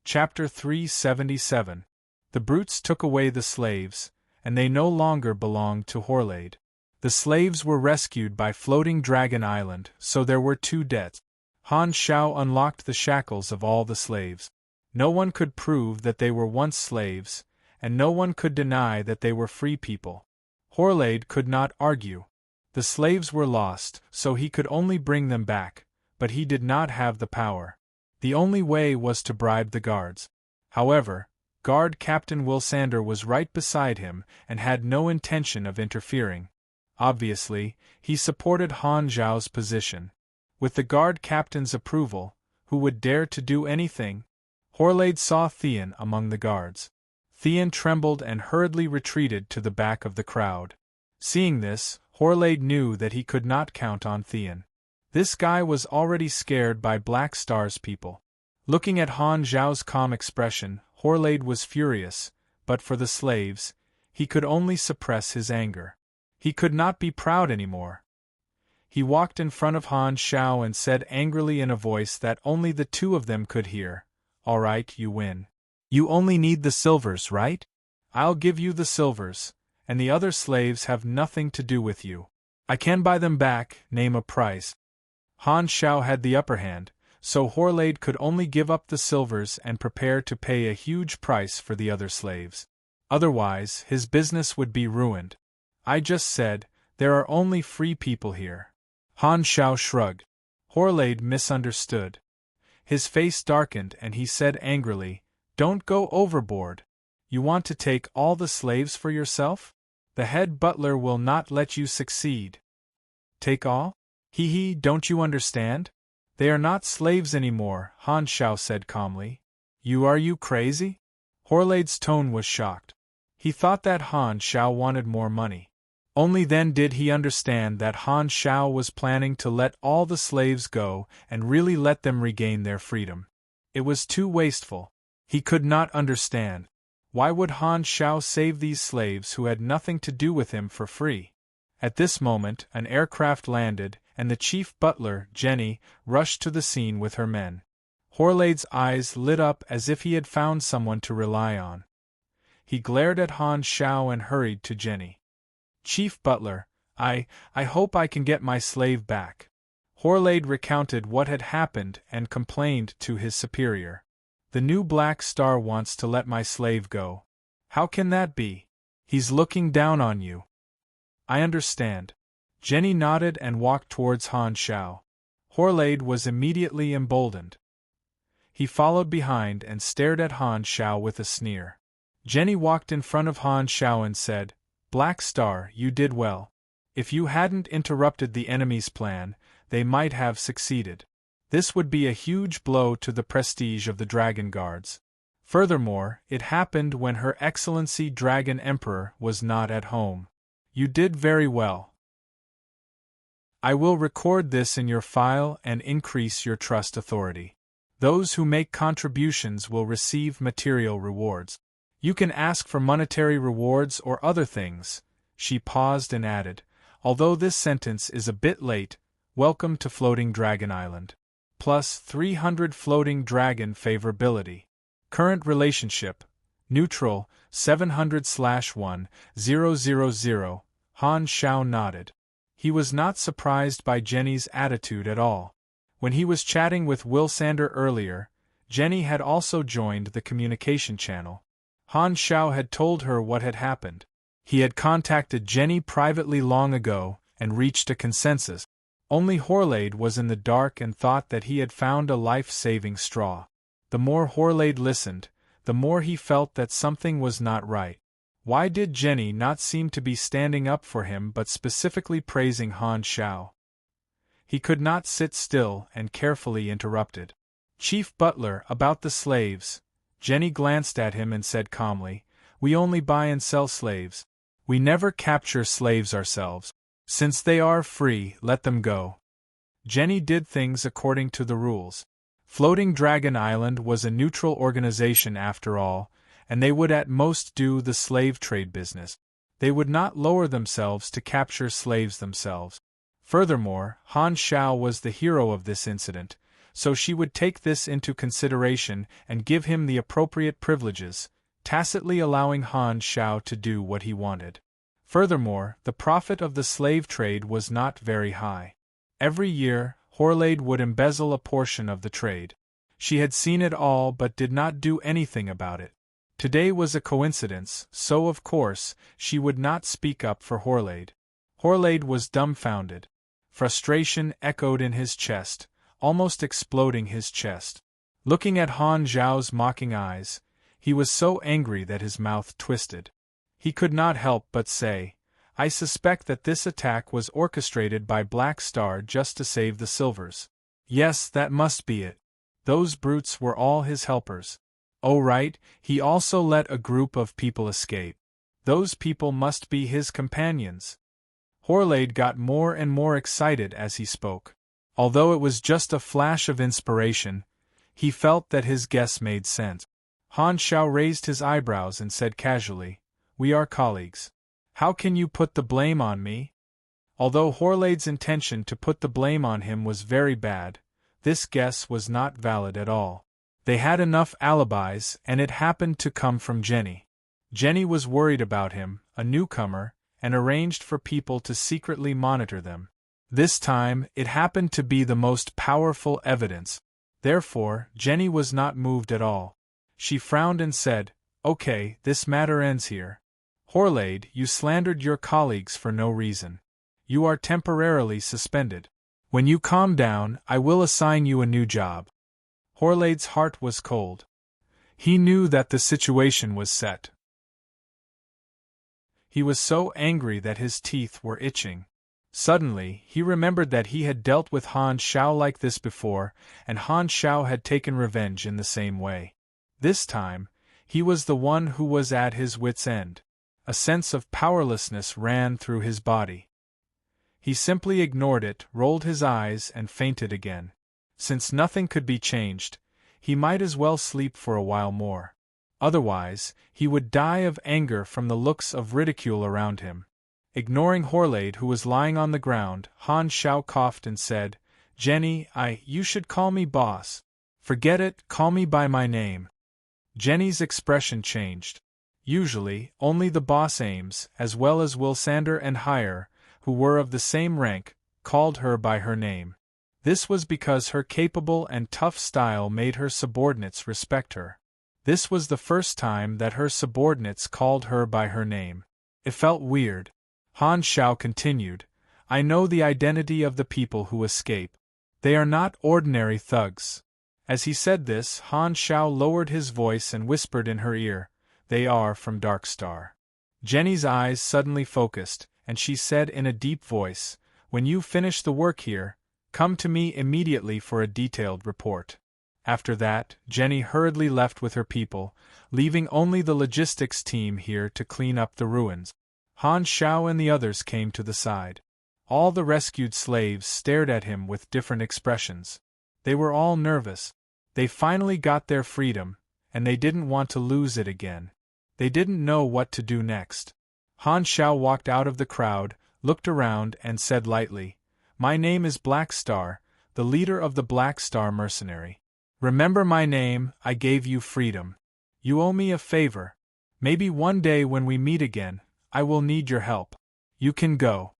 Chapter 377. The brutes took away the slaves, and they no longer belonged to Horlade. The slaves were rescued by Floating Dragon Island, so there were 2 deaths. Han Shao unlocked the shackles of all the slaves. No one could prove that they were once slaves, and no one could deny that they were free people. Horlade could not argue. The slaves were lost, so he could only bring them back, but he did not have the power. The only way was to bribe the guards. However, Guard Captain Wilsander was right beside him and had no intention of interfering. Obviously, he supported Han Zhao's position. With the guard captain's approval, who would dare to do anything? Horlade saw Theon among the guards. Theon trembled and hurriedly retreated to the back of the crowd. Seeing this, Horlade knew that he could not count on Theon. This guy was already scared by Black Star's people. Looking at Han Zhao's calm expression, Horlade was furious, but for the slaves, he could only suppress his anger. He could not be proud anymore. He walked in front of Han Shao and said angrily in a voice that only the 2 of them could hear, "All right, you win. You only need the silvers, right? I'll give you the silvers, and the other slaves have nothing to do with you. I can buy them back, name a price." Han Shao had the upper hand, so Horlade could only give up the silvers and prepare to pay a huge price for the other slaves. Otherwise, his business would be ruined. "I just said, there are only free people here." Han Shao shrugged. Horlade misunderstood. His face darkened and he said angrily, "Don't go overboard. You want to take all the slaves for yourself? The head butler will not let you succeed." "Take all? Hee, don't you understand? They are not slaves anymore," Han Shao said calmly. Are you crazy?" Horlade's tone was shocked. He thought that Han Shao wanted more money. Only then did he understand that Han Shao was planning to let all the slaves go and really let them regain their freedom. It was too wasteful. He could not understand. Why would Han Shao save these slaves who had nothing to do with him for free? At this moment, an aircraft landed, and the chief butler, Jenny, rushed to the scene with her men. Horlade's eyes lit up as if he had found someone to rely on. He glared at Han Shao and hurried to Jenny. "Chief Butler, I hope I can get my slave back." Horlade recounted what had happened and complained to his superior. "The new Black Star wants to let my slave go. How can that be? He's looking down on you." "I understand." Jenny nodded and walked towards Han Shao. Horlade was immediately emboldened. He followed behind and stared at Han Shao with a sneer. Jenny walked in front of Han Shao and said, "Black Star, you did well. If you hadn't interrupted the enemy's plan, they might have succeeded. This would be a huge blow to the prestige of the Dragon Guards. Furthermore, it happened when Her Excellency Dragon Emperor was not at home. You did very well. I will record this in your file and increase your trust authority. Those who make contributions will receive material rewards. You can ask for monetary rewards or other things." She paused and added, "Although this sentence is a bit late, welcome to Floating Dragon Island. Plus 300 Floating Dragon favorability. Current relationship, neutral, 700/1000. Han Shao nodded. He was not surprised by Jenny's attitude at all. When he was chatting with Wilsander earlier, Jenny had also joined the communication channel. Han Shao had told her what had happened. He had contacted Jenny privately long ago and reached a consensus. Only Horlade was in the dark and thought that he had found a life-saving straw. The more Horlade listened, the more he felt that something was not right. Why did Jenny not seem to be standing up for him but specifically praising Han Shao? He could not sit still and carefully interrupted. "Chief Butler, about the slaves." Jenny glanced at him and said calmly, "We only buy and sell slaves. We never capture slaves ourselves. Since they are free, let them go." Jenny did things according to the rules. Floating Dragon Island was a neutral organization after all, and they would at most do the slave trade business. They would not lower themselves to capture slaves themselves. Furthermore, Han Shao was the hero of this incident, so she would take this into consideration and give him the appropriate privileges, tacitly allowing Han Shao to do what he wanted. Furthermore, the profit of the slave trade was not very high. Every year, Horlade would embezzle a portion of the trade. She had seen it all but did not do anything about it. Today was a coincidence, so of course, she would not speak up for Horlade. Horlade was dumbfounded. Frustration echoed in his chest, almost exploding his chest. Looking at Han Zhao's mocking eyes, he was so angry that his mouth twisted. He could not help but say, "I suspect that this attack was orchestrated by Black Star just to save the silvers. Yes, that must be it. Those brutes were all his helpers. Oh right, he also let a group of people escape. Those people must be his companions." Horlade got more and more excited as he spoke. Although it was just a flash of inspiration, he felt that his guess made sense. Han Shao raised his eyebrows and said casually, "We are colleagues. How can you put the blame on me?" Although Horlade's intention to put the blame on him was very bad, this guess was not valid at all. They had enough alibis, and it happened to come from Jenny. Jenny was worried about him, a newcomer, and arranged for people to secretly monitor them. This time, it happened to be the most powerful evidence. Therefore, Jenny was not moved at all. She frowned and said, "Okay, this matter ends here. Horlade, you slandered your colleagues for no reason. You are temporarily suspended. When you calm down, I will assign you a new job." Horlade's heart was cold. He knew that the situation was set. He was so angry that his teeth were itching. Suddenly, he remembered that he had dealt with Han Shao like this before, and Han Shao had taken revenge in the same way. This time, he was the one who was at his wits' end. A sense of powerlessness ran through his body. He simply ignored it, rolled his eyes, and fainted again. Since nothing could be changed, he might as well sleep for a while more. Otherwise, he would die of anger from the looks of ridicule around him. Ignoring Horlade, who was lying on the ground, Han Shao coughed and said, "Jenny, you should call me boss." "Forget it, call me by my name." Jenny's expression changed. Usually, only the boss Ames, as well as Wilsander and Higher, who were of the same rank, called her by her name. This was because her capable and tough style made her subordinates respect her. This was the first time that her subordinates called her by her name. It felt weird. Han Shao continued, "I know the identity of the people who escape. They are not ordinary thugs." As he said this, Han Shao lowered his voice and whispered in her ear, "They are from Dark Star." Jenny's eyes suddenly focused, and she said in a deep voice, "When you finish the work here, come to me immediately for a detailed report." After that, Jenny hurriedly left with her people, leaving only the logistics team here to clean up the ruins. Han Shao and the others came to the side. All the rescued slaves stared at him with different expressions. They were all nervous. They finally got their freedom, and they didn't want to lose it again. They didn't know what to do next. Han Shao walked out of the crowd, looked around, and said lightly, "My name is Black Star, the leader of the Black Star mercenary. Remember my name, I gave you freedom. You owe me a favor. Maybe one day when we meet again, I will need your help. You can go."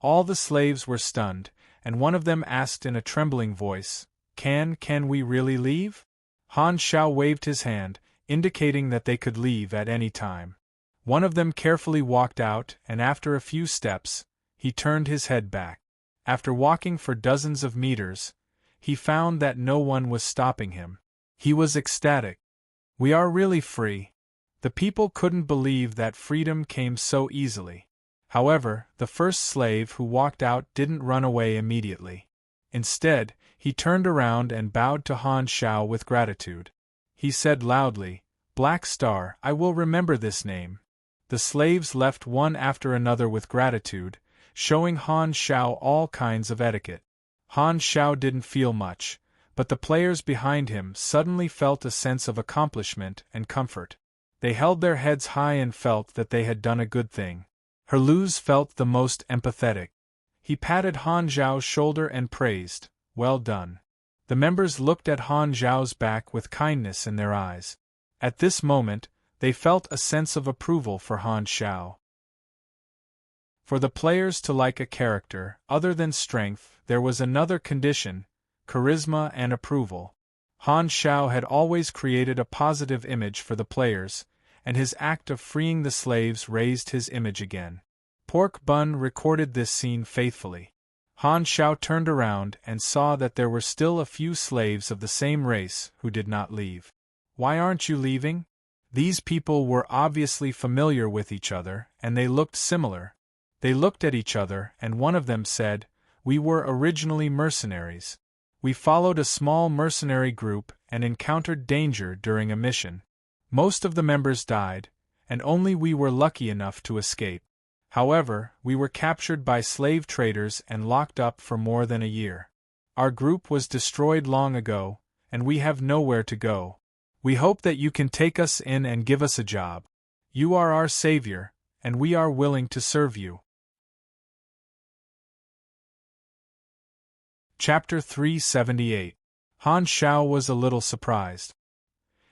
All the slaves were stunned, and one of them asked in a trembling voice, Can we really leave?" Han Shao waved his hand, indicating that they could leave at any time. One of them carefully walked out, and after a few steps, he turned his head back. After walking for dozens of meters, he found that no one was stopping him. He was ecstatic. "We are really free." The people couldn't believe that freedom came so easily. However, the first slave who walked out didn't run away immediately. Instead, he turned around and bowed to Han Shao with gratitude. He said loudly, "Black Star, I will remember this name." The slaves left one after another with gratitude, showing Han Shao all kinds of etiquette. Han Shao didn't feel much, but the players behind him suddenly felt a sense of accomplishment and comfort. They held their heads high and felt that they had done a good thing. Herluz felt the most empathetic. He patted Han Zhao's shoulder and praised, "Well done. The members looked at Han Zhao's back with kindness in their eyes. At this moment, they felt a sense of approval for Han Zhao. For the players to like a character, other than strength, there was another condition: charisma and approval. Han Zhao had always created a positive image for the players, and his act of freeing the slaves raised his image again. Pork Bun recorded this scene faithfully. Han Zhao turned around and saw that there were still a few slaves of the same race who did not leave. "Why aren't you leaving?" These people were obviously familiar with each other, and they looked similar. They looked at each other, and one of them said, "We were originally mercenaries. We followed a small mercenary group and encountered danger during a mission. Most of the members died, and only we were lucky enough to escape. However, we were captured by slave traders and locked up for more than a year. Our group was destroyed long ago, and we have nowhere to go. We hope that you can take us in and give us a job. You are our savior, and we are willing to serve you." Chapter 378. Han Zhao was a little surprised.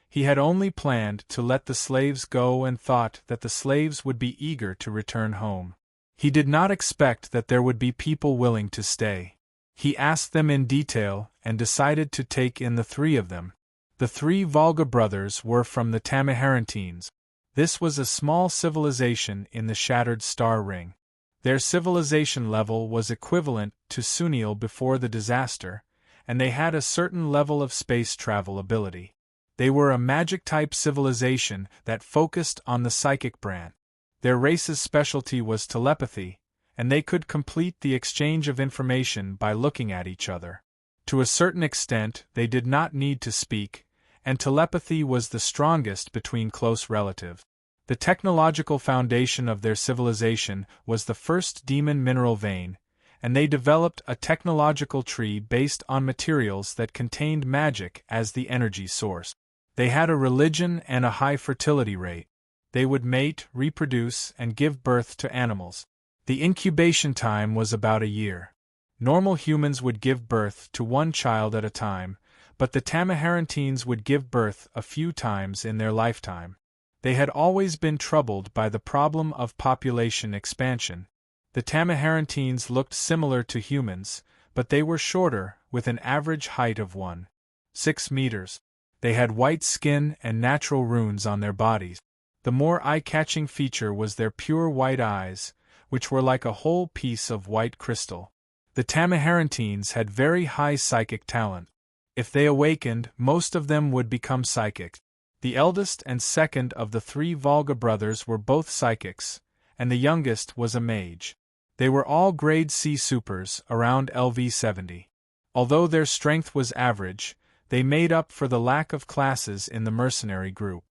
He had only planned to let the slaves go and thought that the slaves would be eager to return home. He did not expect that there would be people willing to stay. He asked them in detail and decided to take in the three of them. The three Volga brothers were from the Tamaharantines. This was a small civilization in the Shattered Star Ring. Their civilization level was equivalent to Sunil before the disaster, and they had a certain level of space travel ability. They were a magic-type civilization that focused on the psychic branch. Their race's specialty was telepathy, and they could complete the exchange of information by looking at each other. To a certain extent, they did not need to speak, and telepathy was the strongest between close relatives. The technological foundation of their civilization was the first demon mineral vein, and they developed a technological tree based on materials that contained magic as the energy source. They had a religion and a high fertility rate. They would mate, reproduce, and give birth to animals. The incubation time was about a year. Normal humans would give birth to one child at a time, but the Tamaharantines would give birth a few times in their lifetime. They had always been troubled by the problem of population expansion. The Tamaharantines looked similar to humans, but they were shorter, with an average height of 1.6 meters. They had white skin and natural runes on their bodies. The more eye-catching feature was their pure white eyes, which were like a whole piece of white crystal. The Tamaharantines had very high psychic talent. If they awakened, most of them would become psychics. The eldest and second of the three Volga brothers were both psychics, and the youngest was a mage. They were all grade C supers, around LV 70. Although their strength was average, they made up for the lack of classes in the mercenary group.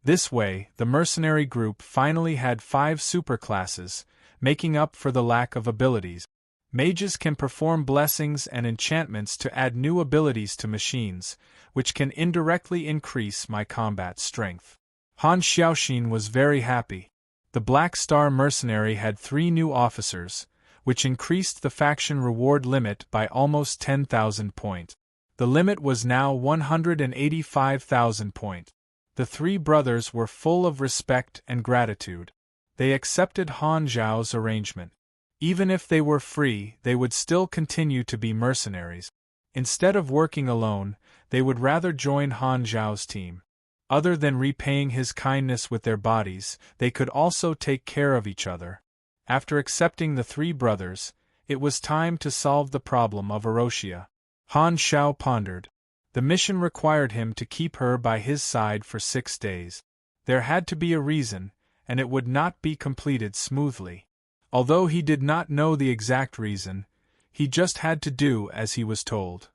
This way, the mercenary group finally had 5 superclasses, making up for the lack of abilities. Mages can perform blessings and enchantments to add new abilities to machines, which can indirectly increase my combat strength. Han Xiaoxin was very happy. The Black Star Mercenary had 3 new officers, which increased the faction reward limit by almost 10,000 points. The limit was now 185,000 points. The 3 brothers were full of respect and gratitude. They accepted Han Zhao's arrangement. Even if they were free, they would still continue to be mercenaries. Instead of working alone, they would rather join Han Zhao's team. Other than repaying his kindness with their bodies, they could also take care of each other. After accepting the 3 brothers, it was time to solve the problem of Erosia. Han Zhao pondered. The mission required him to keep her by his side for 6 days. There had to be a reason, and it would not be completed smoothly. Although he did not know the exact reason, he just had to do as he was told.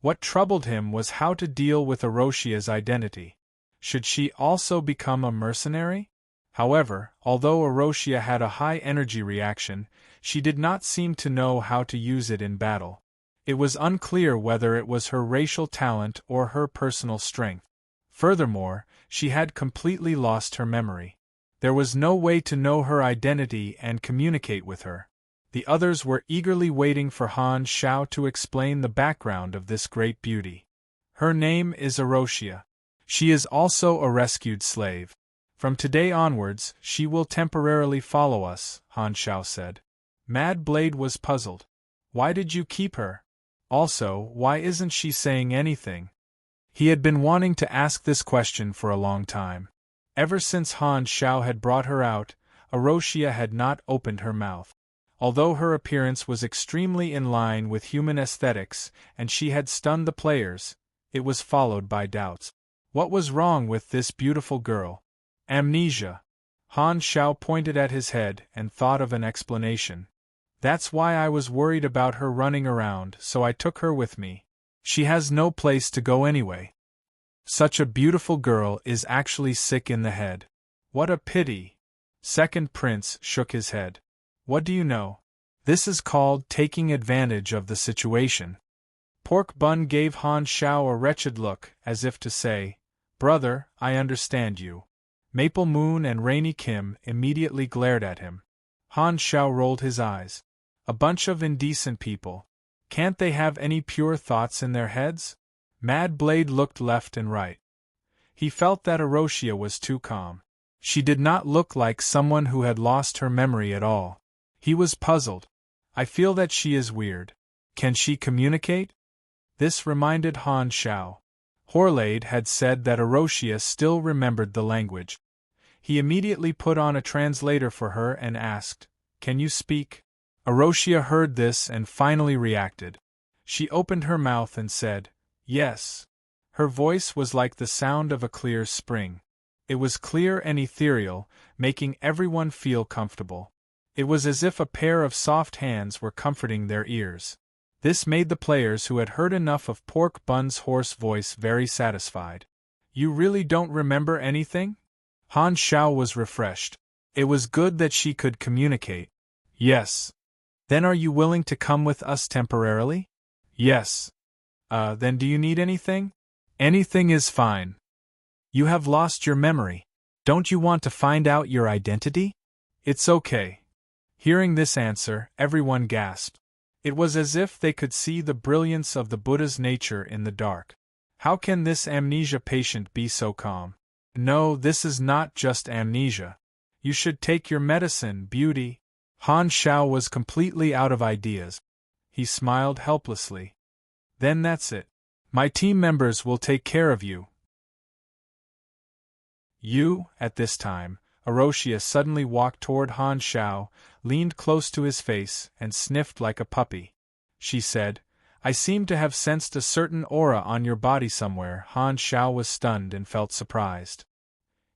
What troubled him was how to deal with Erosia's identity. Should she also become a mercenary? However, although Erosia had a high energy reaction, she did not seem to know how to use it in battle. It was unclear whether it was her racial talent or her personal strength. Furthermore, she had completely lost her memory. There was no way to know her identity and communicate with her. The others were eagerly waiting for Han Xiao to explain the background of this great beauty. Her name is Arosia. She is also a rescued slave. From today onwards, she will temporarily follow us, Han Xiao said. Mad Blade was puzzled. Why did you keep her? Also, why isn't she saying anything? He had been wanting to ask this question for a long time. Ever since Han Xiao had brought her out, Arosia had not opened her mouth. Although her appearance was extremely in line with human aesthetics and she had stunned the players, it was followed by doubts. What was wrong with this beautiful girl? Amnesia. Han Xiao pointed at his head and thought of an explanation. That's why I was worried about her running around, so I took her with me. She has no place to go anyway. Such a beautiful girl is actually sick in the head. What a pity. Second Prince shook his head. What do you know? This is called taking advantage of the situation. Pork Bun gave Han Xiao a wretched look, as if to say, Brother, I understand you. Maple Moon and Rainy Kim immediately glared at him. Han Xiao rolled his eyes. A bunch of indecent people. Can't they have any pure thoughts in their heads? Mad Blade looked left and right. He felt that Arosia was too calm. She did not look like someone who had lost her memory at all. He was puzzled. I feel that she is weird. Can she communicate? This reminded Han Xiao. Horlade had said that Arosia still remembered the language. He immediately put on a translator for her and asked, Can you speak? Arosia heard this and finally reacted. She opened her mouth and said, Yes. Her voice was like the sound of a clear spring. It was clear and ethereal, making everyone feel comfortable. It was as if a pair of soft hands were comforting their ears. This made the players who had heard enough of Pork Bun's hoarse voice very satisfied. You really don't remember anything? Han Xiao was refreshed. It was good that she could communicate. Yes. Then are you willing to come with us temporarily? Yes. Then do you need anything? Anything is fine. You have lost your memory. Don't you want to find out your identity? It's okay. Hearing this answer, everyone gasped. It was as if they could see the brilliance of the Buddha's nature in the dark. How can this amnesia patient be so calm? No, this is not just amnesia. You should take your medicine, beauty. Han Xiao was completely out of ideas. He smiled helplessly. Then that's it. My team members will take care of you. At this time, Arosia suddenly walked toward Han Xiao, leaned close to his face, and sniffed like a puppy. She said, I seem to have sensed a certain aura on your body somewhere. Han Xiao was stunned and felt surprised.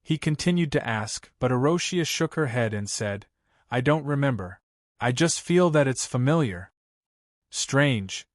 He continued to ask, but Arosia shook her head and said, I don't remember. I just feel that it's familiar. Strange.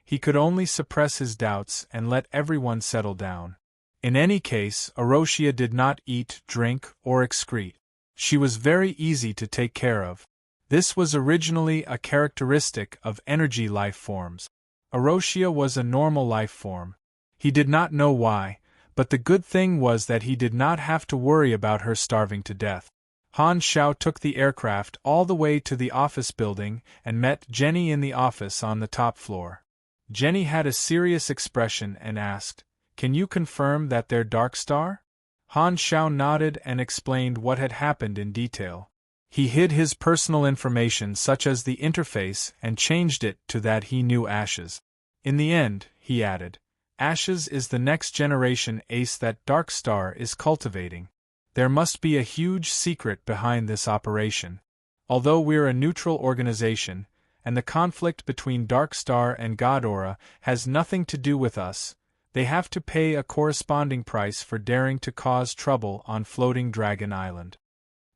He could only suppress his doubts and let everyone settle down. In any case, Arosia did not eat, drink, or excrete. She was very easy to take care of. This was originally a characteristic of energy life forms. Arosia was a normal life form. He did not know why, but the good thing was that he did not have to worry about her starving to death. Han Xiao took the aircraft all the way to the office building and met Jenny in the office on the top floor. Jenny had a serious expression and asked, Can you confirm that they're Dark Star? Han Xiao nodded and explained what had happened in detail. He hid his personal information such as the interface and changed it to that he knew Ashes. In the end, he added, Ashes is the next generation ace that Dark Star is cultivating. There must be a huge secret behind this operation. Although we're a neutral organization, and the conflict between Dark Star and Godora has nothing to do with us, they have to pay a corresponding price for daring to cause trouble on Floating Dragon Island.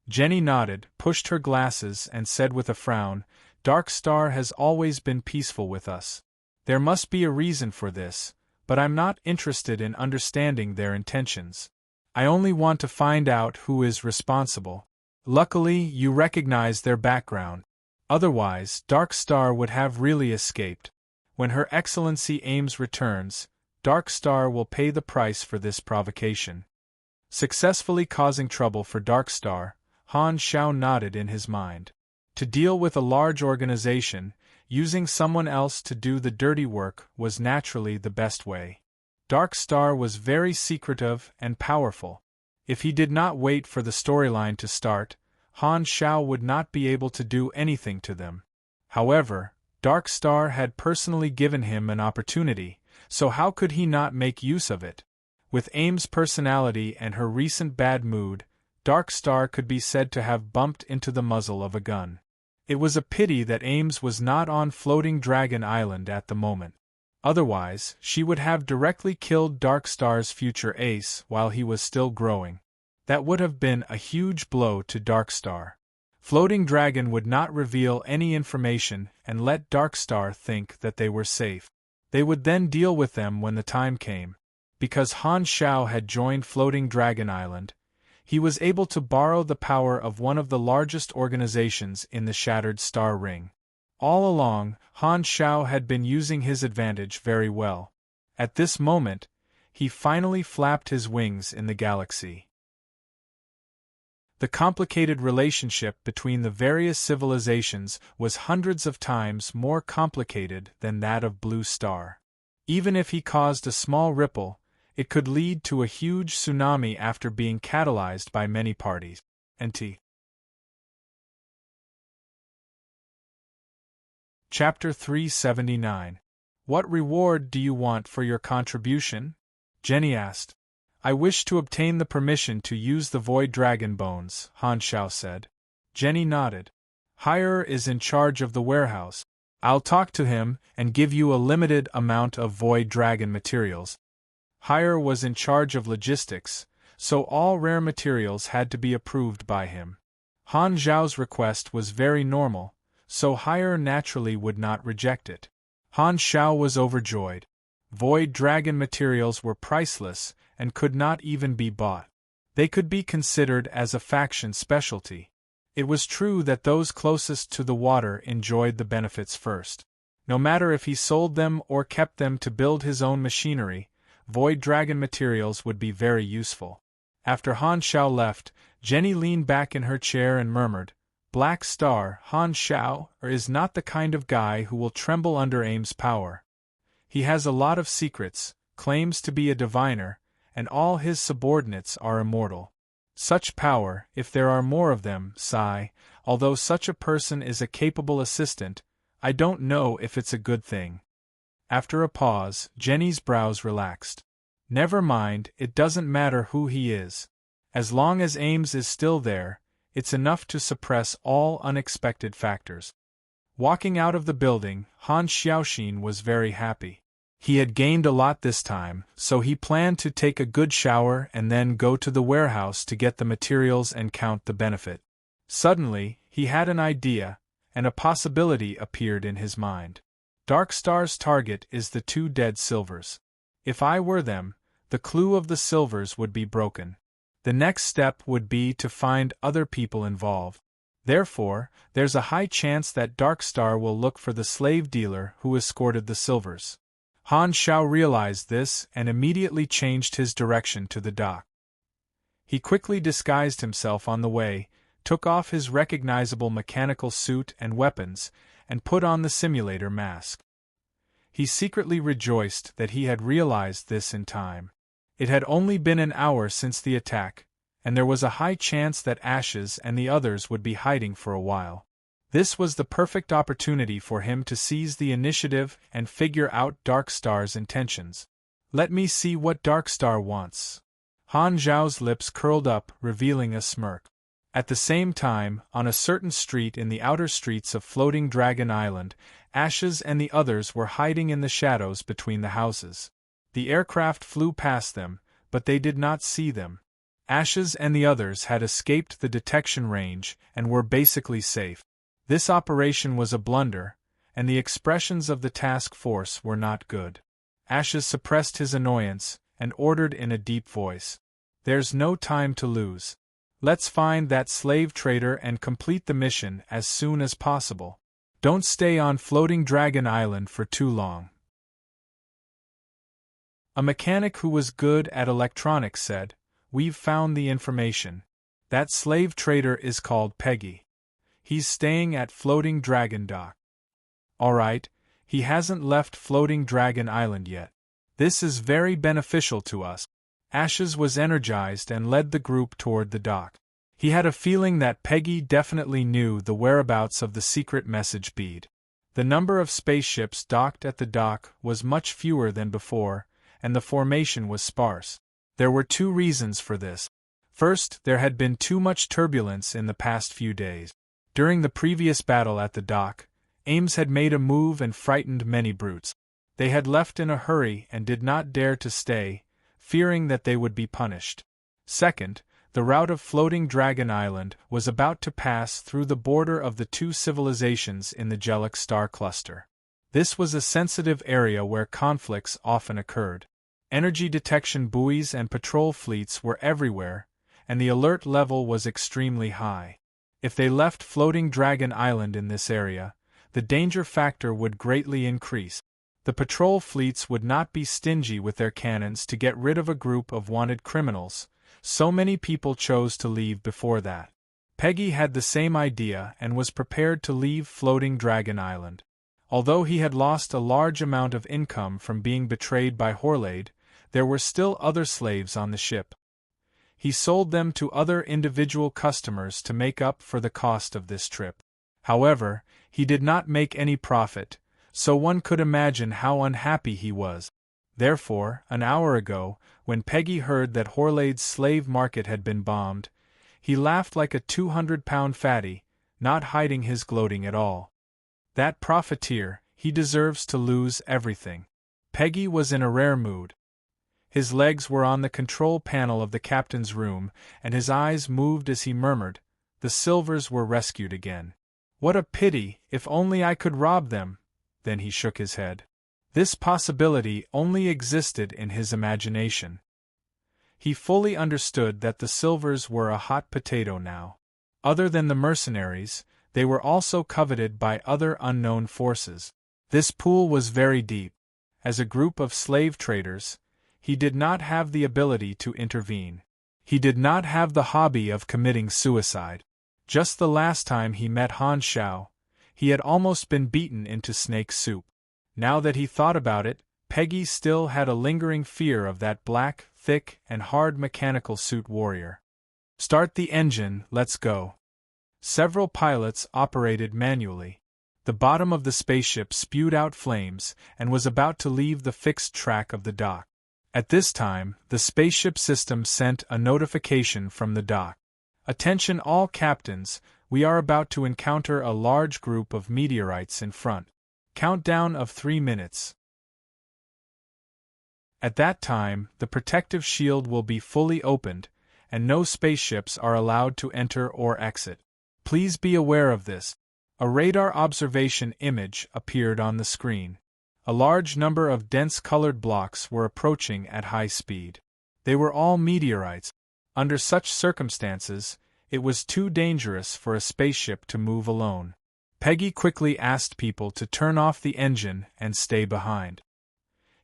Jenny nodded, pushed her glasses, and said with a frown, Dark Star has always been peaceful with us. There must be a reason for this, but I'm not interested in understanding their intentions. I only want to find out who is responsible. Luckily, you recognize their background. Otherwise, Dark Star would have really escaped. When Her Excellency Ames returns, Dark Star will pay the price for this provocation. Successfully causing trouble for Dark Star, Han Xiao nodded in his mind. To deal with a large organization, using someone else to do the dirty work was naturally the best way. Dark Star was very secretive and powerful. If he did not wait for the storyline to start, Han Shao would not be able to do anything to them. However, Dark Star had personally given him an opportunity, so how could he not make use of it? With Aim's personality and her recent bad mood, Dark Star could be said to have bumped into the muzzle of a gun. It was a pity that Ames was not on Floating Dragon Island at the moment. Otherwise, she would have directly killed Dark Star's future ace while he was still growing. That would have been a huge blow to Dark Star. Floating Dragon would not reveal any information and let Dark Star think that they were safe. They would then deal with them when the time came. Because Han Shao had joined Floating Dragon Island, he was able to borrow the power of one of the largest organizations in the Shattered Star Ring. All along, Han Shao had been using his advantage very well. At this moment, he finally flapped his wings in the galaxy. The complicated relationship between the various civilizations was hundreds of times more complicated than that of Blue Star. Even if he caused a small ripple, it could lead to a huge tsunami after being catalyzed by many parties. NT. Chapter 379. What reward do you want for your contribution? Jenny asked. I wish to obtain the permission to use the Void Dragon Bones, Han Shao said. Jenny nodded. Hire is in charge of the warehouse. I'll talk to him and give you a limited amount of Void Dragon materials. Hire was in charge of logistics, so all rare materials had to be approved by him. Han Zhao's request was very normal, so Hire naturally would not reject it. Han Shao was overjoyed. Void Dragon materials were priceless and could not even be bought. They could be considered as a faction specialty. It was true that those closest to the water enjoyed the benefits first. No matter if he sold them or kept them to build his own machinery, Void Dragon materials would be very useful. After Han Shao left, Jenny leaned back in her chair and murmured, Black Star, Han Shao, is not the kind of guy who will tremble under Aim's power. He has a lot of secrets, claims to be a diviner, and all his subordinates are immortal. Such power, if there are more of them, sigh, although such a person is a capable assistant, I don't know if it's a good thing. After a pause, Jenny's brows relaxed. Never mind, it doesn't matter who he is. As long as Ames is still there, it's enough to suppress all unexpected factors. Walking out of the building, Han Xiaoxin was very happy. He had gained a lot this time, so he planned to take a good shower and then go to the warehouse to get the materials and count the benefit. Suddenly, he had an idea, and a possibility appeared in his mind. Dark Star's target is the 2 dead silvers. If I were them, the clue of the silvers would be broken. The next step would be to find other people involved. Therefore, there's a high chance that Dark Star will look for the slave dealer who escorted the silvers. Han Shao realized this and immediately changed his direction to the dock. He quickly disguised himself on the way, took off his recognizable mechanical suit and weapons, and put on the simulator mask. He secretly rejoiced that he had realized this in time. It had only been an hour since the attack, and there was a high chance that Ashes and the others would be hiding for a while. This was the perfect opportunity for him to seize the initiative and figure out Dark Star's intentions. Let me see what Dark Star wants. Han Zhao's lips curled up, revealing a smirk. At the same time, on a certain street in the outer streets of Floating Dragon Island, Ashes and the others were hiding in the shadows between the houses. The aircraft flew past them, but they did not see them. Ashes and the others had escaped the detection range and were basically safe. This operation was a blunder, and the expressions of the task force were not good. Ashes suppressed his annoyance and ordered in a deep voice, "There's no time to lose. Let's find that slave trader and complete the mission as soon as possible. Don't stay on Floating Dragon Island for too long." A mechanic who was good at electronics said, "We've found the information. That slave trader is called Peggy. He's staying at Floating Dragon Dock. Alright, he hasn't left Floating Dragon Island yet. This is very beneficial to us. Ashes was energized and led the group toward the dock. He had a feeling that Peggy definitely knew the whereabouts of the secret message bead. The number of spaceships docked at the dock was much fewer than before, and the formation was sparse. There were two reasons for this. First, there had been too much turbulence in the past few days. During the previous battle at the dock, Ames had made a move and frightened many brutes. They had left in a hurry and did not dare to stay, fearing that they would be punished. Second, the route of Floating Dragon Island was about to pass through the border of the two civilizations in the Jellic star cluster. This was a sensitive area where conflicts often occurred. Energy detection buoys and patrol fleets were everywhere, and the alert level was extremely high. If they left Floating Dragon Island in this area, the danger factor would greatly increase. The patrol fleets would not be stingy with their cannons to get rid of a group of wanted criminals. So many people chose to leave before that. Peggy had the same idea and was prepared to leave Floating Dragon Island. Although he had lost a large amount of income from being betrayed by Horlade, there were still other slaves on the ship. He sold them to other individual customers to make up for the cost of this trip. However, he did not make any profit, so one could imagine how unhappy he was. Therefore, an hour ago, when Peggy heard that Horlade's slave market had been bombed, he laughed like a 200-pound fatty, not hiding his gloating at all. That profiteer, he deserves to lose everything. Peggy was in a rare mood. His legs were on the control panel of the captain's room, and his eyes moved as he murmured, "The silvers were rescued again. What a pity, if only I could rob them." Then he shook his head. This possibility only existed in his imagination. He fully understood that the silvers were a hot potato now. Other than the mercenaries, they were also coveted by other unknown forces. This pool was very deep. As a group of slave traders, he did not have the ability to intervene. He did not have the hobby of committing suicide. Just the last time he met Han Xiao, he had almost been beaten into snake soup. Now that he thought about it, Peggy still had a lingering fear of that black, thick, and hard mechanical suit warrior. "Start the engine, let's go." Several pilots operated manually. The bottom of the spaceship spewed out flames and was about to leave the fixed track of the dock. At this time, the spaceship system sent a notification from the dock. "Attention all captains, we are about to encounter a large group of meteorites in front. Countdown of 3 minutes. At that time, the protective shield will be fully opened, and no spaceships are allowed to enter or exit. Please be aware of this." A radar observation image appeared on the screen. A large number of dense colored blocks were approaching at high speed. They were all meteorites. Under such circumstances, it was too dangerous for a spaceship to move alone. Peggy quickly asked people to turn off the engine and stay behind.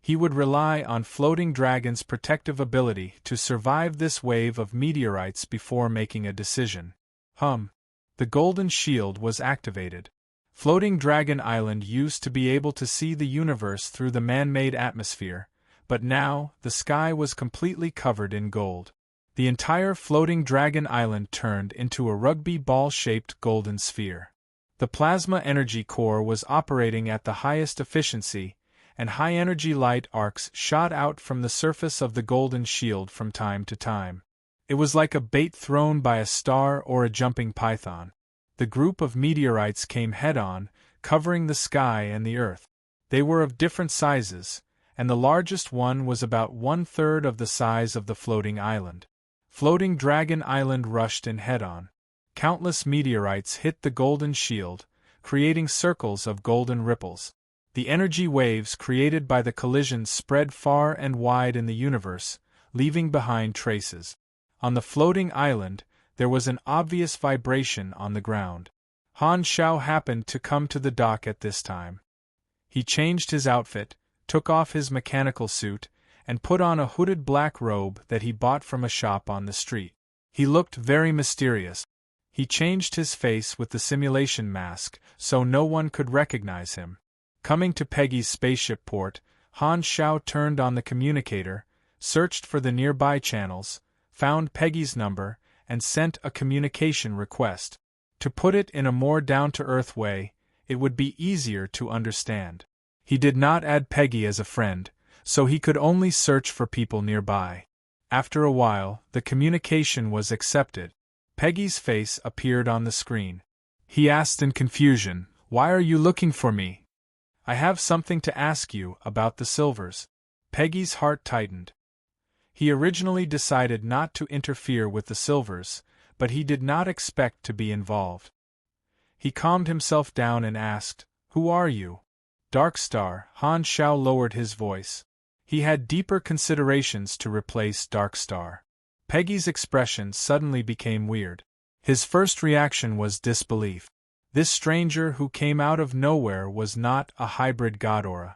He would rely on Floating Dragon's protective ability to survive this wave of meteorites before making a decision. The golden shield was activated. Floating Dragon Island used to be able to see the universe through the man-made atmosphere, but now the sky was completely covered in gold. The entire Floating Dragon Island turned into a rugby ball-shaped golden sphere. The plasma energy core was operating at the highest efficiency, and high-energy light arcs shot out from the surface of the golden shield from time to time. It was like a bait thrown by a star or a jumping python. The group of meteorites came head-on, covering the sky and the earth. They were of different sizes, and the largest one was about 1/3 of the size of the floating island. Floating Dragon Island rushed in head-on. Countless meteorites hit the golden shield, creating circles of golden ripples. The energy waves created by the collisions spread far and wide in the universe, leaving behind traces. On the floating island, there was an obvious vibration on the ground. Han Xiao happened to come to the dock at this time. He changed his outfit, took off his mechanical suit, and put on a hooded black robe that he bought from a shop on the street. He looked very mysterious. He changed his face with the simulation mask, so no one could recognize him. Coming to Peggy's spaceship port, Han Xiao turned on the communicator, searched for the nearby channels, found Peggy's number, and sent a communication request. To put it in a more down-to-earth way, it would be easier to understand. He did not add Peggy as a friend, so he could only search for people nearby. After a while, the communication was accepted. Peggy's face appeared on the screen. He asked in confusion, "Why are you looking for me?" "I have something to ask you about the silvers." Peggy's heart tightened. He originally decided not to interfere with the silvers, but he did not expect to be involved. He calmed himself down and asked, "Who are you?" "Dark Star." Han Xiao lowered his voice. He had deeper considerations to replace Dark Star. Peggy's expression suddenly became weird. His first reaction was disbelief. This stranger who came out of nowhere was not a hybrid Godora.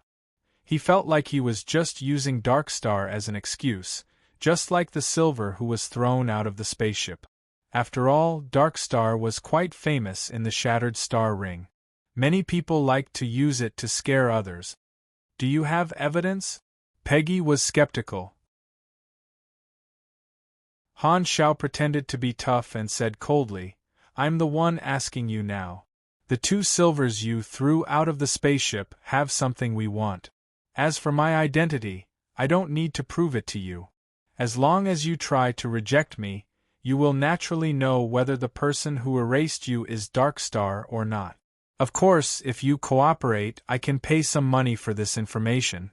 He felt like he was just using Dark Star as an excuse, just like the silver who was thrown out of the spaceship. After all, Dark Star was quite famous in the Shattered Star Ring. Many people liked to use it to scare others. "Do you have evidence?" Peggy was skeptical. Han Xiao pretended to be tough and said coldly, "I'm the one asking you now. The 2 silvers you threw out of the spaceship have something we want. As for my identity, I don't need to prove it to you. As long as you try to reject me, you will naturally know whether the person who erased you is Dark Star or not. Of course, if you cooperate, I can pay some money for this information."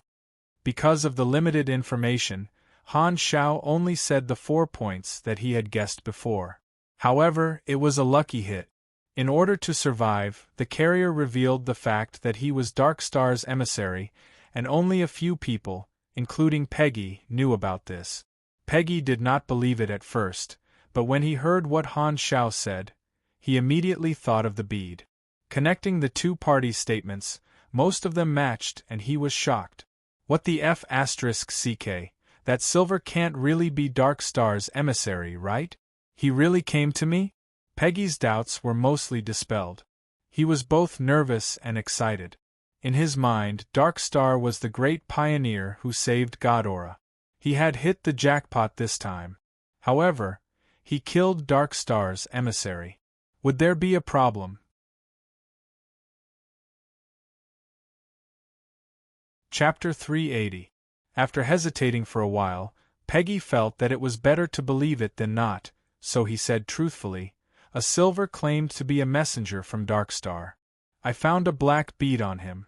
Because of the limited information, Han Xiao only said the 4 points that he had guessed before. However, it was a lucky hit. In order to survive, the carrier revealed the fact that he was Dark Star's emissary, and only a few people, including Peggy, knew about this. Peggy did not believe it at first, but when he heard what Han Xiao said, he immediately thought of the bead. Connecting the 2 party statements, most of them matched and he was shocked. What the F***ck? That silver can't really be Dark Star's emissary, right? He really came to me? Peggy's doubts were mostly dispelled. He was both nervous and excited. In his mind, Dark Star was the great pioneer who saved Godora. He had hit the jackpot this time. However, he killed Dark Star's emissary. Would there be a problem? Chapter 380. After hesitating for a while, Peggy felt that it was better to believe it than not, so he said truthfully, "A silver claimed to be a messenger from Dark Star. I found a black bead on him.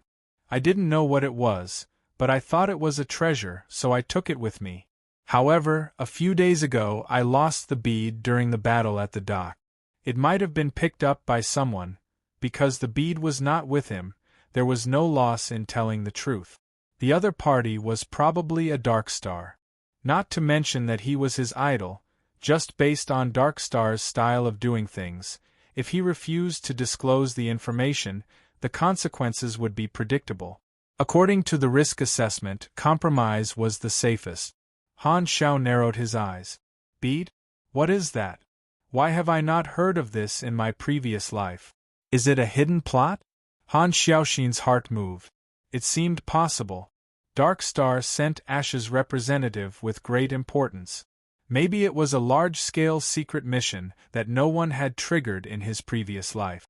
I didn't know what it was, but I thought it was a treasure, so I took it with me. However, a few days ago I lost the bead during the battle at the dock. It might have been picked up by someone. Because the bead was not with him, there was no loss in telling the truth. The other party was probably a Dark Star. Not to mention that he was his idol, just based on Dark Star's style of doing things. If he refused to disclose the information, the consequences would be predictable. According to the risk assessment, compromise was the safest." Han Xiao narrowed his eyes. "Bead? What is that? Why have I not heard of this in my previous life? Is it a hidden plot?" Han Xiaoxin's heart moved. It seemed possible. Dark Star sent Ash's representative with great importance. Maybe it was a large-scale secret mission that no one had triggered in his previous life.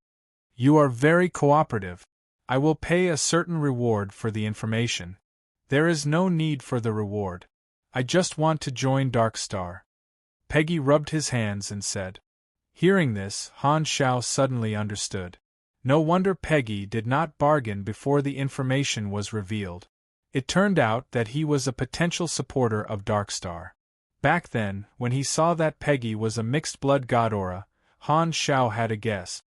"You are very cooperative. I will pay a certain reward for the information." "There is no need for the reward. I just want to join Dark Star." Peggy rubbed his hands and said. Hearing this, Han Xiao suddenly understood. No wonder Peggy did not bargain before the information was revealed. It turned out that he was a potential supporter of Dark Star. Back then, when he saw that Peggy was a mixed-blood Godora, Han Xiao had a guess.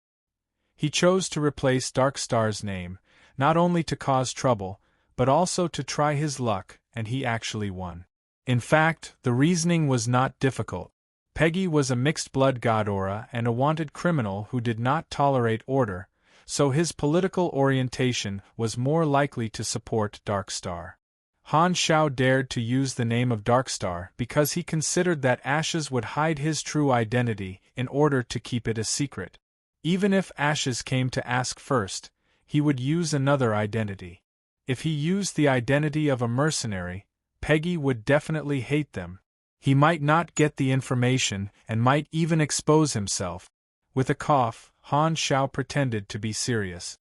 He chose to replace Dark Star's name, not only to cause trouble, but also to try his luck, and he actually won. In fact, the reasoning was not difficult. Peggy was a mixed-blood Godora and a wanted criminal who did not tolerate order, so his political orientation was more likely to support Dark Star. Han Xiao dared to use the name of Darkstar because he considered that Ashes would hide his true identity in order to keep it a secret. Even if Ashes came to ask first, he would use another identity. If he used the identity of a mercenary, Peggy would definitely hate them. He might not get the information and might even expose himself. With a cough, Han Xiao pretended to be serious.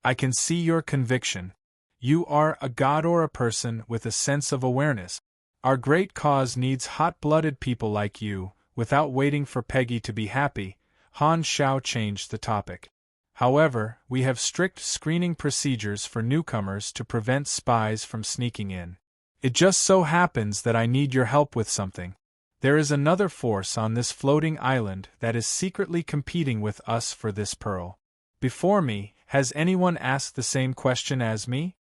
I can see your conviction. You are a god or a person with a sense of awareness. Our great cause needs hot-blooded people like you. Without waiting for Peggy to be happy, Han Xiao changed the topic. However, we have strict screening procedures for newcomers to prevent spies from sneaking in. It just so happens that I need your help with something. There is another force on this floating island that is secretly competing with us for this pearl. Before me, has anyone asked the same question as me?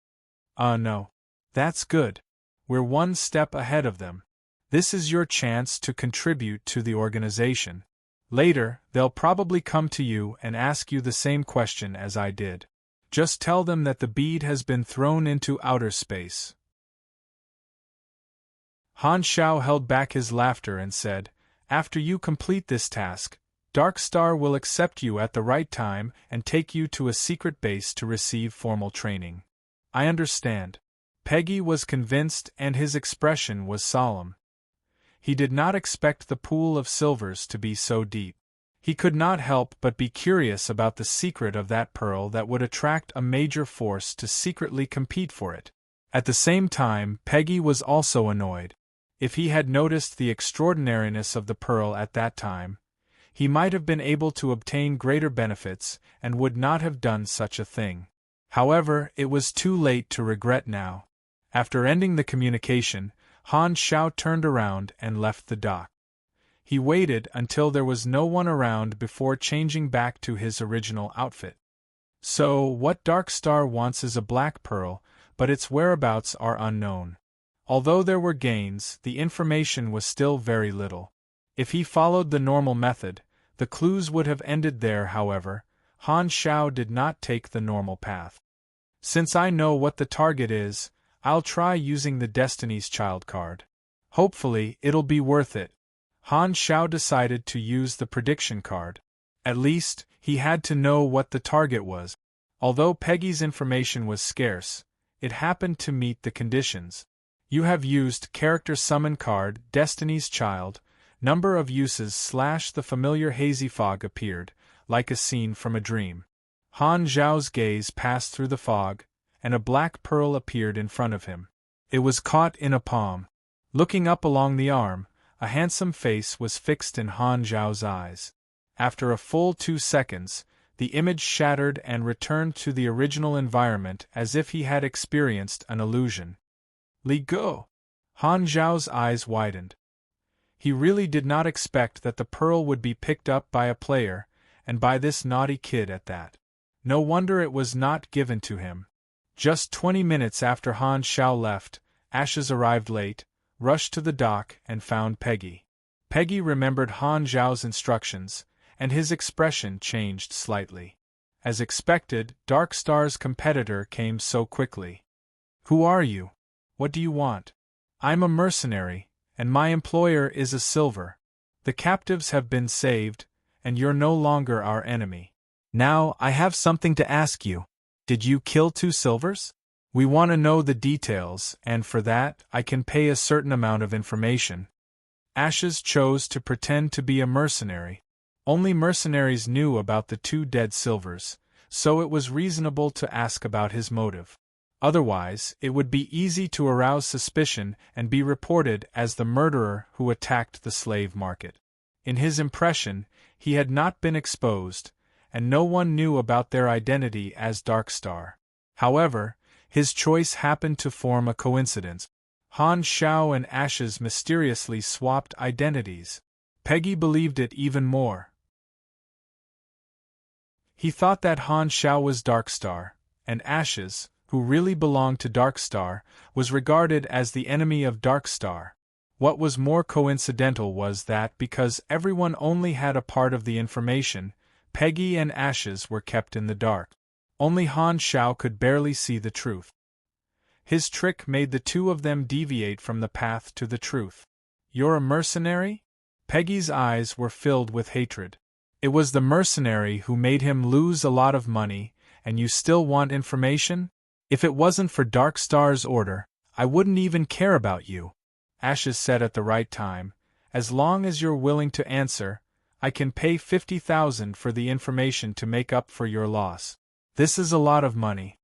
No. That's good. We're one step ahead of them. This is your chance to contribute to the organization. Later, they'll probably come to you and ask you the same question as I did. Just tell them that the bead has been thrown into outer space. Han Xiao held back his laughter and said, After you complete this task, Darkstar will accept you at the right time and take you to a secret base to receive formal training. I understand. Peggy was convinced and his expression was solemn. He did not expect the pool of silvers to be so deep. He could not help but be curious about the secret of that pearl that would attract a major force to secretly compete for it. At the same time, Peggy was also annoyed. If he had noticed the extraordinariness of the pearl at that time, he might have been able to obtain greater benefits and would not have done such a thing. However, it was too late to regret now. After ending the communication, Han Xiao turned around and left the dock. He waited until there was no one around before changing back to his original outfit. So, what Darkstar wants is a black pearl, but its whereabouts are unknown. Although there were gains, the information was still very little. If he followed the normal method, the clues would have ended there. However, Han Xiao did not take the normal path. Since I know what the target is, I'll try using the Destiny's Child card. Hopefully, it'll be worth it. Han Xiao decided to use the prediction card. At least, he had to know what the target was. Although Peggy's information was scarce, it happened to meet the conditions. You have used character summon card, Destiny's Child. Number of uses / the familiar hazy fog appeared, like a scene from a dream. Han Xiao's gaze passed through the fog, and a black pearl appeared in front of him. It was caught in a palm. Looking up along the arm, a handsome face was fixed in Han Xiao's eyes. After a full 2 seconds, the image shattered and returned to the original environment as if he had experienced an illusion. Li Go! Han Xiao's eyes widened. He really did not expect that the pearl would be picked up by a player, and by this naughty kid at that. No wonder it was not given to him. Just 20 minutes after Han Xiao left, Ashes arrived late, rushed to the dock and found Peggy. Peggy remembered Han Xiao's instructions, and his expression changed slightly. As expected, Darkstar's competitor came so quickly. Who are you? What do you want? I'm a mercenary, and my employer is a silver. The captives have been saved, and you're no longer our enemy. Now, I have something to ask you. Did you kill 2 silvers? We want to know the details, and for that, I can pay a certain amount of information. Ashes chose to pretend to be a mercenary. Only mercenaries knew about the 2 dead silvers, so it was reasonable to ask about his motive. Otherwise, it would be easy to arouse suspicion and be reported as the murderer who attacked the slave market. In his impression, he had not been exposed, and no one knew about their identity as Darkstar. However, his choice happened to form a coincidence. Han Xiao and Ashes mysteriously swapped identities. Peggy believed it even more. He thought that Han Xiao was Darkstar, and Ashes, who really belonged to Darkstar, was regarded as the enemy of Darkstar. What was more coincidental was that because everyone only had a part of the information, Peggy and Ashes were kept in the dark. Only Han Xiao could barely see the truth. His trick made the two of them deviate from the path to the truth. "You're a mercenary?" Peggy's eyes were filled with hatred. "It was the mercenary who made him lose a lot of money, and you still want information? If it wasn't for Darkstar's order, I wouldn't even care about you," Ashes said at the right time. "As long as you're willing to answer, I can pay 50,000 for the information to make up for your loss. This is a lot of money."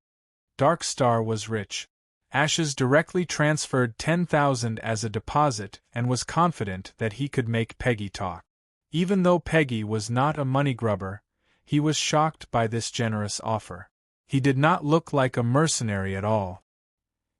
Darkstar was rich. Ashes directly transferred 10,000 as a deposit and was confident that he could make Peggy talk. Even though Peggy was not a money grubber, he was shocked by this generous offer. He did not look like a mercenary at all.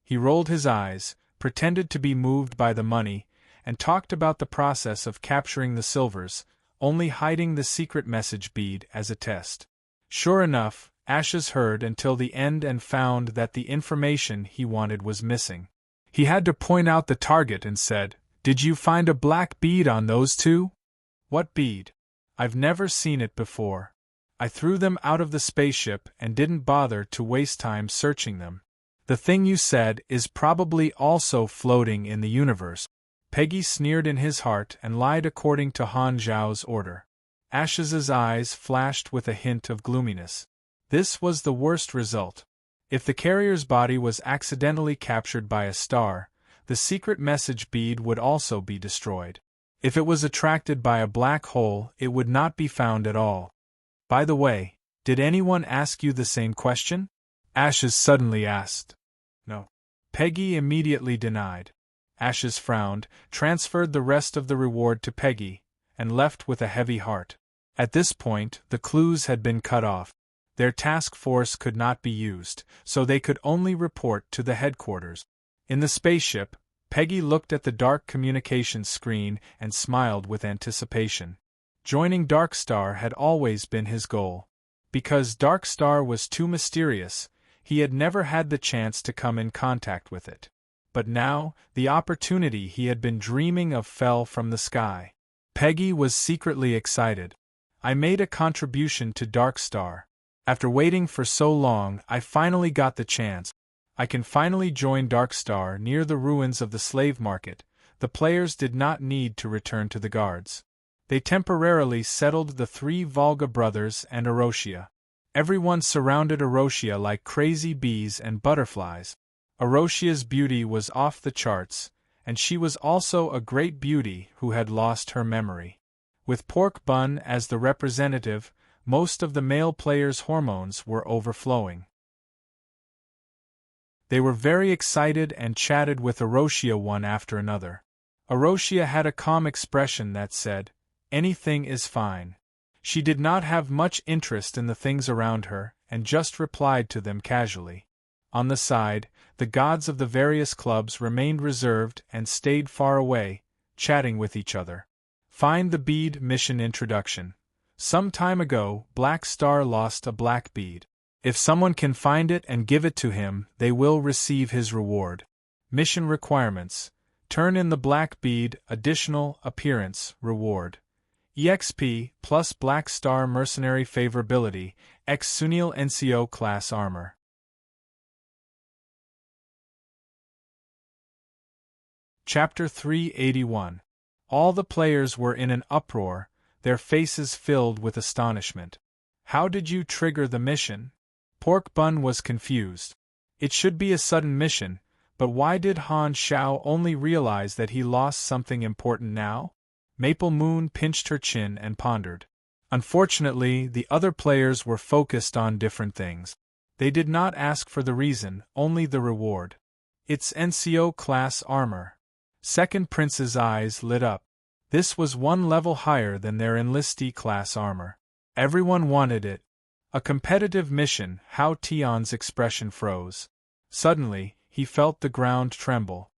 He rolled his eyes, pretended to be moved by the money, and talked about the process of capturing the silvers, only hiding the secret message bead as a test. Sure enough, Ashes heard until the end and found that the information he wanted was missing. He had to point out the target and said, "Did you find a black bead on those two?" "What bead? I've never seen it before. I threw them out of the spaceship and didn't bother to waste time searching them. The thing you said is probably also floating in the universe." Peggy sneered in his heart and lied according to Han Zhao's order. Ashes's eyes flashed with a hint of gloominess. This was the worst result. If the carrier's body was accidentally captured by a star, the secret message bead would also be destroyed. If it was attracted by a black hole, it would not be found at all. "By the way, did anyone ask you the same question?" Ashes suddenly asked. "No." Peggy immediately denied. Ashes frowned, transferred the rest of the reward to Peggy, and left with a heavy heart. At this point, the clues had been cut off. Their task force could not be used, so they could only report to the headquarters. In the spaceship, Peggy looked at the dark communications screen and smiled with anticipation. Joining Darkstar had always been his goal. Because Darkstar was too mysterious, he had never had the chance to come in contact with it. But now, the opportunity he had been dreaming of fell from the sky. Peggy was secretly excited. "I made a contribution to Darkstar. After waiting for so long, I finally got the chance. I can finally join Darkstar near the ruins of the slave market." The players did not need to return to the guards. They temporarily settled the three Volga brothers and Erosia. Everyone surrounded Erosia like crazy bees and butterflies. Erosia's beauty was off the charts, and she was also a great beauty who had lost her memory. With Pork Bun as the representative, most of the male players' hormones were overflowing. They were very excited and chatted with Erosia one after another. Erosia had a calm expression that said, "Anything is fine." She did not have much interest in the things around her, and just replied to them casually. On the side, the gods of the various clubs remained reserved and stayed far away, chatting with each other. Find the bead mission introduction. Some time ago, Black Star lost a black bead. If someone can find it and give it to him, they will receive his reward. Mission requirements. Turn in the black bead, additional appearance, reward. EXP plus Black Star mercenary favorability, X Sunil NCO class armor. Chapter 381. All the players were in an uproar, their faces filled with astonishment. "How did you trigger the mission?" Pork Bun was confused. It should be a sudden mission, but why did Han Xiao only realize that he lost something important now? Maple Moon pinched her chin and pondered. Unfortunately, the other players were focused on different things. They did not ask for the reason, only the reward. "It's NCO class armor." Second Prince's eyes lit up. This was one level higher than their enlistee class armor. Everyone wanted it. A competitive mission. How Tion's expression froze. Suddenly, he felt the ground tremble.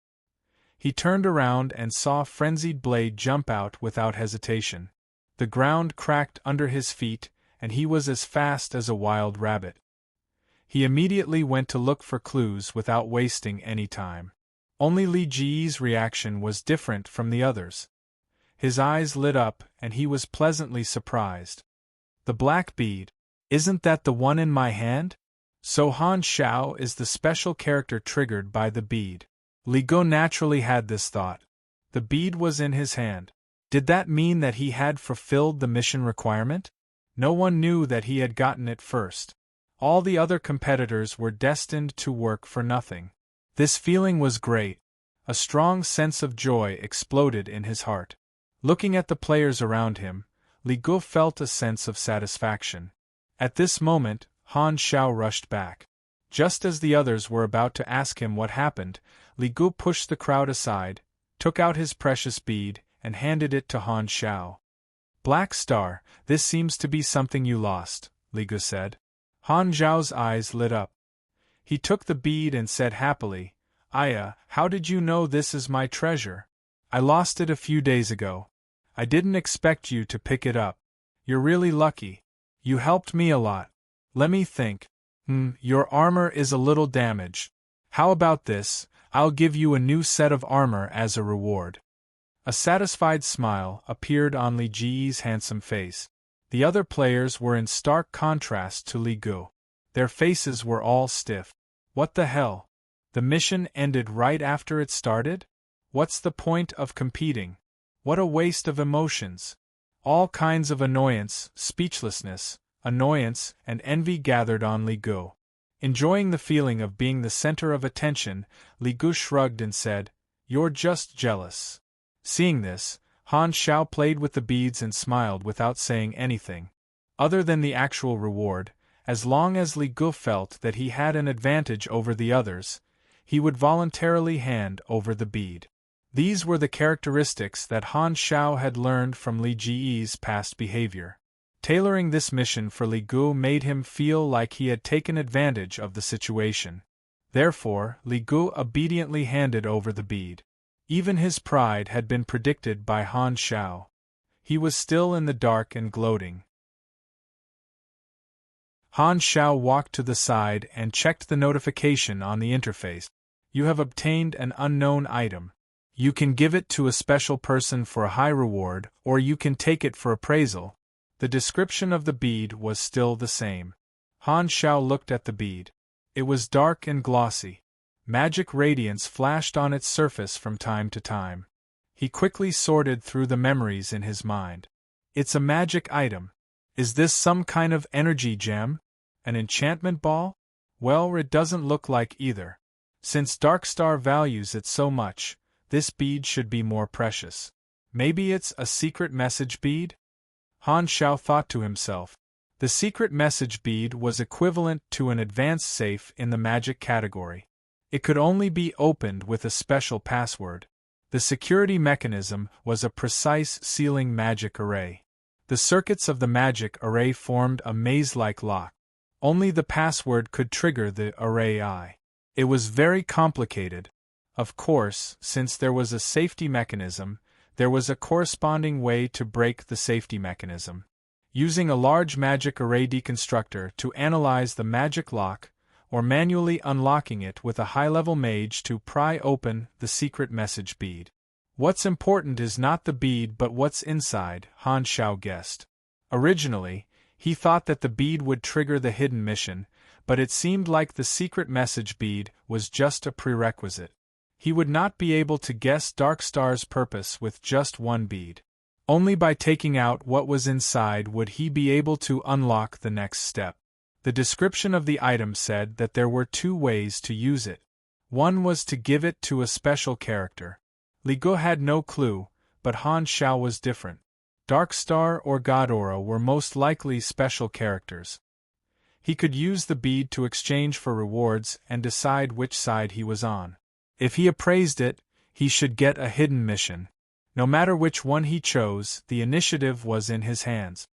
He turned around and saw Frenzied Blade jump out without hesitation. The ground cracked under his feet, and he was as fast as a wild rabbit. He immediately went to look for clues without wasting any time. Only Li Ji's reaction was different from the others. His eyes lit up, and he was pleasantly surprised. "The black bead. Isn't that the one in my hand?" So Han Xiao is the special character triggered by the bead. Li Go naturally had this thought. The bead was in his hand. Did that mean that he had fulfilled the mission requirement? No one knew that he had gotten it first. All the other competitors were destined to work for nothing. This feeling was great. A strong sense of joy exploded in his heart. Looking at the players around him, Li Go felt a sense of satisfaction. At this moment, Han Xiao rushed back. Just as the others were about to ask him what happened, Li Go pushed the crowd aside, took out his precious bead, and handed it to Han Xiao. "Black Star, this seems to be something you lost," Li Go said. Han Xiao's eyes lit up. He took the bead and said happily, "Aya, how did you know this is my treasure? I lost it a few days ago. I didn't expect you to pick it up. You're really lucky. You helped me a lot. Let me think. Your armor is a little damaged. How about this? I'll give you a new set of armor as a reward." A satisfied smile appeared on Li Ji's handsome face. The other players were in stark contrast to Li Go. Their faces were all stiff. What the hell? The mission ended right after it started? What's the point of competing? What a waste of emotions. All kinds of annoyance, speechlessness, annoyance, and envy gathered on Li Go. Enjoying the feeling of being the center of attention, Li Go shrugged and said, "You're just jealous." Seeing this, Han Xiao played with the beads and smiled without saying anything. Other than the actual reward, as long as Li Go felt that he had an advantage over the others, he would voluntarily hand over the bead. These were the characteristics that Han Xiao had learned from Li Ji's past behavior. Tailoring this mission for Li Go made him feel like he had taken advantage of the situation. Therefore, Li Go obediently handed over the bead. Even his pride had been predicted by Han Xiao. He was still in the dark and gloating. Han Xiao walked to the side and checked the notification on the interface. "You have obtained an unknown item. You can give it to a special person for a high reward, or you can take it for appraisal." The description of the bead was still the same. Han Xiao looked at the bead. It was dark and glossy. Magic radiance flashed on its surface from time to time. He quickly sorted through the memories in his mind. "It's a magic item. Is this some kind of energy gem? An enchantment ball? Well, it doesn't look like either. Since Darkstar values it so much, this bead should be more precious. Maybe it's a secret message bead?" Han Xiao thought to himself. The secret message bead was equivalent to an advanced safe in the magic category. It could only be opened with a special password. The security mechanism was a precise sealing magic array. The circuits of the magic array formed a maze-like lock. Only the password could trigger the array eye. It was very complicated. Of course, since there was a safety mechanism, there was a corresponding way to break the safety mechanism. Using a large magic array deconstructor to analyze the magic lock, or manually unlocking it with a high-level mage to pry open the secret message bead. What's important is not the bead but what's inside, Han Xiao guessed. Originally, he thought that the bead would trigger the hidden mission, but it seemed like the secret message bead was just a prerequisite. He would not be able to guess Darkstar's purpose with just one bead. Only by taking out what was inside would he be able to unlock the next step. The description of the item said that there were two ways to use it. One was to give it to a special character. Li Go had no clue, but Han Xiao was different. Darkstar or Godora were most likely special characters. He could use the bead to exchange for rewards and decide which side he was on. If he appraised it, he should get a hidden mission. No matter which one he chose, the initiative was in his hands.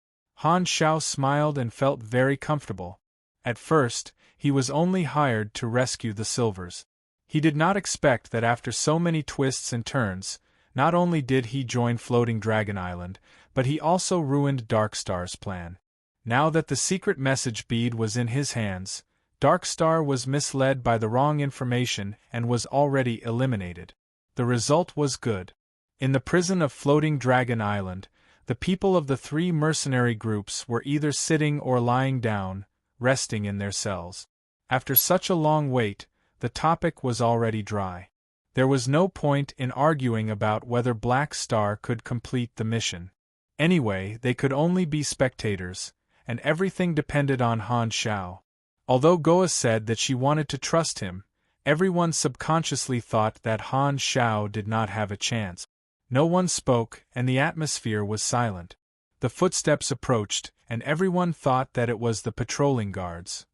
Han Xiao smiled and felt very comfortable. At first, he was only hired to rescue the silvers. He did not expect that after so many twists and turns, not only did he join Floating Dragon Island, but he also ruined Darkstar's plan. Now that the secret message bead was in his hands, Darkstar was misled by the wrong information and was already eliminated. The result was good. In the prison of Floating Dragon Island, the people of the three mercenary groups were either sitting or lying down, resting in their cells. After such a long wait, the topic was already dry. There was no point in arguing about whether Black Star could complete the mission. Anyway, they could only be spectators, and everything depended on Han Xiao. Although Goa said that she wanted to trust him, everyone subconsciously thought that Han Xiao did not have a chance. No one spoke, and the atmosphere was silent. The footsteps approached, and everyone thought that it was the patrolling guards.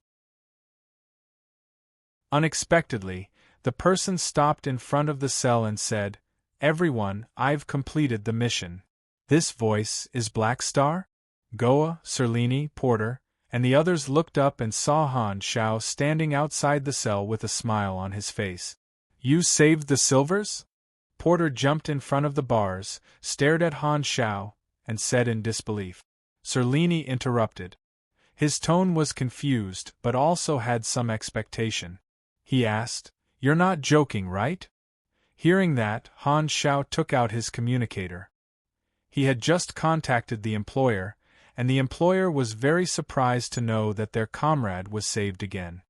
Unexpectedly, the person stopped in front of the cell and said, "Everyone, I've completed the mission." This voice is Black Star? Goa, Serene, Porter, and the others looked up and saw Han Xiao standing outside the cell with a smile on his face. "You saved the silvers?" Porter jumped in front of the bars, stared at Han Xiao, and said in disbelief. Serene interrupted. His tone was confused but also had some expectation. He asked, "You're not joking, right?" Hearing that, Han Xiao took out his communicator. He had just contacted the employer, and the employer was very surprised to know that their comrade was saved again.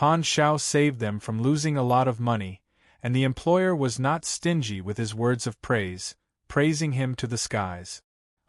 Han Xiao saved them from losing a lot of money, and the employer was not stingy with his words of praise, praising him to the skies.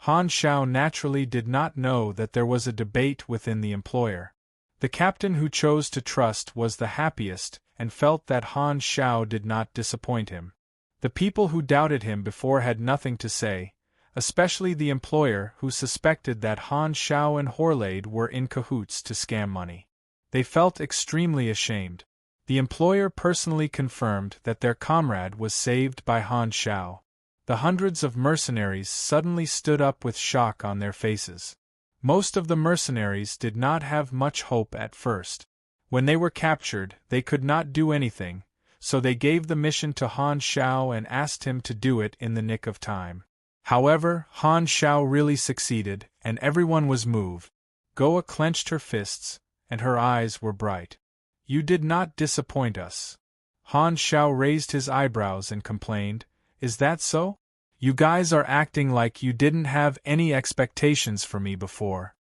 Han Xiao naturally did not know that there was a debate within the employer. The captain who chose to trust was the happiest and felt that Han Xiao did not disappoint him. The people who doubted him before had nothing to say, especially the employer who suspected that Han Xiao and Horlade were in cahoots to scam money. They felt extremely ashamed. The employer personally confirmed that their comrade was saved by Han Xiao. The hundreds of mercenaries suddenly stood up with shock on their faces. Most of the mercenaries did not have much hope at first. When they were captured, they could not do anything, so they gave the mission to Han Xiao and asked him to do it in the nick of time. However, Han Xiao really succeeded, and everyone was moved. Goa clenched her fists, and her eyes were bright. "You did not disappoint us." Han Xiao raised his eyebrows and complained, "Is that so? You guys are acting like you didn't have any expectations for me before."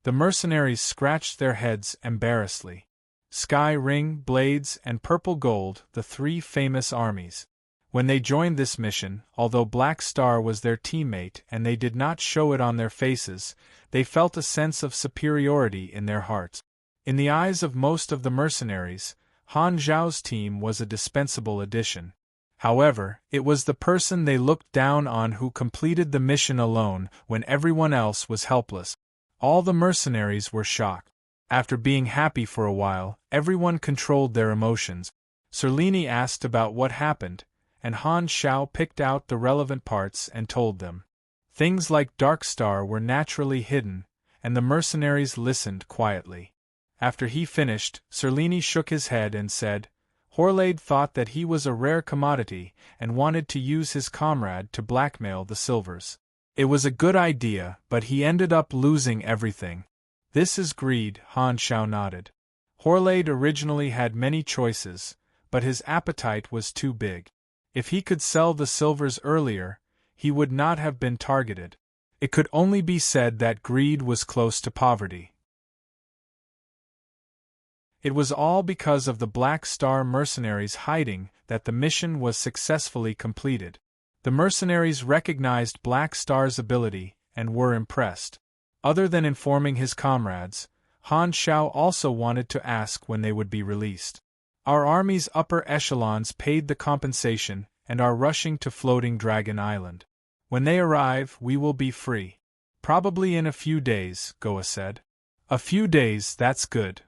The mercenaries scratched their heads embarrassedly. Sky Ring, Blades, and Purple Gold, the three famous armies. When they joined this mission, although Black Star was their teammate and they did not show it on their faces, they felt a sense of superiority in their hearts. In the eyes of most of the mercenaries, Han Xiao's team was a dispensable addition. However, it was the person they looked down on who completed the mission alone when everyone else was helpless. All the mercenaries were shocked. After being happy for a while, everyone controlled their emotions. Serene asked about what happened, and Han Xiao picked out the relevant parts and told them. Things like Dark Star were naturally hidden, and the mercenaries listened quietly. After he finished, Serene shook his head and said, "Horlade thought that he was a rare commodity and wanted to use his comrade to blackmail the silvers. It was a good idea, but he ended up losing everything." "This is greed," Han Xiao nodded. Horlade originally had many choices, but his appetite was too big. If he could sell the silvers earlier, he would not have been targeted. It could only be said that greed was close to poverty. It was all because of the Black Star mercenaries hiding that the mission was successfully completed. The mercenaries recognized Black Star's ability and were impressed. Other than informing his comrades, Han Xiao also wanted to ask when they would be released. "Our army's upper echelons paid the compensation and are rushing to Floating Dragon Island. When they arrive, we will be free." "Probably in a few days," Goa said. "A few days, that's good."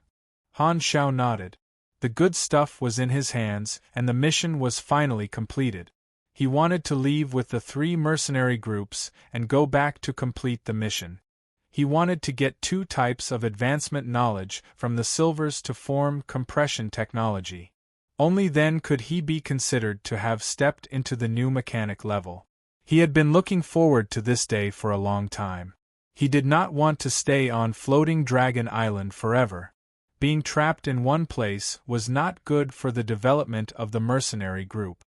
Han Xiao nodded. The good stuff was in his hands, and the mission was finally completed. He wanted to leave with the three mercenary groups and go back to complete the mission. He wanted to get 2 types of advancement knowledge from the silvers to form compression technology. Only then could he be considered to have stepped into the new mechanic level. He had been looking forward to this day for a long time. He did not want to stay on Floating Dragon Island forever. Being trapped in one place was not good for the development of the mercenary group.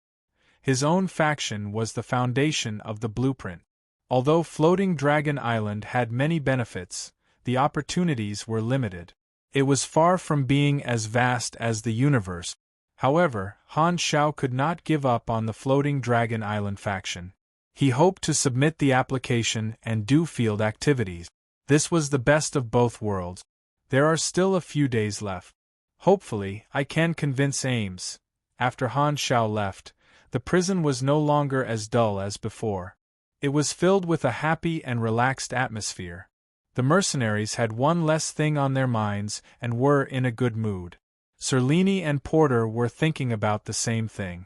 His own faction was the foundation of the blueprint. Although Floating Dragon Island had many benefits, the opportunities were limited. It was far from being as vast as the universe. However, Han Shao could not give up on the floating Dragon Island faction. He hoped to submit the application and do field activities. This was the best of both worlds. There are still a few days left. Hopefully, I can convince Ames. After Han Shao left, the prison was no longer as dull as before. It was filled with a happy and relaxed atmosphere. The mercenaries had one less thing on their minds and were in a good mood. Serene and Porter were thinking about the same thing.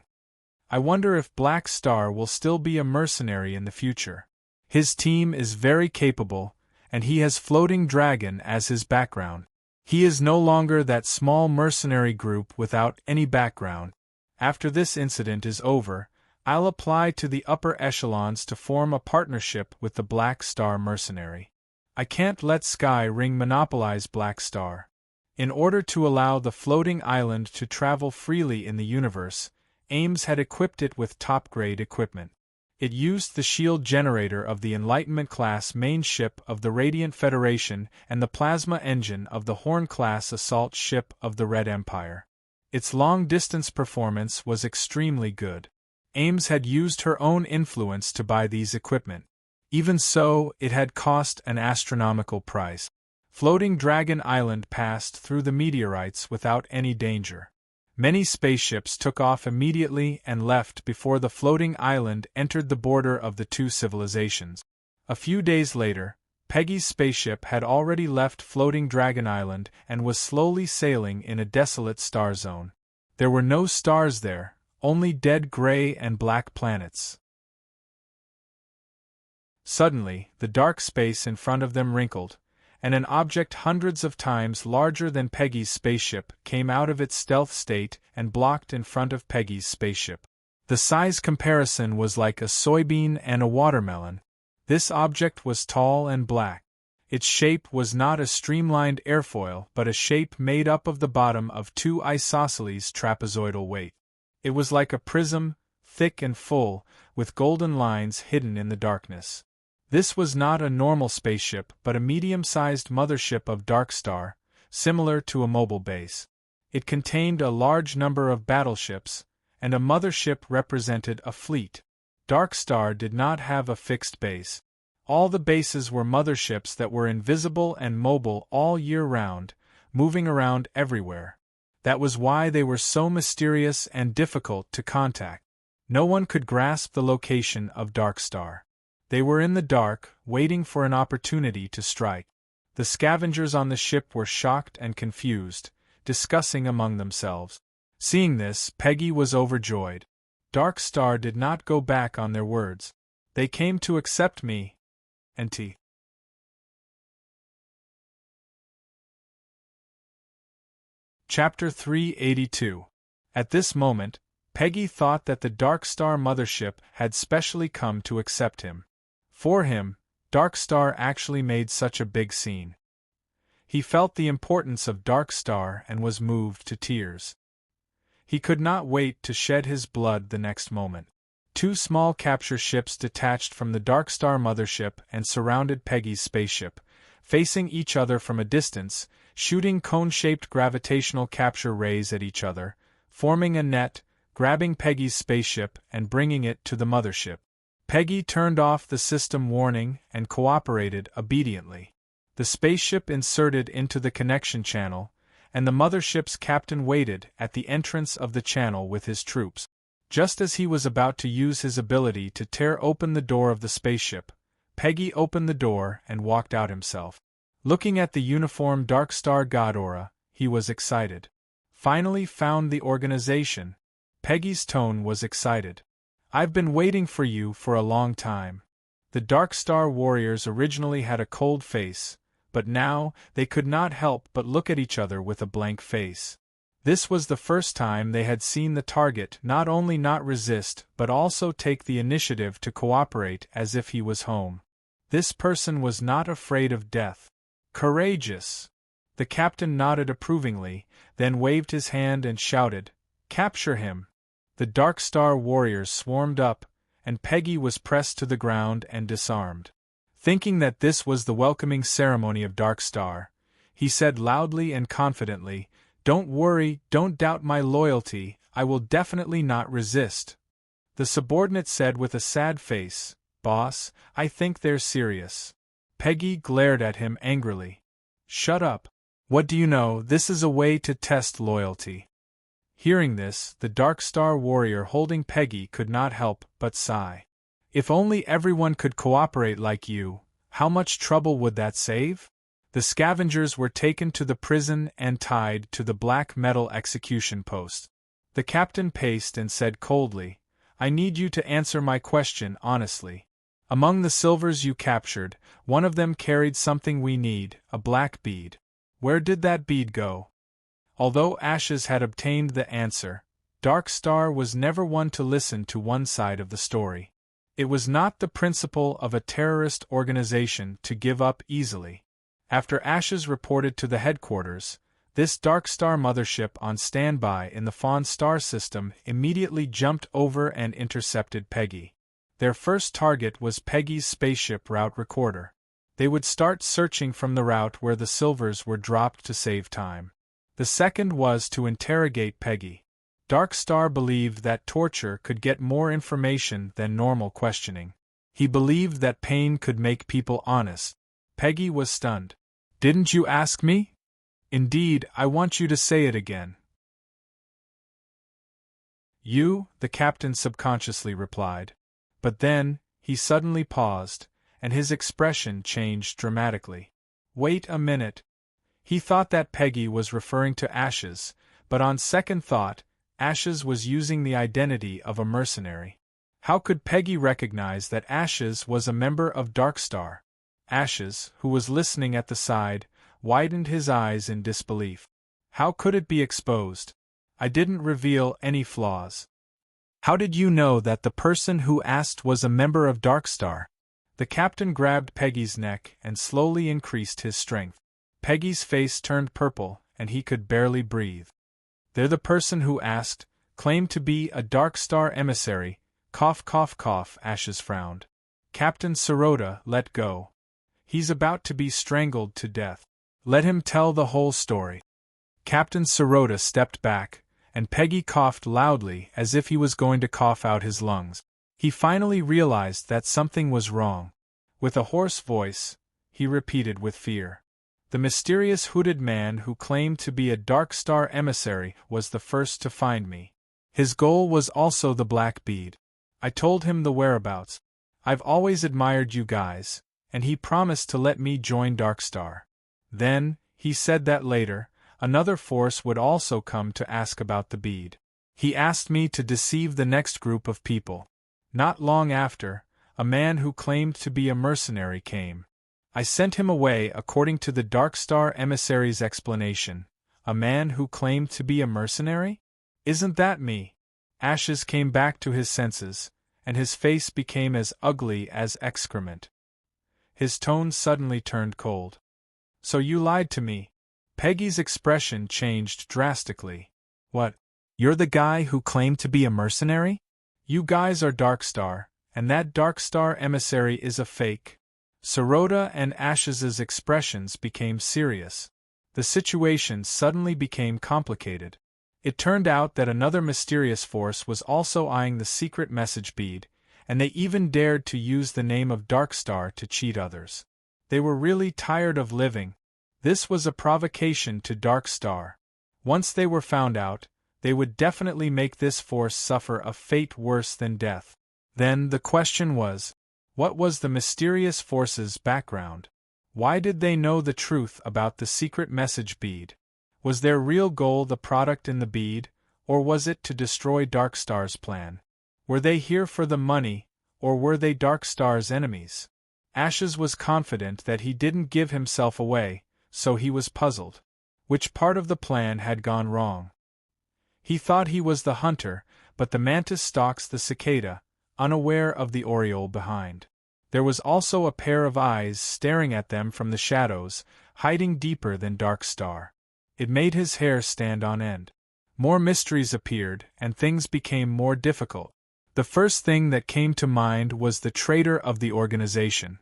I wonder if Black Star will still be a mercenary in the future. His team is very capable, and he has Floating Dragon as his background. He is no longer that small mercenary group without any background. After this incident is over, I'll apply to the upper echelons to form a partnership with the Black Star mercenary. I can't let Sky Ring monopolize Black Star. In order to allow the floating island to travel freely in the universe, Ames had equipped it with top-grade equipment. It used the shield generator of the Enlightenment-class main ship of the Radiant Federation and the plasma engine of the Horn-class assault ship of the Red Empire. Its long-distance performance was extremely good. Ames had used her own influence to buy these equipment. Even so, it had cost an astronomical price. Floating Dragon Island passed through the meteorites without any danger. Many spaceships took off immediately and left before the floating island entered the border of the two civilizations. A few days later, Peggy's spaceship had already left Floating Dragon Island and was slowly sailing in a desolate star zone. There were no stars there, only dead gray and black planets. Suddenly, the dark space in front of them wrinkled, and an object hundreds of times larger than Peggy's spaceship came out of its stealth state and blocked in front of Peggy's spaceship. The size comparison was like a soybean and a watermelon. This object was tall and black. Its shape was not a streamlined airfoil but a shape made up of the bottom of two isosceles trapezoidal weight. It was like a prism, thick and full, with golden lines hidden in the darkness. This was not a normal spaceship but a medium-sized mothership of Darkstar, similar to a mobile base. It contained a large number of battleships, and a mothership represented a fleet. Darkstar did not have a fixed base. All the bases were motherships that were invisible and mobile all year round, moving around everywhere. That was why they were so mysterious and difficult to contact. No one could grasp the location of Darkstar. They were in the dark, waiting for an opportunity to strike. The scavengers on the ship were shocked and confused, discussing among themselves. Seeing this, Peggy was overjoyed. Darkstar did not go back on their words. They came to accept me. And T. Chapter 382. At this moment, Peggy thought that the Darkstar mothership had specially come to accept him. For him, Darkstar actually made such a big scene. He felt the importance of Darkstar and was moved to tears. He could not wait to shed his blood the next moment. Two small capture ships detached from the Darkstar mothership and surrounded Peggy's spaceship, facing each other from a distance, shooting cone-shaped gravitational capture rays at each other, forming a net, grabbing Peggy's spaceship and bringing it to the mothership. Peggy turned off the system warning and cooperated obediently. The spaceship inserted into the connection channel, and the mothership's captain waited at the entrance of the channel with his troops. Just as he was about to use his ability to tear open the door of the spaceship, Peggy opened the door and walked out himself. Looking at the uniform Darkstar God aura, he was excited. Finally found the organization. Peggy's tone was excited. I've been waiting for you for a long time. The Darkstar warriors originally had a cold face, but now they could not help but look at each other with a blank face. This was the first time they had seen the target not only not resist but also take the initiative to cooperate as if he was home. This person was not afraid of death. Courageous! The captain nodded approvingly, then waved his hand and shouted, "Capture him!" The Darkstar warriors swarmed up, and Peggy was pressed to the ground and disarmed. Thinking that this was the welcoming ceremony of Darkstar, he said loudly and confidently. "Don't worry, don't doubt my loyalty, I will definitely not resist." The subordinate said with a sad face, "Boss, I think they're serious." Peggy glared at him angrily. "Shut up. What do you know? This is a way to test loyalty." Hearing this, the Dark Star warrior holding Peggy could not help but sigh. "If only everyone could cooperate like you, how much trouble would that save?" The scavengers were taken to the prison and tied to the black metal execution post. The captain paced and said coldly, "I need you to answer my question honestly. Among the silvers you captured, one of them carried something we need, a black bead. Where did that bead go?" Although Ashes had obtained the answer, Dark Star was never one to listen to one side of the story. It was not the principle of a terrorist organization to give up easily. After Ashes reported to the headquarters, this Dark Star mothership on standby in the Fawn star system immediately jumped over and intercepted Peggy. Their first target was Peggy's spaceship route recorder. They would start searching from the route where the silvers were dropped to save time. The second was to interrogate Peggy. Dark Star believed that torture could get more information than normal questioning. He believed that pain could make people honest. Peggy was stunned. "Didn't you ask me?" "Indeed, I want you to say it again." "You," the captain subconsciously replied. But then, he suddenly paused, and his expression changed dramatically. "Wait a minute." He thought that Peggy was referring to Ashes, but on second thought, Ashes was using the identity of a mercenary. How could Peggy recognize that Ashes was a member of Dark Star? Ashes, who was listening at the side, widened his eyes in disbelief. "How could it be exposed? I didn't reveal any flaws." "How did you know that the person who asked was a member of Dark Star?" The captain grabbed Peggy's neck and slowly increased his strength. Peggy's face turned purple, and he could barely breathe. "They're the person who asked, claimed to be a Dark Star emissary." Cough, cough, cough. Ashes frowned. "Captain Sirota, let go. He's about to be strangled to death. Let him tell the whole story." Captain Sirota stepped back, and Peggy coughed loudly as if he was going to cough out his lungs. He finally realized that something was wrong. With a hoarse voice, he repeated with fear, "The mysterious hooded man who claimed to be a Dark Star emissary was the first to find me. His goal was also the black bead. I told him the whereabouts. I've always admired you guys, and he promised to let me join Dark Star. Then, he said that later, another force would also come to ask about the bead. He asked me to deceive the next group of people. Not long after, a man who claimed to be a mercenary came. I sent him away according to the Dark Star emissary's explanation. A man who claimed to be a mercenary? Isn't that me?" Ashes came back to his senses, and his face became as ugly as excrement. His tone suddenly turned cold. "So you lied to me?" Peggy's expression changed drastically. "What? You're the guy who claimed to be a mercenary? You guys are Dark Star, and that Dark Star emissary is a fake." Sirota and Ashes's expressions became serious. The situation suddenly became complicated. It turned out that another mysterious force was also eyeing the secret message bead, and they even dared to use the name of Dark Star to cheat others. They were really tired of living. This was a provocation to Dark Star. Once they were found out, they would definitely make this force suffer a fate worse than death. Then the question was, what was the mysterious force's background? Why did they know the truth about the secret message bead? Was their real goal the product in the bead, or was it to destroy Dark Star's plan? Were they here for the money, or were they Dark Star's enemies? Ashes was confident that he didn't give himself away, so he was puzzled. Which part of the plan had gone wrong? He thought he was the hunter, but the mantis stalks the cicada, unaware of the oriole behind. There was also a pair of eyes staring at them from the shadows, hiding deeper than Dark Star. It made his hair stand on end. More mysteries appeared, and things became more difficult. The first thing that came to mind was the traitor of the organization.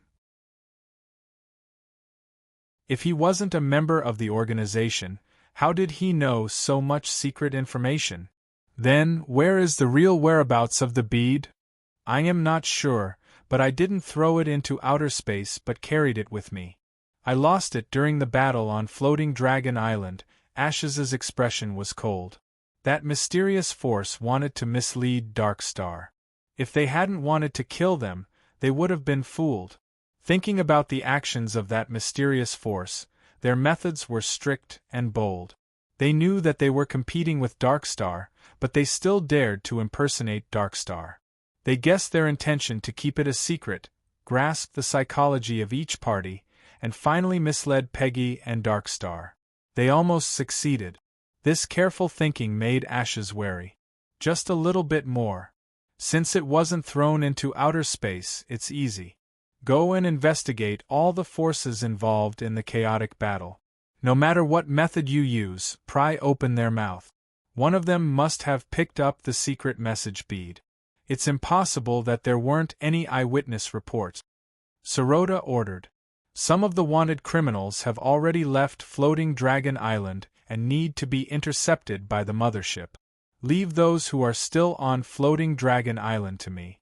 If he wasn't a member of the organization, how did he know so much secret information? Then, where is the real whereabouts of the bead? I am not sure, but I didn't throw it into outer space but carried it with me. I lost it during the battle on Floating Dragon Island. Ash's expression was cold. That mysterious force wanted to mislead Darkstar. If they hadn't wanted to kill them, they would have been fooled. Thinking about the actions of that mysterious force, their methods were strict and bold. They knew that they were competing with Darkstar, but they still dared to impersonate Darkstar. They guessed their intention to keep it a secret, grasped the psychology of each party, and finally misled Peggy and Darkstar. They almost succeeded. This careful thinking made Ashes wary. Just a little bit more. Since it wasn't thrown into outer space, it's easy. Go and investigate all the forces involved in the chaotic battle. No matter what method you use, pry open their mouth. One of them must have picked up the secret message bead. It's impossible that there weren't any eyewitness reports. Sirota ordered. Some of the wanted criminals have already left Floating Dragon Island and need to be intercepted by the mothership. Leave those who are still on Floating Dragon Island to me.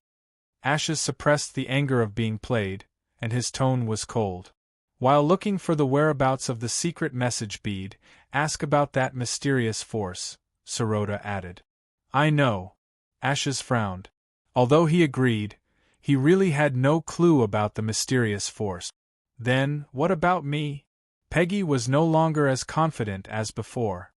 Ashes suppressed the anger of being played, and his tone was cold. While looking for the whereabouts of the secret message bead, ask about that mysterious force, Sirota added. I know. Ashes frowned. Although he agreed, he really had no clue about the mysterious force. Then, what about me? Peggy was no longer as confident as before.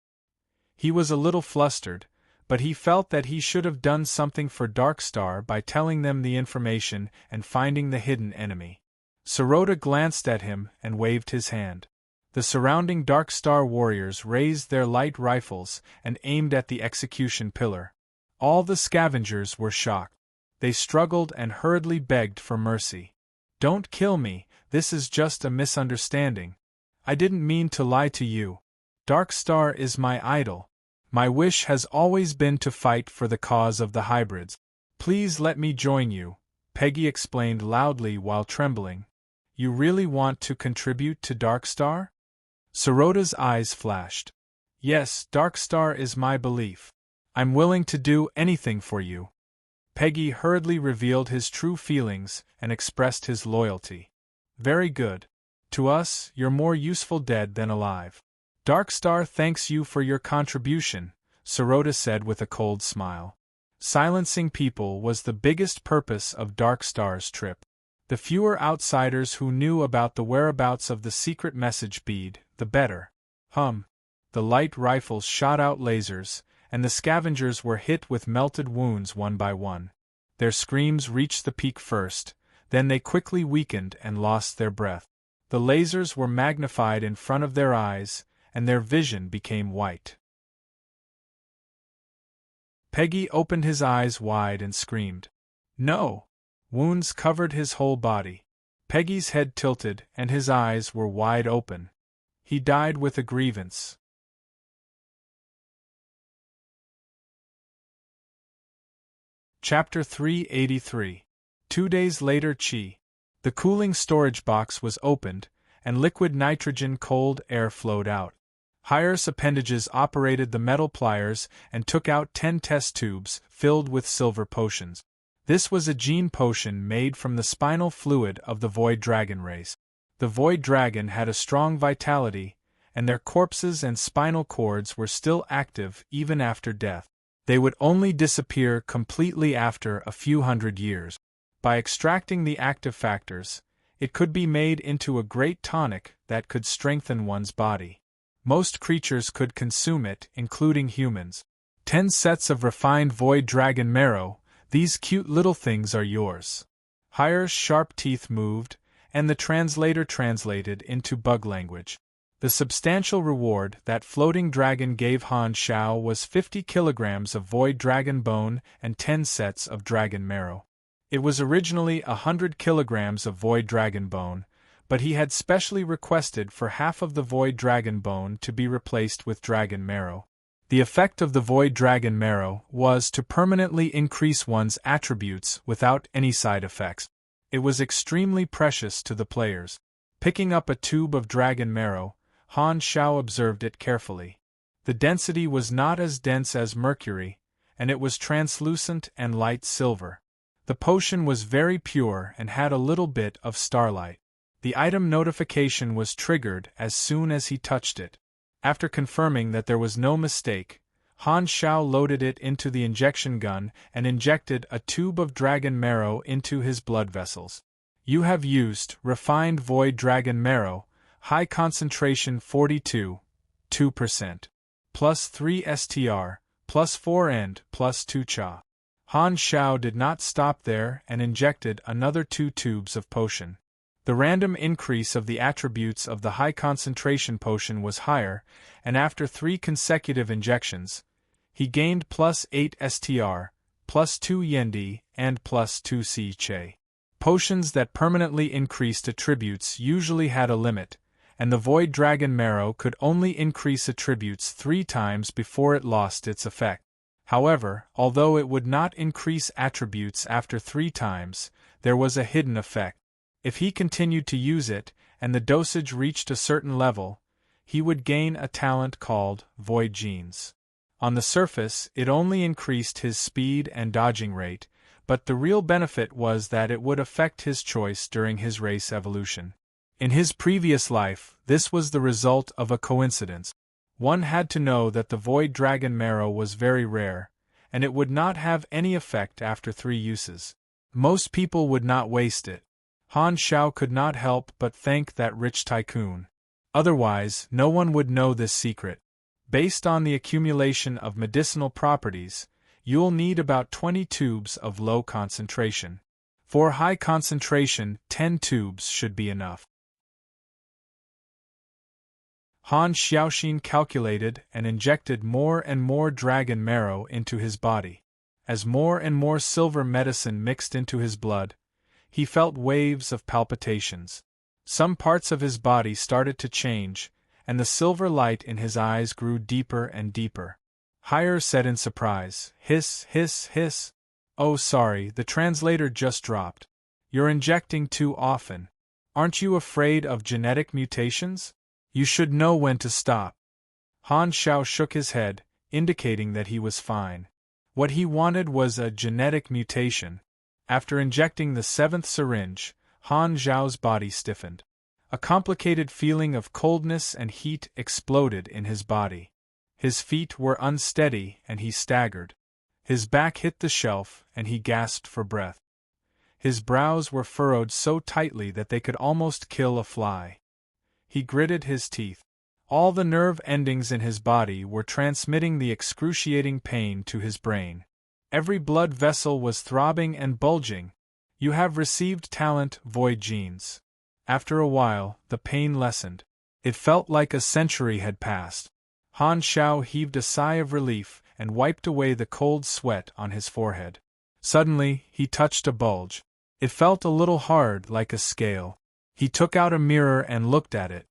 He was a little flustered, but he felt that he should have done something for Darkstar by telling them the information and finding the hidden enemy. Sirota glanced at him and waved his hand. The surrounding Darkstar warriors raised their light rifles and aimed at the execution pillar. All the scavengers were shocked. They struggled and hurriedly begged for mercy. Don't kill me, this is just a misunderstanding. I didn't mean to lie to you. Darkstar is my idol. My wish has always been to fight for the cause of the hybrids. Please let me join you, Peggy explained loudly while trembling. You really want to contribute to Darkstar? Sirota's eyes flashed. Yes, Darkstar is my belief. I'm willing to do anything for you. Peggy hurriedly revealed his true feelings and expressed his loyalty. Very good. To us, you're more useful dead than alive. Darkstar thanks you for your contribution, Sirota said with a cold smile. Silencing people was the biggest purpose of Darkstar's trip. The fewer outsiders who knew about the whereabouts of the secret message bead, the better. The light rifles shot out lasers, and the scavengers were hit with melted wounds one by one. Their screams reached the peak first, then they quickly weakened and lost their breath. The lasers were magnified in front of their eyes, and their vision became white. Peggy opened his eyes wide and screamed. No! Wounds covered his whole body. Peggy's head tilted and his eyes were wide open. He died with a grievance. Chapter 383. 2 days later. The cooling storage box was opened, and liquid nitrogen cold air flowed out. Hyers appendages operated the metal pliers and took out 10 test tubes filled with silver potions. This was a gene potion made from the spinal fluid of the Void Dragon race. The Void Dragon had a strong vitality, and their corpses and spinal cords were still active even after death. They would only disappear completely after a few hundred years. By extracting the active factors, it could be made into a great tonic that could strengthen one's body. Most creatures could consume it, including humans. 10 sets of refined Void Dragon marrow, these cute little things are yours. Hyer's sharp teeth moved, and the translator translated into bug language. The substantial reward that Floating Dragon gave Han Shao was 50 kilograms of Void Dragon bone and 10 sets of dragon marrow. It was originally 100 kilograms of Void Dragon bone, but he had specially requested for half of the Void Dragon bone to be replaced with dragon marrow. The effect of the Void Dragon marrow was to permanently increase one's attributes without any side effects. It was extremely precious to the players. Picking up a tube of dragon marrow, Han Xiao observed it carefully. The density was not as dense as mercury, and it was translucent and light silver. The potion was very pure and had a little bit of starlight. The item notification was triggered as soon as he touched it. After confirming that there was no mistake, Han Xiao loaded it into the injection gun and injected a tube of dragon marrow into his blood vessels. You have used refined void dragon marrow, high concentration 42, 2%. Plus 3 STR, plus 4 and plus 2 Cha. Han Xiao did not stop there and injected another 2 tubes of potion. The random increase of the attributes of the high concentration potion was higher, and after 3 consecutive injections, he gained plus 8 STR, plus 2 Yendi, and plus 2 C Che. Potions that permanently increased attributes usually had a limit, and the Void Dragon Marrow could only increase attributes 3 times before it lost its effect. However, although it would not increase attributes after 3 times, there was a hidden effect. If he continued to use it, and the dosage reached a certain level, he would gain a talent called Void Genes. On the surface, it only increased his speed and dodging rate, but the real benefit was that it would affect his choice during his race evolution. In his previous life, this was the result of a coincidence. One had to know that the Void Dragon Marrow was very rare, and it would not have any effect after 3 uses. Most people would not waste it. Han Xiao could not help but thank that rich tycoon. Otherwise, no one would know this secret. Based on the accumulation of medicinal properties, you'll need about 20 tubes of low concentration. For high concentration, 10 tubes should be enough. Han Xiaoxin calculated and injected more and more dragon marrow into his body. As more and more silver medicine mixed into his blood, he felt waves of palpitations. Some parts of his body started to change, and the silver light in his eyes grew deeper and deeper. Higher said in surprise, "Hiss, hiss, hiss. Oh, sorry, the translator just dropped. You're injecting too often. Aren't you afraid of genetic mutations? You should know when to stop." Han Xiao shook his head, indicating that he was fine. What he wanted was a genetic mutation. After injecting the 7th syringe, Han Xiao's body stiffened. A complicated feeling of coldness and heat exploded in his body. His feet were unsteady and he staggered. His back hit the shelf and he gasped for breath. His brows were furrowed so tightly that they could almost kill a fly. He gritted his teeth. All the nerve endings in his body were transmitting the excruciating pain to his brain. Every blood vessel was throbbing and bulging. You have received talent Void Genes. After a while, the pain lessened. It felt like a century had passed. Han Xiao heaved a sigh of relief and wiped away the cold sweat on his forehead. Suddenly, he touched a bulge. It felt a little hard, like a scale. He took out a mirror and looked at it.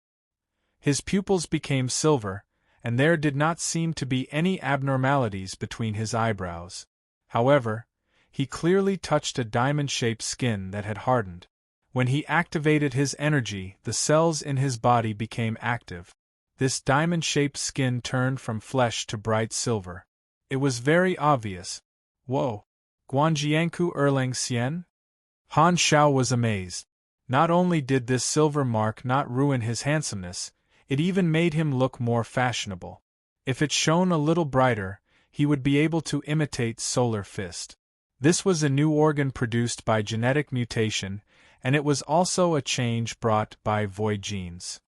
His pupils became silver, and there did not seem to be any abnormalities between his eyebrows. However, he clearly touched a diamond-shaped skin that had hardened. When he activated his energy, the cells in his body became active. This diamond-shaped skin turned from flesh to bright silver. It was very obvious. Whoa! Guanjianku Erlang Xian? Han Xiao was amazed. Not only did this silver mark not ruin his handsomeness, it even made him look more fashionable. If it shone a little brighter, he would be able to imitate Solar Fist. This was a new organ produced by genetic mutation, and it was also a change brought by Void Genes.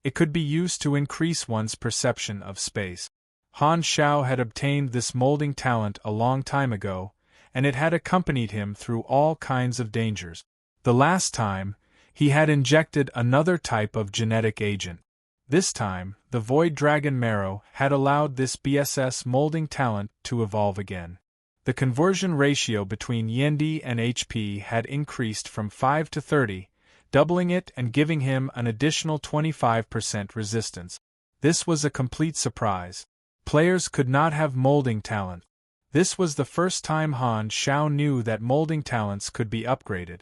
It could be used to increase one's perception of space. Han Xiao had obtained this molding talent a long time ago, and it had accompanied him through all kinds of dangers. The last time, he had injected another type of genetic agent. This time, the Void Dragon Marrow had allowed this BSS molding talent to evolve again. The conversion ratio between Yendi and HP had increased from 5 to 30, doubling it and giving him an additional 25% resistance. This was a complete surprise. Players could not have molding talent. This was the first time Han Xiao knew that molding talents could be upgraded.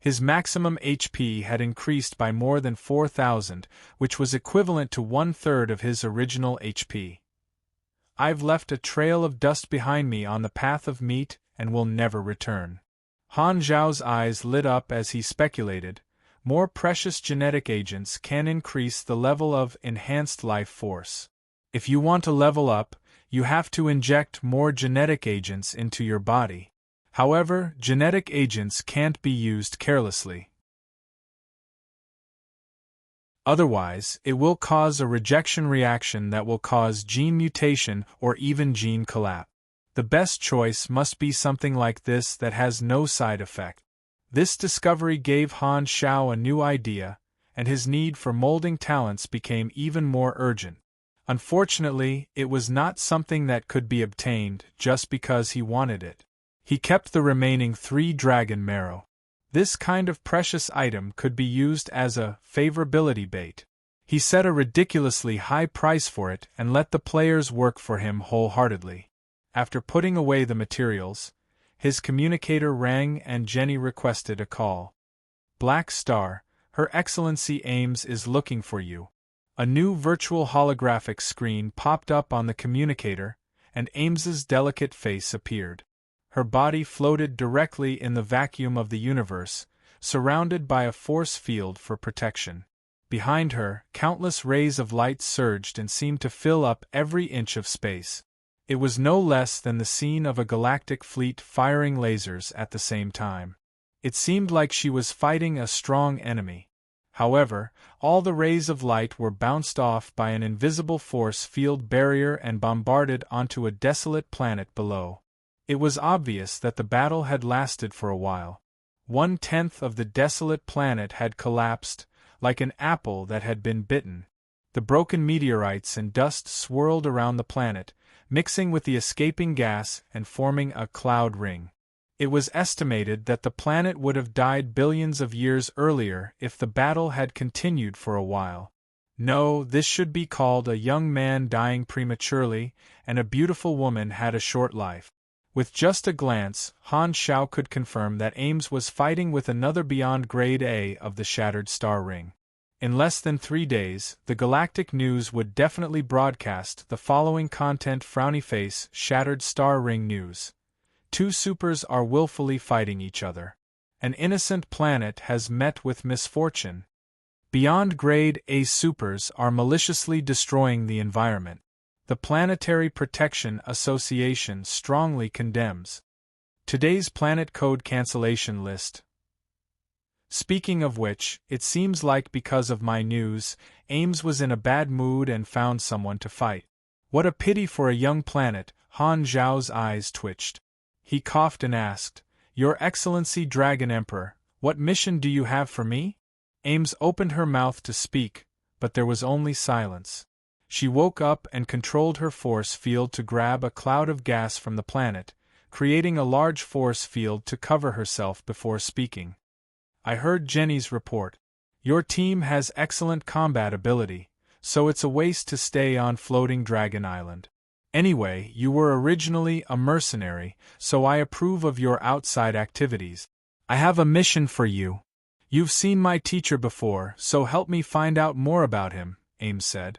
His maximum HP had increased by more than 4,000, which was equivalent to 1/3 of his original HP. I've left a trail of dust behind me on the path of meat and will never return. Han Zhao's eyes lit up as he speculated. More precious genetic agents can increase the level of enhanced life force. If you want to level up, you have to inject more genetic agents into your body. However, genetic agents can't be used carelessly. Otherwise, it will cause a rejection reaction that will cause gene mutation or even gene collapse. The best choice must be something like this that has no side effect. This discovery gave Han Xiao a new idea, and his need for molding talents became even more urgent. Unfortunately, it was not something that could be obtained just because he wanted it. He kept the remaining 3 dragon marrow. This kind of precious item could be used as a favorability bait. He set a ridiculously high price for it and let the players work for him wholeheartedly. After putting away the materials, his communicator rang and Jenny requested a call. Black Star, Her Excellency Ames is looking for you. A new virtual holographic screen popped up on the communicator, and Ames's delicate face appeared. Her body floated directly in the vacuum of the universe, surrounded by a force field for protection. Behind her, countless rays of light surged and seemed to fill up every inch of space. It was no less than the scene of a galactic fleet firing lasers at the same time. It seemed like she was fighting a strong enemy. However, all the rays of light were bounced off by an invisible force field barrier and bombarded onto a desolate planet below. It was obvious that the battle had lasted for a while. 1/10 of the desolate planet had collapsed, like an apple that had been bitten. The broken meteorites and dust swirled around the planet, mixing with the escaping gas and forming a cloud ring. It was estimated that the planet would have died billions of years earlier if the battle had continued for a while. No, this should be called a young man dying prematurely, and a beautiful woman had a short life. With just a glance, Han Xiao could confirm that Ames was fighting with another beyond Grade A of the Shattered Star Ring. In less than 3 days, the Galactic News would definitely broadcast the following content: Frowny Face, Shattered Star Ring News. 2 supers are willfully fighting each other. An innocent planet has met with misfortune. Beyond Grade A supers are maliciously destroying the environment. The Planetary Protection Association strongly condemns. Today's Planet Code cancellation list. Speaking of which, it seems like because of my news, Ames was in a bad mood and found someone to fight. What a pity for a young planet. Han Zhao's eyes twitched. He coughed and asked, "Your Excellency Dragon Emperor, what mission do you have for me?" Ames opened her mouth to speak, but there was only silence. She woke up and controlled her force field to grab a cloud of gas from the planet, creating a large force field to cover herself before speaking. "I heard Jenny's report. Your team has excellent combat ability, so it's a waste to stay on Floating Dragon Island. Anyway, you were originally a mercenary, so I approve of your outside activities. I have a mission for you. You've seen my teacher before, so help me find out more about him," Ames said.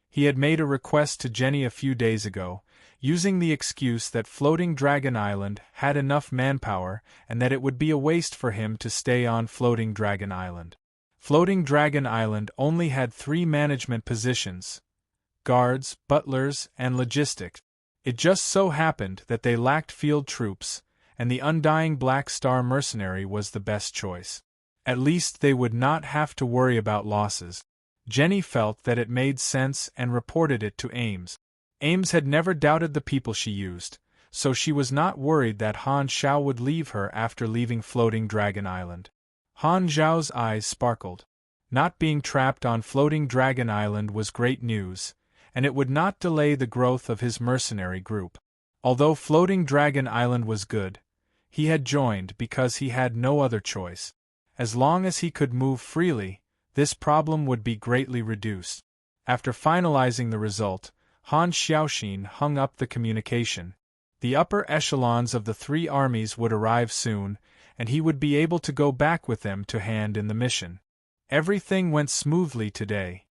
He had made a request to Jenny a few days ago, using the excuse that Floating Dragon Island had enough manpower and that it would be a waste for him to stay on Floating Dragon Island. Floating Dragon Island only had 3 management positions: guards, butlers, and logistics. It just so happened that they lacked field troops, and the undying Black Star mercenary was the best choice. At least they would not have to worry about losses. Jenny felt that it made sense and reported it to Ames. Ames had never doubted the people she used, so she was not worried that Han Xiao would leave her after leaving Floating Dragon Island. Han Zhao's eyes sparkled. Not being trapped on Floating Dragon Island was great news, and it would not delay the growth of his mercenary group. Although Floating Dragon Island was good, he had joined because he had no other choice. As long as he could move freely, this problem would be greatly reduced. After finalizing the result, Han Xiaoxin hung up the communication. The upper echelons of the three armies would arrive soon, and he would be able to go back with them to hand in the mission. Everything went smoothly today.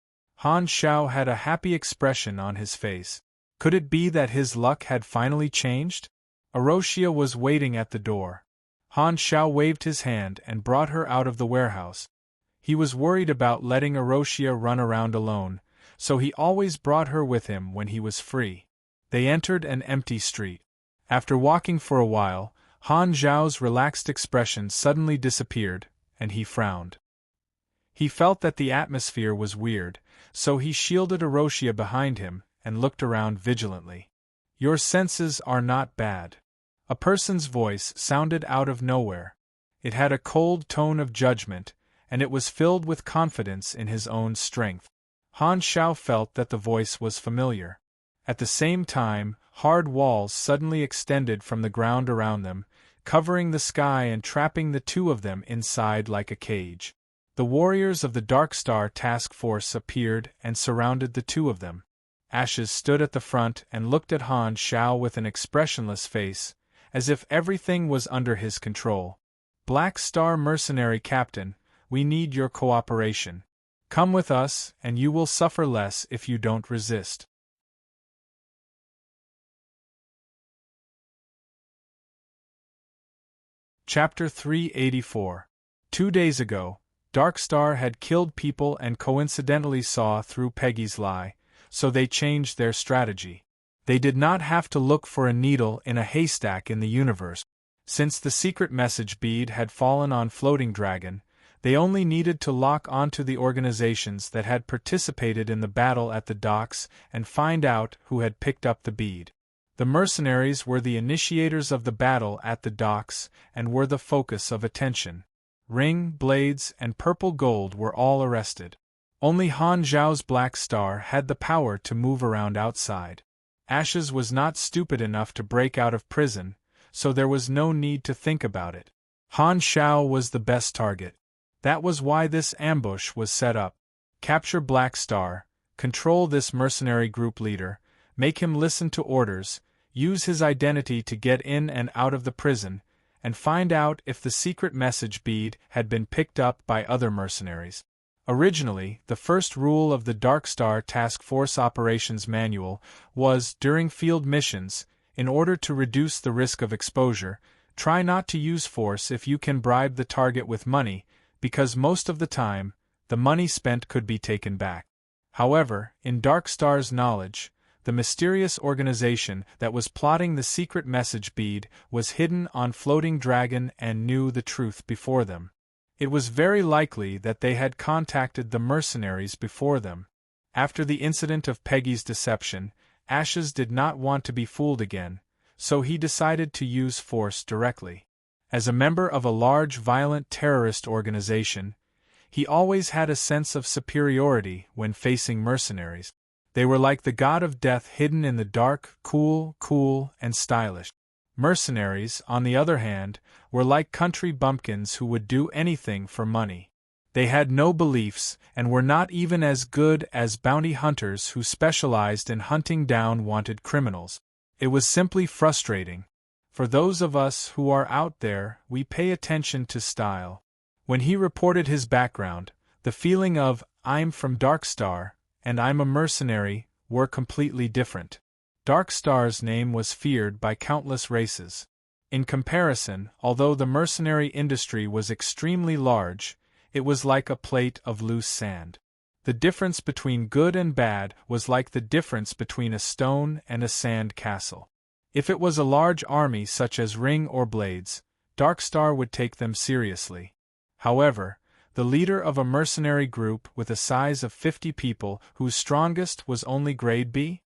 Han Xiao had a happy expression on his face. Could it be that his luck had finally changed? Arosia was waiting at the door. Han Xiao waved his hand and brought her out of the warehouse. He was worried about letting Arosia run around alone, so he always brought her with him when he was free. They entered an empty street. After walking for a while, Han Xiao's relaxed expression suddenly disappeared, and he frowned. He felt that the atmosphere was weird, so he shielded Arosia behind him and looked around vigilantly. "Your senses are not bad." A person's voice sounded out of nowhere. It had a cold tone of judgment, and it was filled with confidence in his own strength. Han Xiao felt that the voice was familiar. At the same time, hard walls suddenly extended from the ground around them, covering the sky and trapping the two of them inside like a cage. The warriors of the Dark Star Task Force appeared and surrounded the two of them. Ashes stood at the front and looked at Han Xiao with an expressionless face, as if everything was under his control. "Black Star Mercenary Captain, we need your cooperation. Come with us, and you will suffer less if you don't resist." Chapter 384. 2 days ago, Darkstar had killed people and coincidentally saw through Peggy's lie, so they changed their strategy. They did not have to look for a needle in a haystack in the universe. Since the secret message bead had fallen on Floating Dragon, they only needed to lock onto the organizations that had participated in the battle at the docks and find out who had picked up the bead. The mercenaries were the initiators of the battle at the docks and were the focus of attention. Ring, Blades, and Purple Gold were all arrested. Only Han Zhao's Black Star had the power to move around outside. Ashes was not stupid enough to break out of prison, so there was no need to think about it. Han Xiao was the best target. That was why this ambush was set up. Capture Black Star, control this mercenary group leader, make him listen to orders, use his identity to get in and out of the prison, and find out if the secret message bead had been picked up by other mercenaries. Originally, the first rule of the Dark Star Task Force Operations Manual was, during field missions, in order to reduce the risk of exposure, try not to use force if you can bribe the target with money, because most of the time, the money spent could be taken back. However, in Dark Star's knowledge, the mysterious organization that was plotting the secret message bead was hidden on Floating Dragon and knew the truth before them. It was very likely that they had contacted the mercenaries before them. After the incident of Peggy's deception, Ashes did not want to be fooled again, so he decided to use force directly. As a member of a large violent terrorist organization, he always had a sense of superiority when facing mercenaries. They were like the god of death hidden in the dark, cool, and stylish. Mercenaries, on the other hand, were like country bumpkins who would do anything for money. They had no beliefs and were not even as good as bounty hunters who specialized in hunting down wanted criminals. It was simply frustrating. For those of us who are out there, we pay attention to style. When he reported his background, the feeling of, "I'm from Dark Star, and I'm a mercenary," were completely different. Dark Star's name was feared by countless races. In comparison, although the mercenary industry was extremely large, it was like a plate of loose sand. The difference between good and bad was like the difference between a stone and a sand castle. If it was a large army such as Ring or Blades, Dark Star would take them seriously. However, the leader of a mercenary group with a size of 50 people whose strongest was only grade B?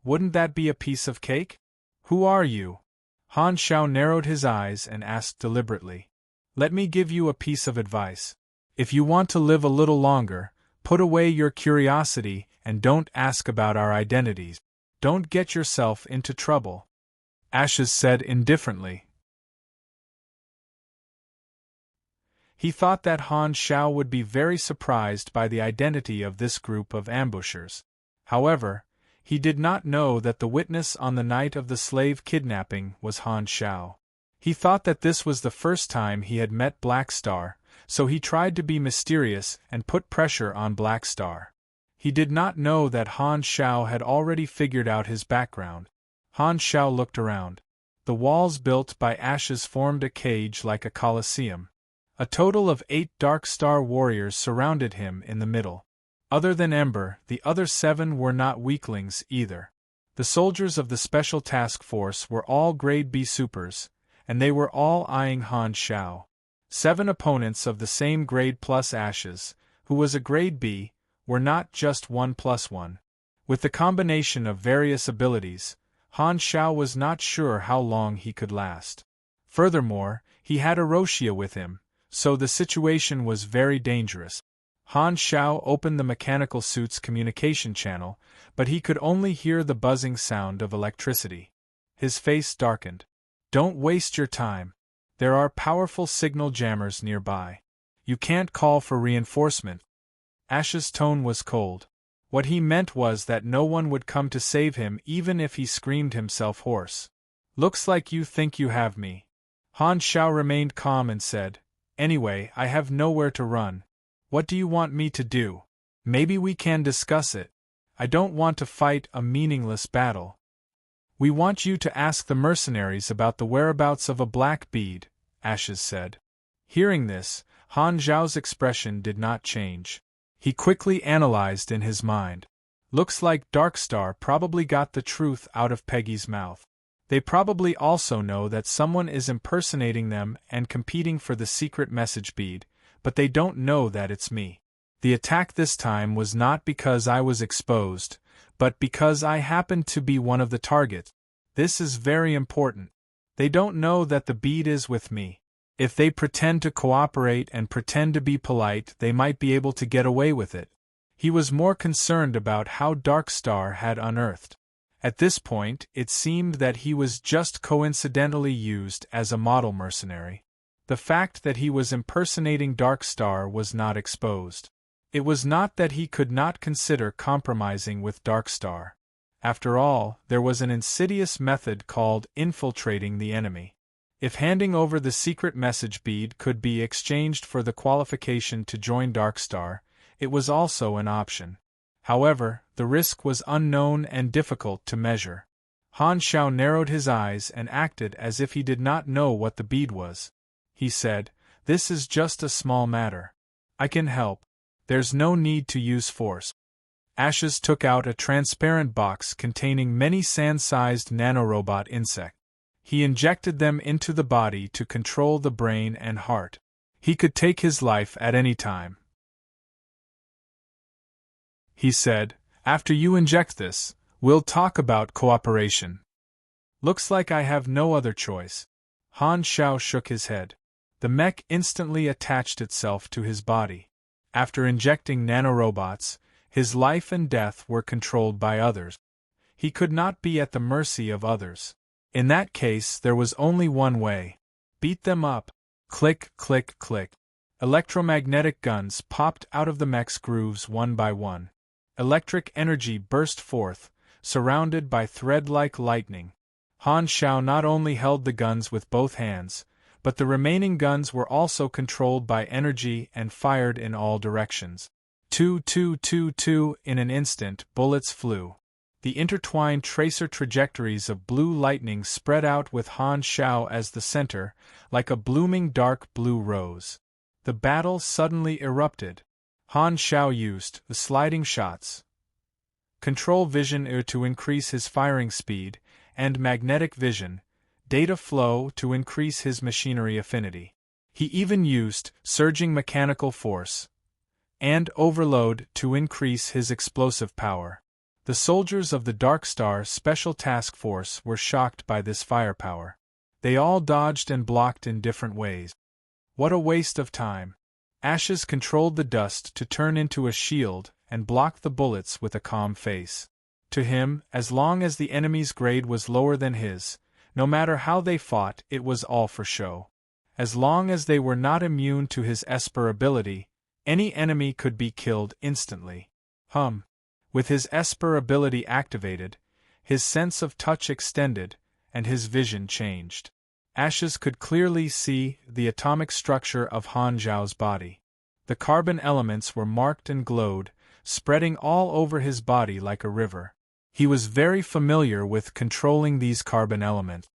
Wouldn't that be a piece of cake? "Who are you?" Han Xiao narrowed his eyes and asked deliberately. "Let me give you a piece of advice. If you want to live a little longer, put away your curiosity and don't ask about our identities. Don't get yourself into trouble," Ashes said indifferently. He thought that Han Xiao would be very surprised by the identity of this group of ambushers. However, He did not know that the witness on the night of the slave kidnapping was Han Xiao. He thought that this was the first time he had met Black Star, so he tried to be mysterious and put pressure on Black Star. He did not know that Han Xiao had already figured out his background. Han Xiao looked around. The walls built by ashes formed a cage like a coliseum. A total of 8 Dark Star warriors surrounded him in the middle. Other than Ember, the other 7 were not weaklings either. The soldiers of the Special Task Force were all Grade B supers, and they were all eyeing Han Xiao. 7 opponents of the same grade plus Ashes, who was a Grade B, were not just 1+1. With the combination of various abilities, Han Xiao was not sure how long he could last. Furthermore, he had Erosia with him, so the situation was very dangerous. Han Xiao opened the mechanical suit's communication channel, but he could only hear the buzzing sound of electricity. His face darkened. "Don't waste your time. There are powerful signal jammers nearby. You can't call for reinforcement." Ash's tone was cold. What he meant was that no one would come to save him even if he screamed himself hoarse. "Looks like you think you have me." Han Xiao remained calm and said, "Anyway, I have nowhere to run. What do you want me to do? Maybe we can discuss it. I don't want to fight a meaningless battle." "We want you to ask the mercenaries about the whereabouts of a black bead," Ashes said. Hearing this, Han Xiao's expression did not change. He quickly analyzed in his mind. Looks like Darkstar probably got the truth out of Peggy's mouth. They probably also know that someone is impersonating them and competing for the secret message bead, but they don't know that it's me. The attack this time was not because I was exposed, but because I happened to be one of the targets. This is very important. They don't know that the bead is with me. If they pretend to cooperate and pretend to be polite, they might be able to get away with it. He was more concerned about how Darkstar had unearthed. At this point, it seemed that he was just coincidentally used as a model mercenary. The fact that he was impersonating Darkstar was not exposed. It was not that he could not consider compromising with Darkstar. After all, there was an insidious method called infiltrating the enemy. If handing over the secret message bead could be exchanged for the qualification to join Darkstar, it was also an option. However, the risk was unknown and difficult to measure. Han Xiao narrowed his eyes and acted as if he did not know what the bead was. He said, "This is just a small matter. I can help. There's no need to use force." Ashes took out a transparent box containing many sand-sized nanorobot insects. He injected them into the body to control the brain and heart. He could take his life at any time. He said, "After you inject this, we'll talk about cooperation." "Looks like I have no other choice." Han Xiao shook his head. The mech instantly attached itself to his body. After injecting nanorobots, his life and death were controlled by others. He could not be at the mercy of others. In that case, there was only one way. Beat them up. Click, click, click. Electromagnetic guns popped out of the mech's grooves one by one. Electric energy burst forth, surrounded by thread-like lightning. Han Xiao not only held the guns with both hands, but the remaining guns were also controlled by energy and fired in all directions. Two, in an instant, bullets flew. The intertwined tracer trajectories of blue lightning spread out with Han Xiao as the center, like a blooming dark blue rose. The battle suddenly erupted. Han Xiao used the sliding shots, control vision to increase his firing speed, and magnetic vision, data flow to increase his machinery affinity. He even used surging mechanical force and overload to increase his explosive power. The soldiers of the Darkstar Special Task Force were shocked by this firepower. They all dodged and blocked in different ways. What a waste of time. Ashes controlled the dust to turn into a shield and block the bullets with a calm face. To him, as long as the enemy's grade was lower than his, no matter how they fought, it was all for show. As long as they were not immune to his Esper ability, any enemy could be killed instantly. With his Esper ability activated, his sense of touch extended, and his vision changed. Ashes could clearly see the atomic structure of Han Zhao's body. The carbon elements were marked and glowed, spreading all over his body like a river. He was very familiar with controlling these carbon elements.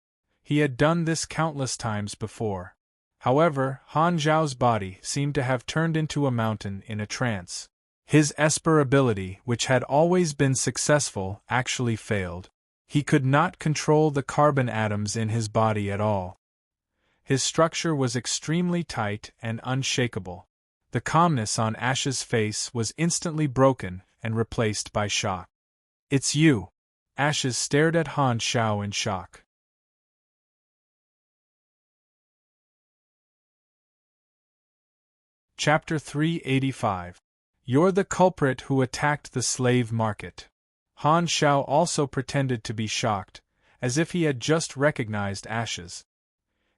He had done this countless times before. However, Han Zhao's body seemed to have turned into a mountain in a trance. His Esper ability, which had always been successful, actually failed. He could not control the carbon atoms in his body at all. His structure was extremely tight and unshakable. The calmness on Ash's face was instantly broken and replaced by shock. "It's you." Ashes stared at Han Zhao in shock. Chapter 385. You're the culprit who attacked the slave market. Han Zhao also pretended to be shocked, as if he had just recognized Ashes.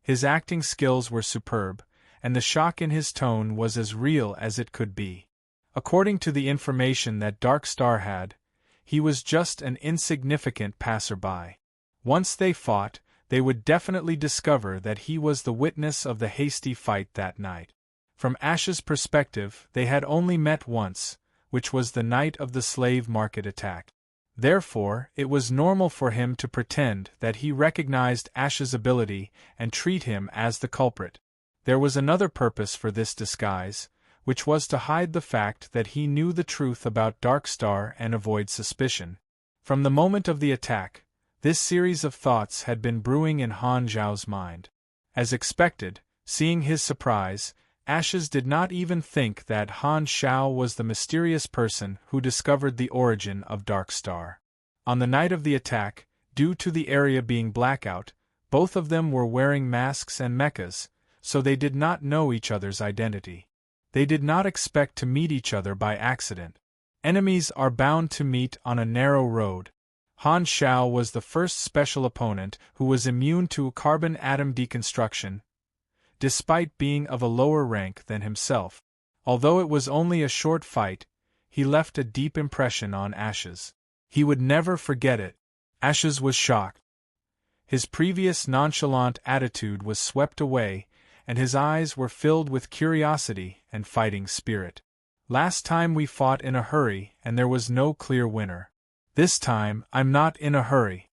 His acting skills were superb, and the shock in his tone was as real as it could be. According to the information that Dark Star had, he was just an insignificant passerby. Once they fought, they would definitely discover that he was the witness of the hasty fight that night. From Ash's perspective, they had only met once, which was the night of the slave market attack. Therefore, it was normal for him to pretend that he recognized Ash's ability and treat him as the culprit. There was another purpose for this disguise, which was to hide the fact that he knew the truth about Dark Star and avoid suspicion. From the moment of the attack, this series of thoughts had been brewing in Han Zhao's mind. As expected, seeing his surprise, Ashes did not even think that Han Zhao was the mysterious person who discovered the origin of Dark Star. On the night of the attack, due to the area being blackout, both of them were wearing masks and mechas, so they did not know each other's identity. They did not expect to meet each other by accident. Enemies are bound to meet on a narrow road. Han Zhao was the first special opponent who was immune to carbon atom deconstruction, despite being of a lower rank than himself. Although it was only a short fight, he left a deep impression on Ashes. He would never forget it. Ashes was shocked. His previous nonchalant attitude was swept away, and his eyes were filled with curiosity and fighting spirit. "Last time we fought in a hurry and there was no clear winner. This time, I'm not in a hurry."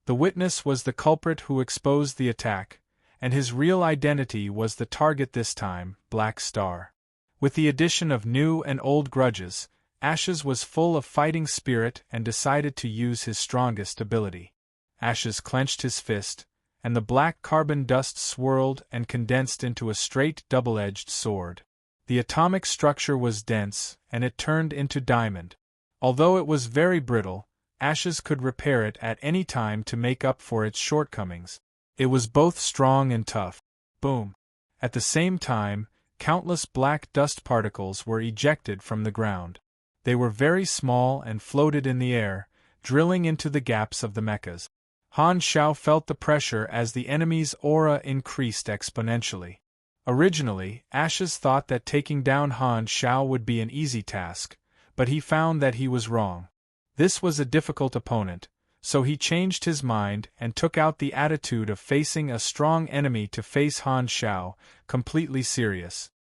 The witness was the culprit who exposed the attack, and his real identity was the target this time, Black Star. With the addition of new and old grudges, Ashes was full of fighting spirit and decided to use his strongest ability. Ashes clenched his fist, and the black carbon dust swirled and condensed into a straight double-edged sword. The atomic structure was dense, and it turned into diamond. Although it was very brittle, Ashes could repair it at any time to make up for its shortcomings. It was both strong and tough. Boom! At the same time, countless black dust particles were ejected from the ground. They were very small and floated in the air, drilling into the gaps of the mechas. Han Zhao felt the pressure as the enemy's aura increased exponentially. Originally, Ashes thought that taking down Han Zhao would be an easy task, but he found that he was wrong. This was a difficult opponent, so he changed his mind and took out the attitude of facing a strong enemy to face Han Zhao, completely serious.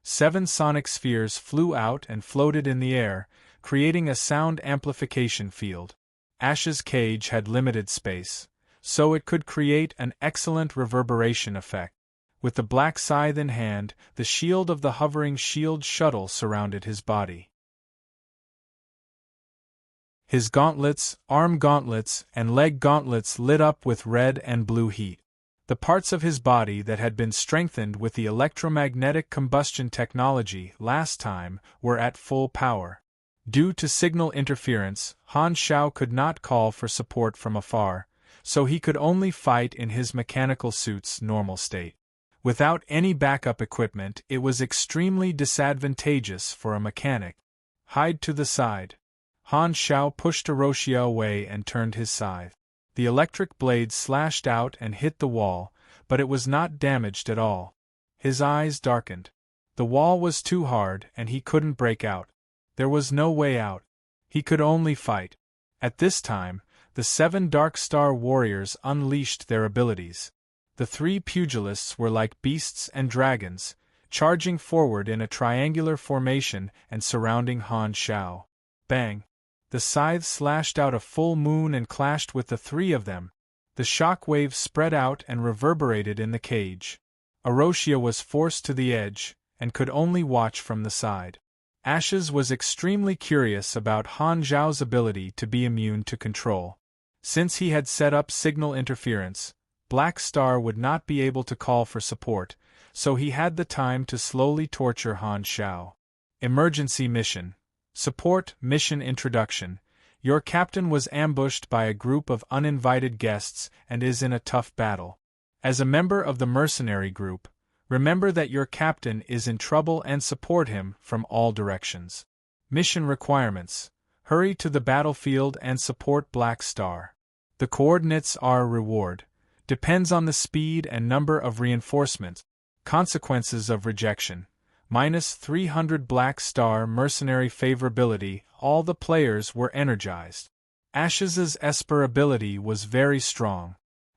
7 sonic spheres flew out and floated in the air, creating a sound amplification field. Ash's cage had limited space, so it could create an excellent reverberation effect. With the black scythe in hand, the shield of the hovering shield shuttle surrounded his body. His gauntlets, arm gauntlets, and leg gauntlets lit up with red and blue heat. The parts of his body that had been strengthened with the electromagnetic combustion technology last time were at full power. Due to signal interference, Han Zhao could not call for support from afar, so he could only fight in his mechanical suit's normal state. Without any backup equipment, it was extremely disadvantageous for a mechanic. Hide to the side. Han Zhao pushed Eroshia away and turned his scythe. The electric blade slashed out and hit the wall, but it was not damaged at all. His eyes darkened. The wall was too hard and he couldn't break out. There was no way out. He could only fight. At this time, the 7 Dark Star warriors unleashed their abilities. The 3 pugilists were like beasts and dragons, charging forward in a triangular formation and surrounding Han Xiao. Bang! The scythe slashed out a full moon and clashed with the 3 of them. The shock wave spread out and reverberated in the cage. Orochia was forced to the edge, and could only watch from the side. Ashes was extremely curious about Han Xiao's ability to be immune to control. Since he had set up signal interference, Black Star would not be able to call for support, so he had the time to slowly torture Han Xiao. Emergency mission. Support mission introduction. Your captain was ambushed by a group of uninvited guests and is in a tough battle. As a member of the mercenary group, remember that your captain is in trouble and support him from all directions. Mission requirements. Hurry to the battlefield and support Black Star. The coordinates are reward. Depends on the speed and number of reinforcements. Consequences of rejection. -300 Black Star mercenary favorability. All the players were energized. Ashes's Esper ability was very strong.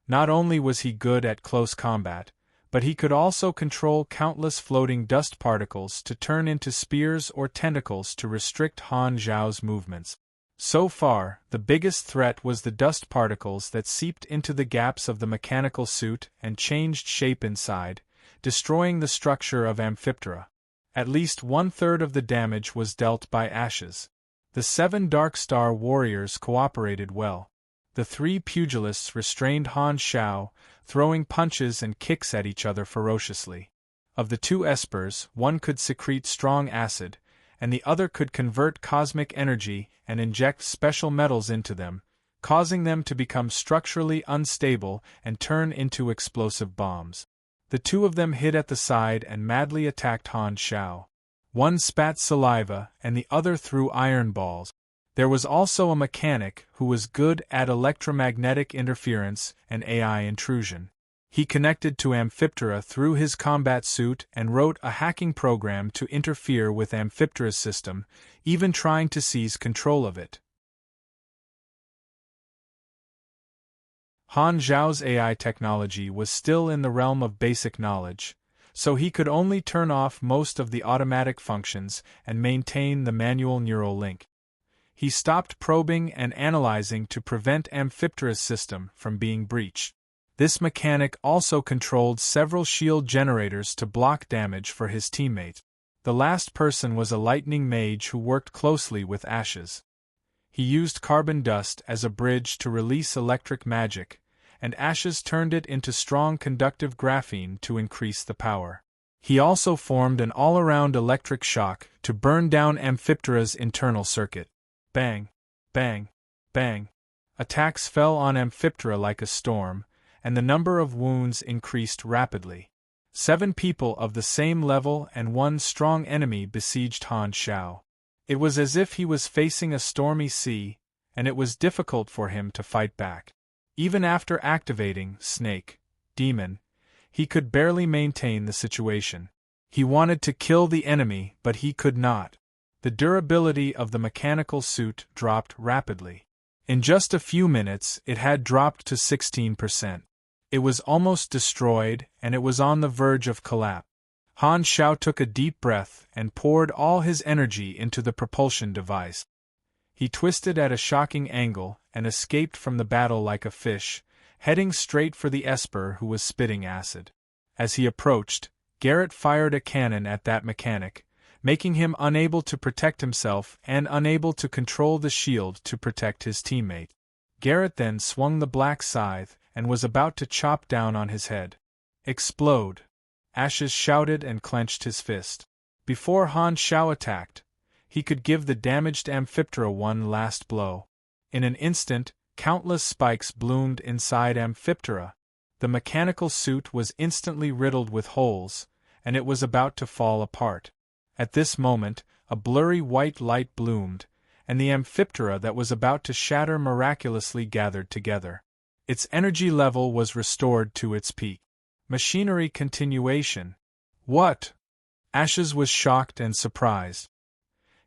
Not only was he good at close combat, but he could also control countless floating dust particles to turn into spears or tentacles to restrict Han Xiao's movements. So far, the biggest threat was the dust particles that seeped into the gaps of the mechanical suit and changed shape inside, destroying the structure of Amphiptera. At least 1/3 of the damage was dealt by Ashes. The 7 Dark Star warriors cooperated well. The 3 pugilists restrained Han Xiao, throwing punches and kicks at each other ferociously. Of the 2 espers, one could secrete strong acid, and the other could convert cosmic energy and inject special metals into them, causing them to become structurally unstable and turn into explosive bombs. The 2 of them hid at the side and madly attacked Han Xiao. One spat saliva and the other threw iron balls. There was also a mechanic who was good at electromagnetic interference and AI intrusion. He connected to Amphiptera through his combat suit and wrote a hacking program to interfere with Amphiptera's system, even trying to seize control of it. Han Xiao's AI technology was still in the realm of basic knowledge, so he could only turn off most of the automatic functions and maintain the manual neural link. He stopped probing and analyzing to prevent Amphiptera's system from being breached. This mechanic also controlled several shield generators to block damage for his teammates. The last person was a lightning mage who worked closely with Ashes. He used carbon dust as a bridge to release electric magic, and Ashes turned it into strong conductive graphene to increase the power. He also formed an all-around electric shock to burn down Amphiptera's internal circuit. Bang! Bang! Bang! Attacks fell on Amphiptera like a storm, and the number of wounds increased rapidly. 7 people of the same level and 1 strong enemy besieged Han Xiao. It was as if he was facing a stormy sea, and it was difficult for him to fight back. Even after activating Snake, Demon, he could barely maintain the situation. He wanted to kill the enemy, but he could not. The durability of the mechanical suit dropped rapidly. In just a few minutes, it had dropped to 16%. It was almost destroyed, and it was on the verge of collapse. Han Xiao took a deep breath and poured all his energy into the propulsion device. He twisted at a shocking angle and escaped from the battle like a fish, heading straight for the Esper who was spitting acid. As he approached, Garrett fired a cannon at that mechanic, making him unable to protect himself and unable to control the shield to protect his teammate. Garrett then swung the black scythe and was about to chop down on his head. Explode! Ashes shouted and clenched his fist. Before Han Xiao attacked, he could give the damaged Amphiptera one last blow. In an instant, countless spikes bloomed inside Amphiptera. The mechanical suit was instantly riddled with holes, and it was about to fall apart. At this moment, a blurry white light bloomed, and the Amphiptera that was about to shatter miraculously gathered together. Its energy level was restored to its peak. Machinery continuation. What? Ashes was shocked and surprised.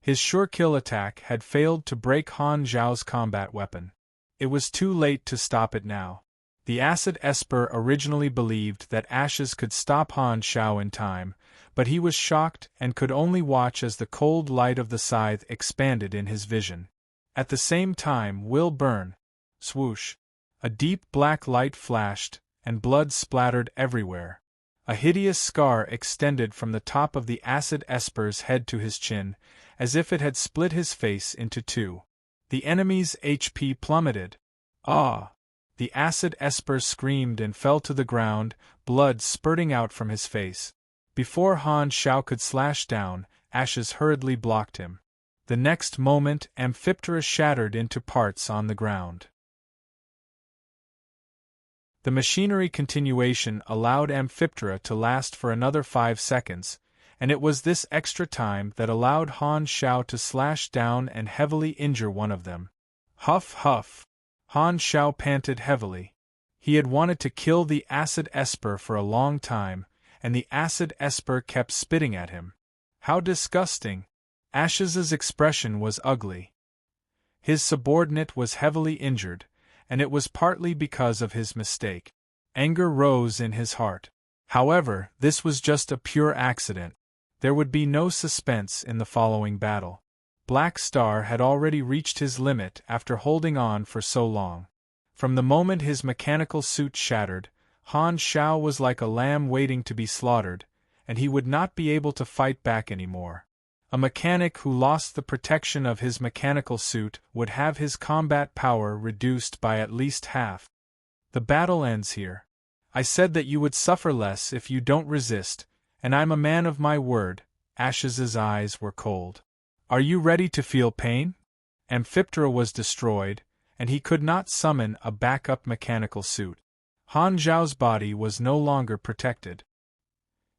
His sure-kill attack had failed to break Han Zhao's combat weapon. It was too late to stop it now. The Acid Esper originally believed that Ashes could stop Han Zhao in time, but he was shocked and could only watch as the cold light of the scythe expanded in his vision. At the same time, will burn. Swoosh. A deep black light flashed, and blood splattered everywhere. A hideous scar extended from the top of the Acid Esper's head to his chin, as if it had split his face into two. The enemy's HP plummeted. Ah! The Acid Esper screamed and fell to the ground, blood spurting out from his face. Before Han Zhao could slash down, Ashes hurriedly blocked him. The next moment, Amphiptera shattered into parts on the ground. The machinery continuation allowed Amphiptera to last for another 5 seconds, and it was this extra time that allowed Han Zhao to slash down and heavily injure one of them. Huff huff. Han Zhao panted heavily. He had wanted to kill the Acid Esper for a long time, and the Acid Esper kept spitting at him. How disgusting! Ashes's expression was ugly. His subordinate was heavily injured, and it was partly because of his mistake. Anger rose in his heart. However, this was just a pure accident. There would be no suspense in the following battle. Black Star had already reached his limit after holding on for so long. From the moment his mechanical suit shattered, Han Zhao was like a lamb waiting to be slaughtered, and he would not be able to fight back anymore. A mechanic who lost the protection of his mechanical suit would have his combat power reduced by at least half. The battle ends here. I said that you would suffer less if you don't resist, and I'm a man of my word. Ashes's eyes were cold. Are you ready to feel pain? Amphiptera was destroyed, and he could not summon a backup mechanical suit. Han Zhao's body was no longer protected.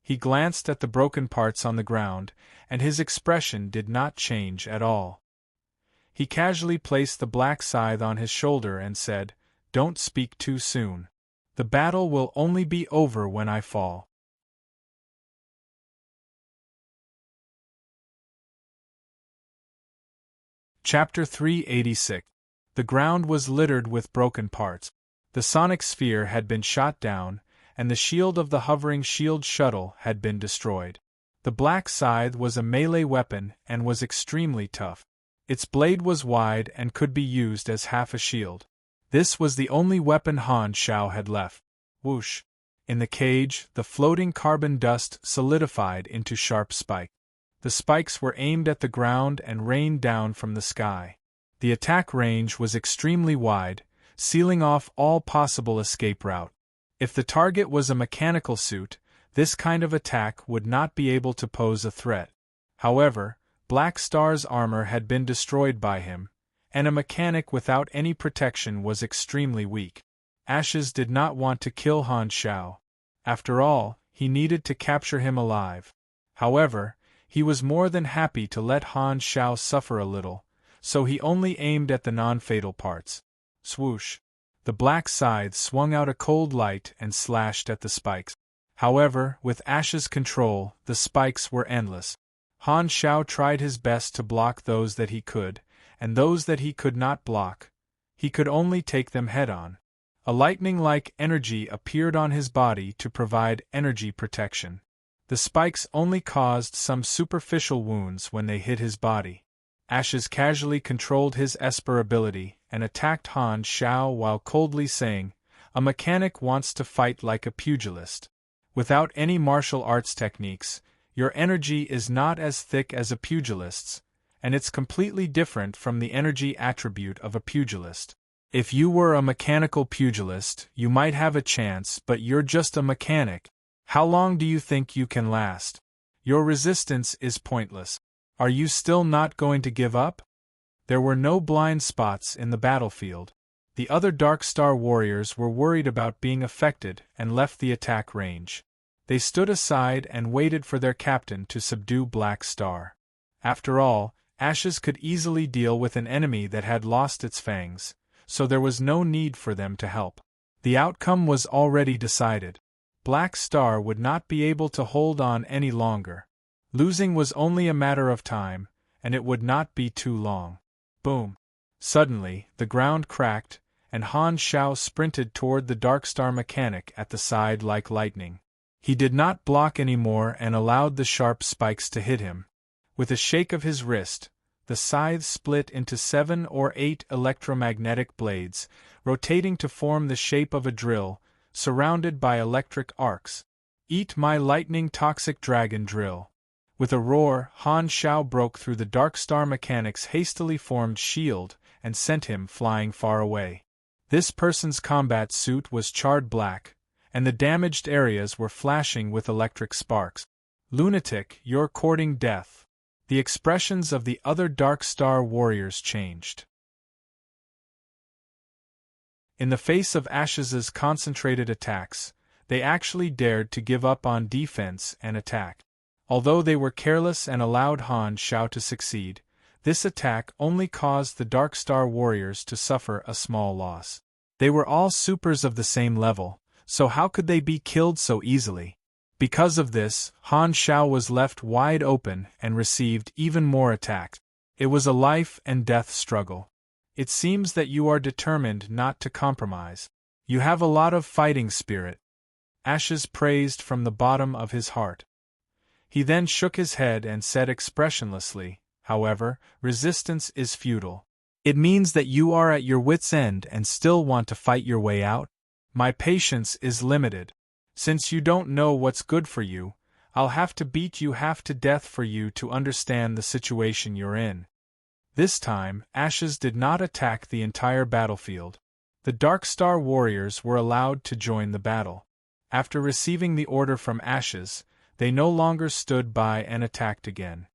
He glanced at the broken parts on the ground, and his expression did not change at all. He casually placed the black scythe on his shoulder and said, "Don't speak too soon. The battle will only be over when I fall." Chapter 386. The ground was littered with broken parts. The sonic sphere had been shot down, and the shield of the hovering shield shuttle had been destroyed. The black scythe was a melee weapon and was extremely tough. Its blade was wide and could be used as half a shield. This was the only weapon Han Zhao had left. Whoosh! In the cage, the floating carbon dust solidified into sharp spikes. The spikes were aimed at the ground and rained down from the sky. The attack range was extremely wide, sealing off all possible escape route. If the target was a mechanical suit, this kind of attack would not be able to pose a threat. However, Black Star's armor had been destroyed by him, and a mechanic without any protection was extremely weak. Ashes did not want to kill Han Zhao. After all, he needed to capture him alive. However, he was more than happy to let Han Zhao suffer a little, so he only aimed at the non-fatal parts. Swoosh! The black scythe swung out a cold light and slashed at the spikes. However, with Ash's control, the spikes were endless. Han Zhao tried his best to block those that he could, and those that he could not block, he could only take them head-on. A lightning-like energy appeared on his body to provide energy protection. The spikes only caused some superficial wounds when they hit his body. Ashes casually controlled his Esper ability and attacked Han Zhao while coldly saying, "A mechanic wants to fight like a pugilist. Without any martial arts techniques, your energy is not as thick as a pugilist's, and it's completely different from the energy attribute of a pugilist. If you were a mechanical pugilist, you might have a chance, but you're just a mechanic. How long do you think you can last? Your resistance is pointless. Are you still not going to give up?" There were no blind spots in the battlefield. The other Dark Star warriors were worried about being affected and left the attack range. They stood aside and waited for their captain to subdue Black Star. After all, Ashes could easily deal with an enemy that had lost its fangs, so there was no need for them to help. The outcome was already decided. Black Star would not be able to hold on any longer. Losing was only a matter of time, and it would not be too long. Boom! Suddenly, the ground cracked, and Han Xiao sprinted toward the Darkstar mechanic at the side like lightning. He did not block anymore and allowed the sharp spikes to hit him. With a shake of his wrist, the scythe split into 7 or 8 electromagnetic blades, rotating to form the shape of a drill, surrounded by electric arcs. Eat my lightning toxic dragon drill. With a roar, Han Xiao broke through the Darkstar mechanic's hastily formed shield and sent him flying far away. This person's combat suit was charred black, and the damaged areas were flashing with electric sparks. Lunatic, you're courting death. The expressions of the other Darkstar warriors changed. In the face of Ashes's concentrated attacks, they actually dared to give up on defense and attack. Although they were careless and allowed Han Xiao to succeed, this attack only caused the Darkstar warriors to suffer a small loss. They were all supers of the same level, so how could they be killed so easily? Because of this, Han Xiao was left wide open and received even more attacks. It was a life-and-death struggle. It seems that you are determined not to compromise. You have a lot of fighting spirit. Ashes praised from the bottom of his heart. He then shook his head and said expressionlessly, however, resistance is futile. It means that you are at your wits' end and still want to fight your way out? My patience is limited. Since you don't know what's good for you, I'll have to beat you half to death for you to understand the situation you're in. This time, Ashes did not attack the entire battlefield. The Darkstar warriors were allowed to join the battle. After receiving the order from Ashes, they no longer stood by and attacked again.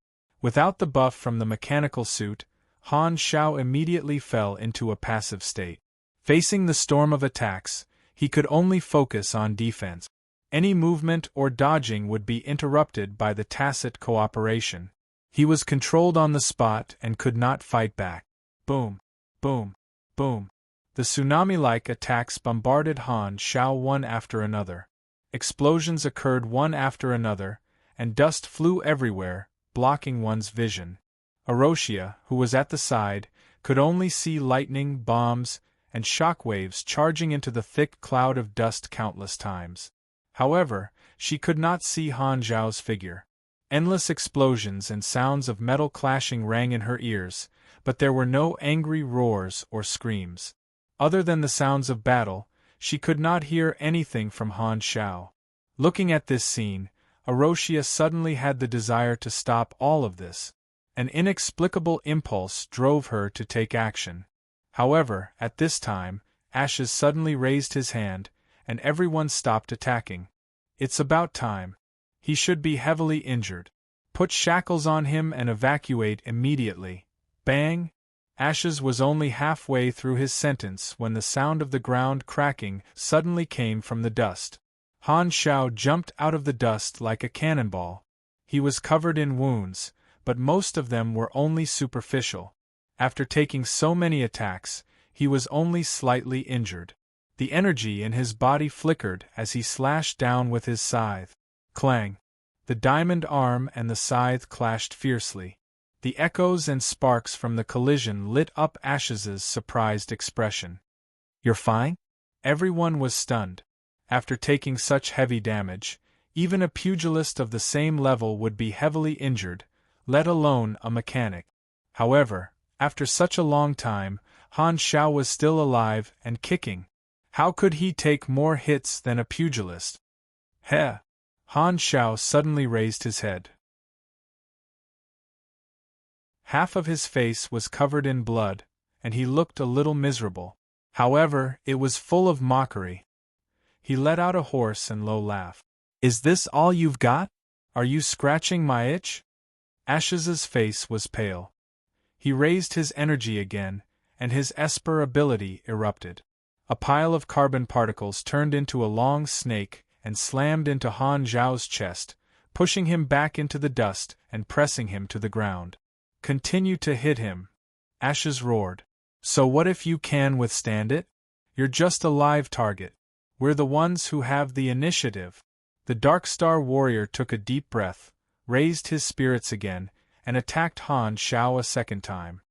Without the buff from the mechanical suit, Han Xiao immediately fell into a passive state. Facing the storm of attacks, he could only focus on defense. Any movement or dodging would be interrupted by the tacit cooperation. He was controlled on the spot and could not fight back. Boom, boom, boom. The tsunami-like attacks bombarded Han Xiao one after another. Explosions occurred one after another, and dust flew everywhere, blocking one's vision. Orochia, who was at the side, could only see lightning, bombs, and shockwaves charging into the thick cloud of dust countless times. However, she could not see Han Xiao's figure. Endless explosions and sounds of metal clashing rang in her ears, but there were no angry roars or screams. Other than the sounds of battle, she could not hear anything from Han Xiao. Looking at this scene, Orochia suddenly had the desire to stop all of this. An inexplicable impulse drove her to take action. However, at this time, Ashes suddenly raised his hand, and everyone stopped attacking. It's about time. He should be heavily injured. Put shackles on him and evacuate immediately. Bang! Ashes was only halfway through his sentence when the sound of the ground cracking suddenly came from the dust. Han Xiao jumped out of the dust like a cannonball. He was covered in wounds, but most of them were only superficial. After taking so many attacks, he was only slightly injured. The energy in his body flickered as he slashed down with his scythe. Clang! The diamond arm and the scythe clashed fiercely. The echoes and sparks from the collision lit up Ashes's surprised expression. You're fine? Everyone was stunned. After taking such heavy damage, even a pugilist of the same level would be heavily injured, let alone a mechanic. However, after such a long time, Han Xiao was still alive and kicking. How could he take more hits than a pugilist? Heh! Han Xiao suddenly raised his head. Half of his face was covered in blood, and he looked a little miserable. However, it was full of mockery. He let out a hoarse and low laugh. Is this all you've got? Are you scratching my itch? Ashes's face was pale. He raised his energy again, and his Esper ability erupted. A pile of carbon particles turned into a long snake and slammed into Han Xiao's chest, pushing him back into the dust and pressing him to the ground. Continue to hit him. Ashes roared. So what if you can withstand it? You're just a live target. We're the ones who have the initiative. The Darkstar warrior took a deep breath, raised his spirits again, and attacked Han Shao a second time.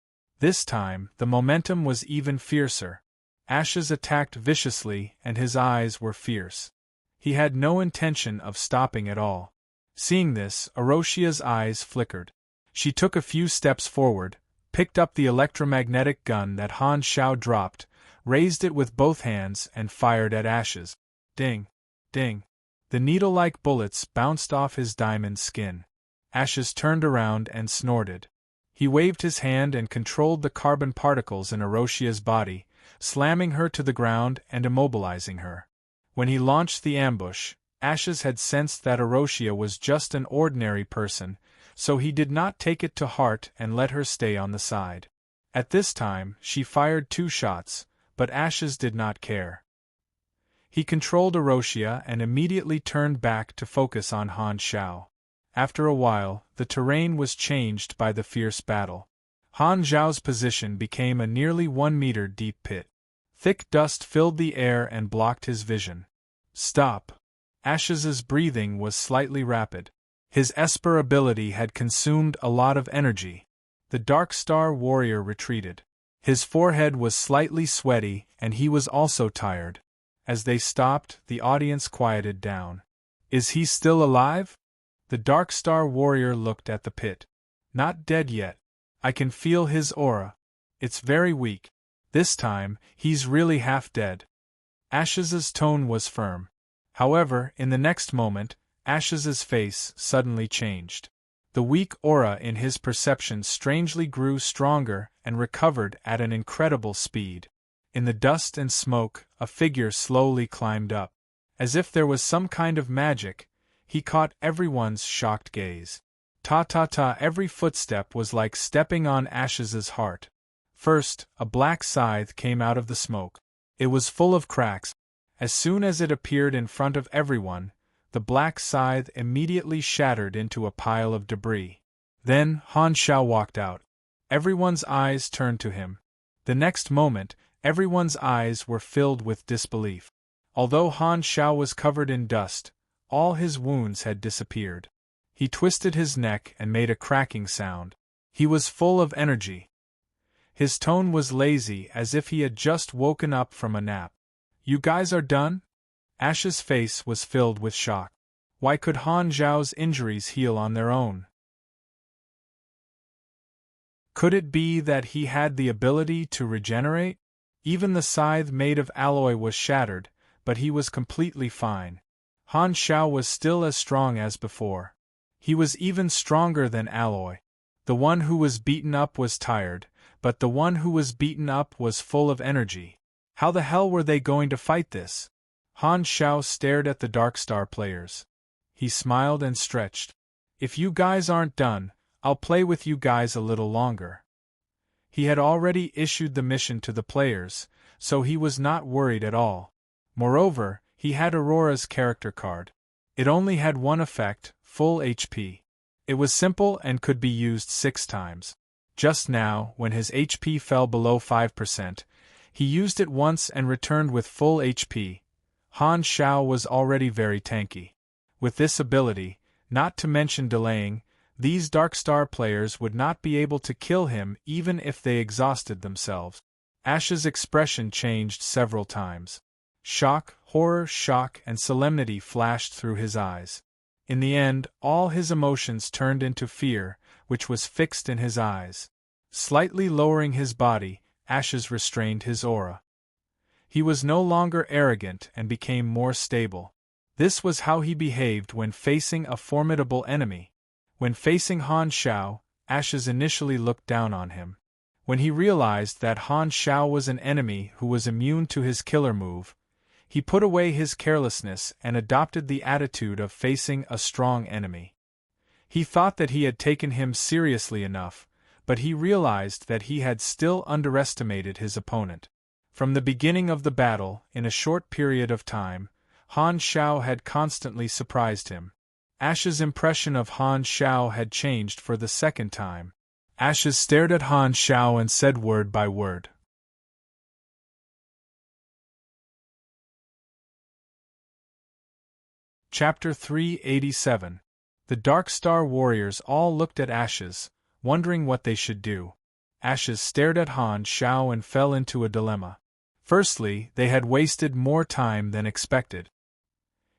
This time, the momentum was even fiercer. Ashes attacked viciously, and his eyes were fierce. He had no intention of stopping at all. Seeing this, Aroshia's eyes flickered. She took a few steps forward, picked up the electromagnetic gun that Han Shao dropped, raised it with both hands, and fired at Ashes. Ding! Ding! The needle-like bullets bounced off his diamond skin. Ashes turned around and snorted. He waved his hand and controlled the carbon particles in Aroshia's body, slamming her to the ground and immobilizing her. When he launched the ambush, Ashes had sensed that Aroshia was just an ordinary person, so he did not take it to heart and let her stay on the side. At this time, she fired 2 shots, but Ashes did not care. He controlled Aroshia and immediately turned back to focus on Han Shao. After a while, the terrain was changed by the fierce battle. Han Zhao's position became a nearly 1-meter deep pit. Thick dust filled the air and blocked his vision. Stop! Ashes's breathing was slightly rapid. His Esper ability had consumed a lot of energy. The Dark Star warrior retreated. His forehead was slightly sweaty, and he was also tired. As they stopped, the audience quieted down. Is he still alive? The Dark Star warrior looked at the pit. Not dead yet. I can feel his aura. It's very weak. This time, he's really half dead. Ashes's tone was firm. However, in the next moment, Ashes's face suddenly changed. The weak aura in his perception strangely grew stronger and recovered at an incredible speed. In the dust and smoke, a figure slowly climbed up. As if there was some kind of magic, he caught everyone's shocked gaze. Ta-ta-ta, every footstep was like stepping on Ashes's heart. First, a black scythe came out of the smoke. It was full of cracks. As soon as it appeared in front of everyone, the black scythe immediately shattered into a pile of debris. Then, Han Shao walked out. Everyone's eyes turned to him. The next moment, everyone's eyes were filled with disbelief. Although Han Shao was covered in dust, all his wounds had disappeared. He twisted his neck and made a cracking sound. He was full of energy. His tone was lazy, as if he had just woken up from a nap. You guys are done? Ash's face was filled with shock. Why could Han Zhao's injuries heal on their own? Could it be that he had the ability to regenerate? Even the scythe made of alloy was shattered, but he was completely fine. Han Shao was still as strong as before. He was even stronger than alloy. The one who was beaten up was tired, but the one who was beaten up was full of energy. How the hell were they going to fight this? Han Shao stared at the Dark Star players. He smiled and stretched. If you guys aren't done, I'll play with you guys a little longer. He had already issued the mission to the players, so he was not worried at all. Moreover, he had Aurora's character card. It only had one effect, full HP. It was simple and could be used 6 times. Just now, when his HP fell below 5%, he used it once and returned with full HP. Han Shao was already very tanky. With this ability, not to mention delaying, these Dark Star players would not be able to kill him even if they exhausted themselves. Ash's expression changed several times. Shock, horror, shock, and solemnity flashed through his eyes. In the end, all his emotions turned into fear, which was fixed in his eyes. Slightly lowering his body, Ashes restrained his aura. He was no longer arrogant and became more stable. This was how he behaved when facing a formidable enemy. When facing Han Shao, Ashes initially looked down on him. When he realized that Han Shao was an enemy who was immune to his killer move, he put away his carelessness and adopted the attitude of facing a strong enemy. He thought that he had taken him seriously enough, but he realized that he had still underestimated his opponent. From the beginning of the battle, in a short period of time, Han Shao had constantly surprised him. Ash's impression of Han Shao had changed for the second time. Ashes stared at Han Shao and said word by word. Chapter 387. The Dark Star warriors all looked at Ashes, wondering what they should do. Ashes stared at Han Xiao and fell into a dilemma. Firstly, they had wasted more time than expected.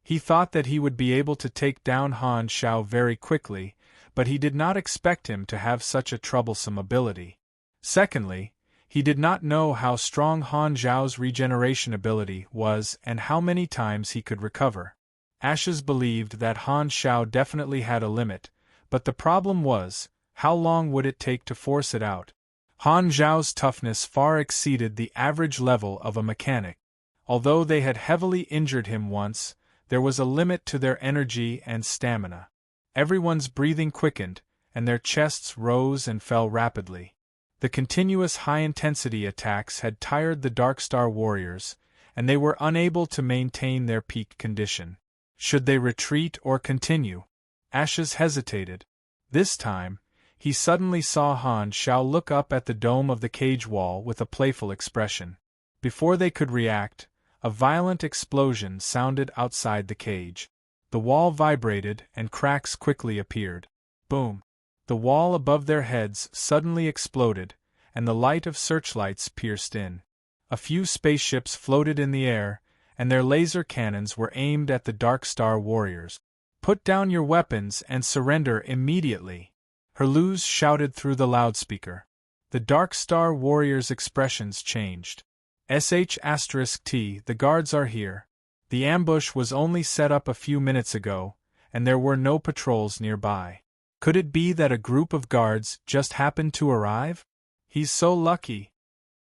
He thought that he would be able to take down Han Xiao very quickly, but he did not expect him to have such a troublesome ability. Secondly, he did not know how strong Han Xiao's regeneration ability was and how many times he could recover. Ashes believed that Han Xiao definitely had a limit, but the problem was, how long would it take to force it out? Han Xiao's toughness far exceeded the average level of a mechanic. Although they had heavily injured him once, there was a limit to their energy and stamina. Everyone's breathing quickened, and their chests rose and fell rapidly. The continuous high-intensity attacks had tired the Darkstar warriors, and they were unable to maintain their peak condition. Should they retreat or continue? Ashes hesitated. This time, he suddenly saw Han Xiao look up at the dome of the cage wall with a playful expression. Before they could react, a violent explosion sounded outside the cage. The wall vibrated and cracks quickly appeared. Boom! The wall above their heads suddenly exploded, and the light of searchlights pierced in. A few spaceships floated in the air, and their laser cannons were aimed at the Darkstar warriors. "Put down your weapons and surrender immediately!" Herluz shouted through the loudspeaker. The Darkstar warriors' expressions changed. **T, the guards are here. The ambush was only set up a few minutes ago, and there were no patrols nearby. Could it be that a group of guards just happened to arrive? He's so lucky."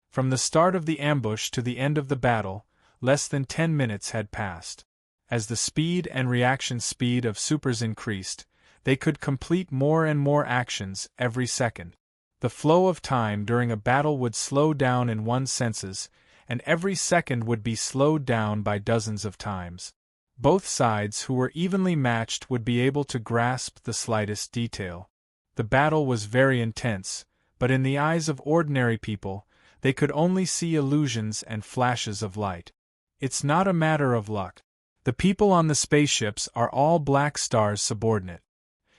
From the start of the ambush to the end of the battle, less than 10 minutes had passed. As the speed and reaction speed of supers increased, they could complete more and more actions every second. The flow of time during a battle would slow down in one's senses, and every second would be slowed down by dozens of times. Both sides who were evenly matched would be able to grasp the slightest detail. The battle was very intense, but in the eyes of ordinary people, they could only see illusions and flashes of light. It's not a matter of luck. The people on the spaceships are all Black Star's subordinate.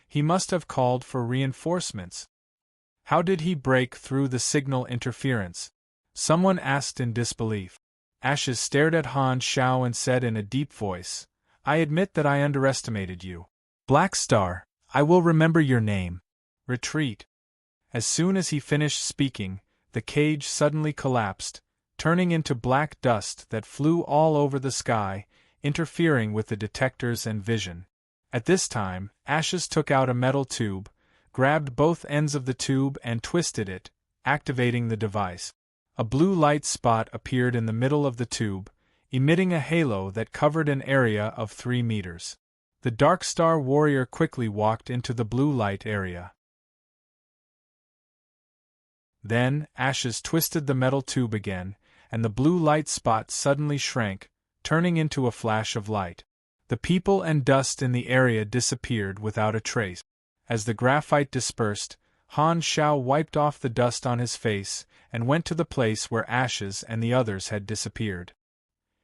He must have called for reinforcements. How did he break through the signal interference? Someone asked in disbelief. Ashes stared at Han Xiao and said in a deep voice, "I admit that I underestimated you. Black Star, I will remember your name. Retreat." As soon as he finished speaking, the cage suddenly collapsed, turning into black dust that flew all over the sky, interfering with the detectors and vision. At this time, Ashes took out a metal tube, grabbed both ends of the tube and twisted it, activating the device. A blue light spot appeared in the middle of the tube, emitting a halo that covered an area of 3 meters. The Darkstar warrior quickly walked into the blue light area. Then, Ashes twisted the metal tube again, and the blue light spot suddenly shrank, turning into a flash of light. The people and dust in the area disappeared without a trace. As the graphite dispersed, Han Xiao wiped off the dust on his face and went to the place where Ashes and the others had disappeared.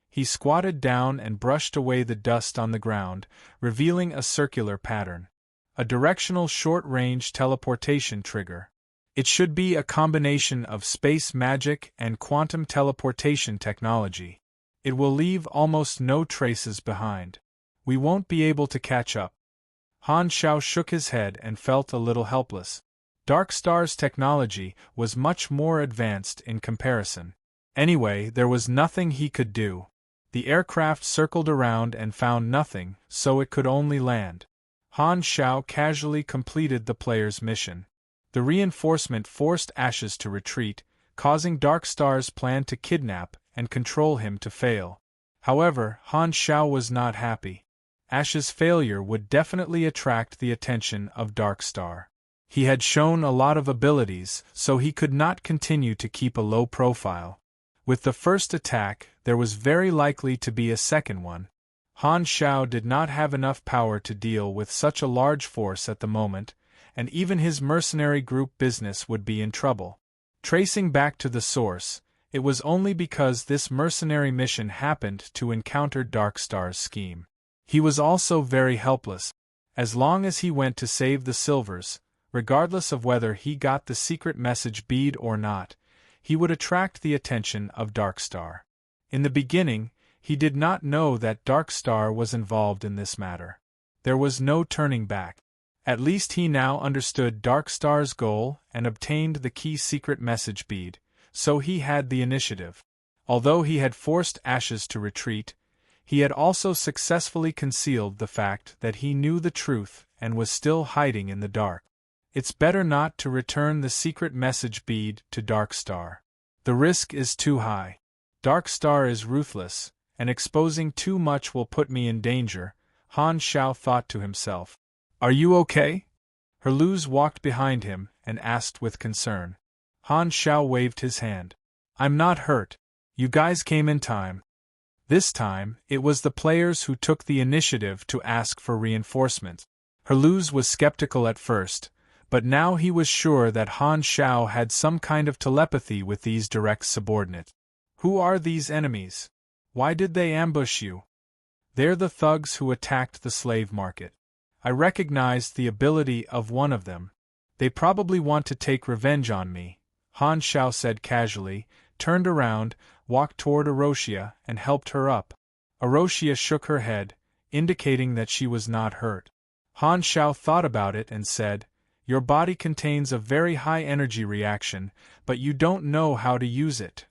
He squatted down and brushed away the dust on the ground, revealing a circular pattern. A directional short-range teleportation trigger. It should be a combination of space magic and quantum teleportation technology. It will leave almost no traces behind. We won't be able to catch up. Han Xiao shook his head and felt a little helpless. Darkstar's technology was much more advanced in comparison. Anyway, there was nothing he could do. The aircraft circled around and found nothing, so it could only land. Han Xiao casually completed the player's mission. The reinforcement forced Ashes to retreat, causing Darkstar's plan to kidnap and control him to fail. However, Han Xiao was not happy. Ashes' failure would definitely attract the attention of Darkstar. He had shown a lot of abilities, so he could not continue to keep a low profile. With the first attack, there was very likely to be a second one. Han Xiao did not have enough power to deal with such a large force at the moment, and even his mercenary group business would be in trouble. Tracing back to the source, it was only because this mercenary mission happened to encounter Darkstar's scheme. He was also very helpless. As long as he went to save the silvers, Regardless of whether he got the secret message bead or not, he would attract the attention of Darkstar. In the beginning, he did not know that Darkstar was involved in this matter. There was no turning back. At least he now understood Darkstar's goal and obtained the key secret message bead, so he had the initiative. Although he had forced Ashes to retreat, he had also successfully concealed the fact that he knew the truth and was still hiding in the dark. It's better not to return the secret message bead to Darkstar. The risk is too high. Darkstar is ruthless, and exposing too much will put me in danger, Han Xiao thought to himself. Are you okay? Herluz walked behind him and asked with concern. Han Xiao waved his hand. I'm not hurt. You guys came in time. This time, it was the players who took the initiative to ask for reinforcements. Herluz was skeptical at first, but now he was sure that Han Xiao had some kind of telepathy with these direct subordinates. Who are these enemies? Why did they ambush you? They're the thugs who attacked the slave market. I recognized the ability of one of them. They probably want to take revenge on me, Han Xiao said casually, turned around, walked toward Erosia, and helped her up. Erosia shook her head, indicating that she was not hurt. Han Xiao thought about it and said, Your body contains a very high energy reaction, but you don't know how to use it.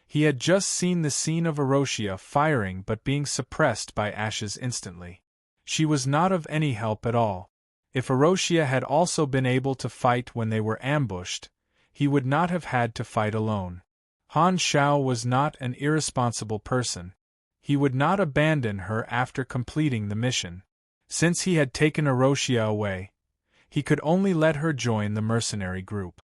He had just seen the scene of Erosia firing but being suppressed by Ashes instantly. She was not of any help at all. If Erosia had also been able to fight when they were ambushed, he would not have had to fight alone. Han Xiao was not an irresponsible person. He would not abandon her after completing the mission. Since he had taken Erosia away, he could only let her join the mercenary group.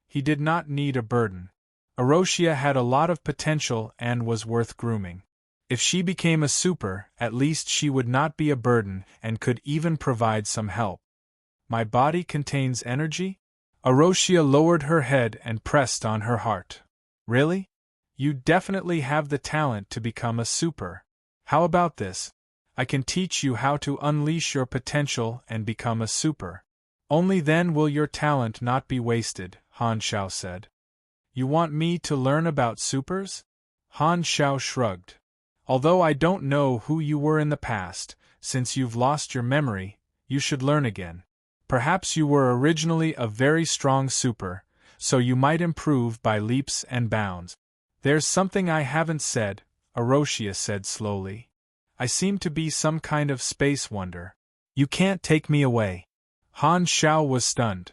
He did not need a burden. Erosia had a lot of potential and was worth grooming. If she became a super, at least she would not be a burden and could even provide some help. My body contains energy? Erosia lowered her head and pressed on her heart. Really? You definitely have the talent to become a super. How about this? I can teach you how to unleash your potential and become a super. Only then will your talent not be wasted, Han Xiao said. You want me to learn about supers? Han Xiao shrugged. Although I don't know who you were in the past, since you've lost your memory, you should learn again. Perhaps you were originally a very strong super, so you might improve by leaps and bounds. There's something I haven't said, Erosia said slowly. I seem to be some kind of space wonder. You can't take me away. Han Xiao was stunned.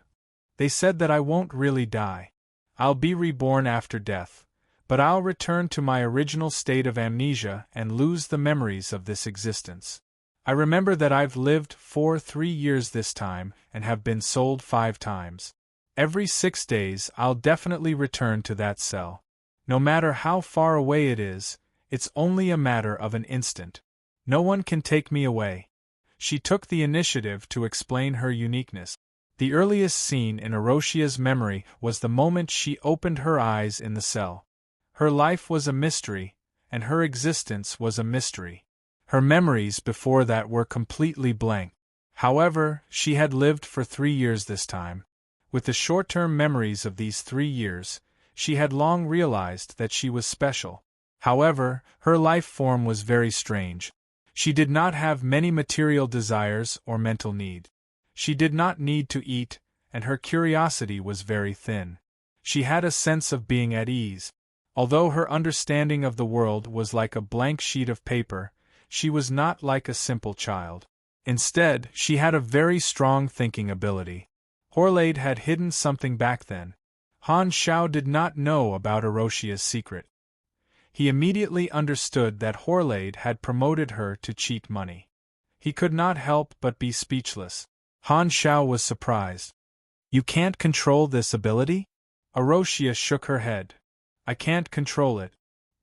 They said that I won't really die. I'll be reborn after death, but I'll return to my original state of amnesia and lose the memories of this existence. I remember that I've lived for 3 years this time and have been sold 5 times. Every 6 days I'll definitely return to that cell. No matter how far away it is, it's only a matter of an instant. No one can take me away. She took the initiative to explain her uniqueness. The earliest scene in Erosia's memory was the moment she opened her eyes in the cell. Her life was a mystery, and her existence was a mystery. Her memories before that were completely blank. However, she had lived for 3 years this time. With the short-term memories of these 3 years, she had long realized that she was special. However, her life form was very strange. She did not have many material desires or mental need. She did not need to eat, and her curiosity was very thin. She had a sense of being at ease. Although her understanding of the world was like a blank sheet of paper, she was not like a simple child. Instead, she had a very strong thinking ability. Horlade had hidden something back then. Han Xiao did not know about Erosia's secret. He immediately understood that Horlade had promoted her to cheat money. He could not help but be speechless. Han Xiao was surprised. You can't control this ability? Erosia shook her head. I can't control it.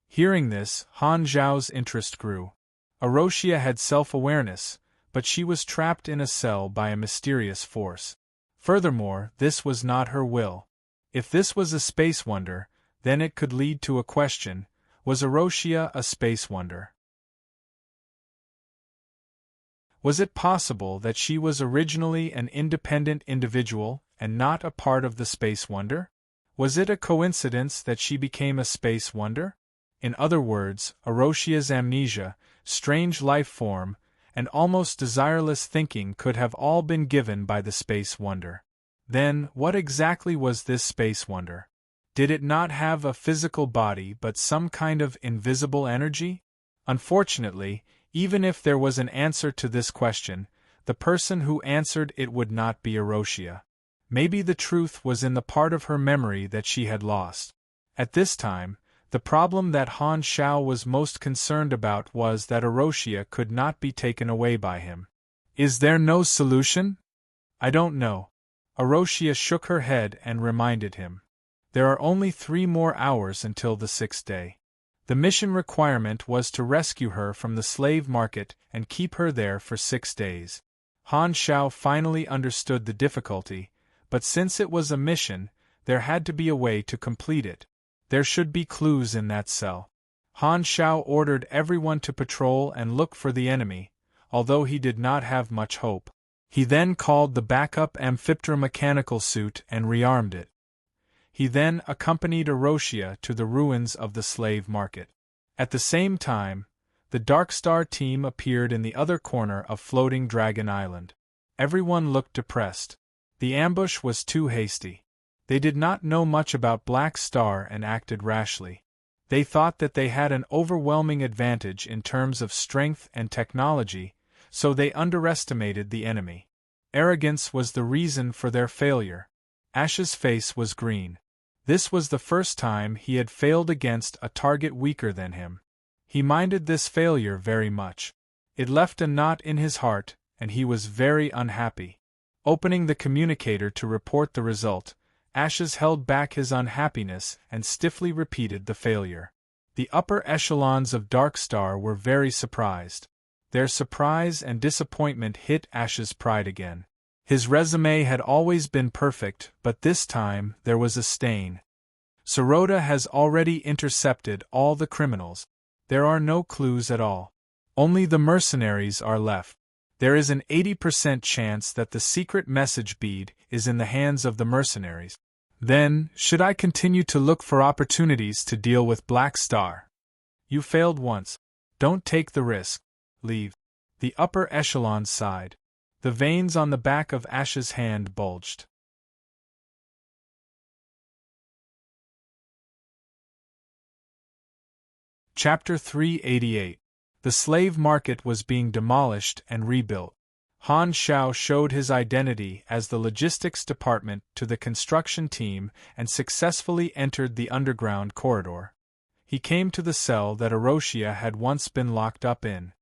Hearing this, Han Xiao's interest grew. Erosia had self-awareness, but she was trapped in a cell by a mysterious force. Furthermore, this was not her will. If this was a space wonder, then it could lead to a question: was Erosia a space wonder? Was it possible that she was originally an independent individual and not a part of the Space Wonder? Was it a coincidence that she became a Space Wonder? In other words, Aroshia's amnesia, strange life form, and almost desireless thinking could have all been given by the Space Wonder. Then, what exactly was this Space Wonder? Did it not have a physical body but some kind of invisible energy? Unfortunately, even if there was an answer to this question, the person who answered it would not be Aroshia. Maybe the truth was in the part of her memory that she had lost. At this time, the problem that Han Shao was most concerned about was that Aroshia could not be taken away by him. Is there no solution? I don't know. Aroshia shook her head and reminded him. There are only 3 more hours until the 6th day. The mission requirement was to rescue her from the slave market and keep her there for 6 days. Han Shao finally understood the difficulty, but since it was a mission, there had to be a way to complete it. There should be clues in that cell. Han Shao ordered everyone to patrol and look for the enemy, although he did not have much hope. He then called the backup Amphiptera mechanical suit and rearmed it. He then accompanied Aroshia to the ruins of the slave market. At the same time, the Darkstar team appeared in the other corner of Floating Dragon Island. Everyone looked depressed. The ambush was too hasty. They did not know much about Black Star and acted rashly. They thought that they had an overwhelming advantage in terms of strength and technology, so they underestimated the enemy. Arrogance was the reason for their failure. Ash's face was green. This was the first time he had failed against a target weaker than him. He minded this failure very much. It left a knot in his heart, and he was very unhappy. Opening the communicator to report the result, Ashes held back his unhappiness and stiffly repeated the failure. The upper echelons of Darkstar were very surprised. Their surprise and disappointment hit Ash's pride again. His resume had always been perfect, but this time there was a stain. Sirota has already intercepted all the criminals. There are no clues at all. Only the mercenaries are left. There is an 80% chance that the secret message bead is in the hands of the mercenaries. Then, should I continue to look for opportunities to deal with Black Star? You failed once. Don't take the risk. Leave. The upper echelon sighed. The veins on the back of Ash's hand bulged. Chapter 388. The slave market was being demolished and rebuilt. Han Shao showed his identity as the logistics department to the construction team and successfully entered the underground corridor. He came to the cell that Aroshia had once been locked up in.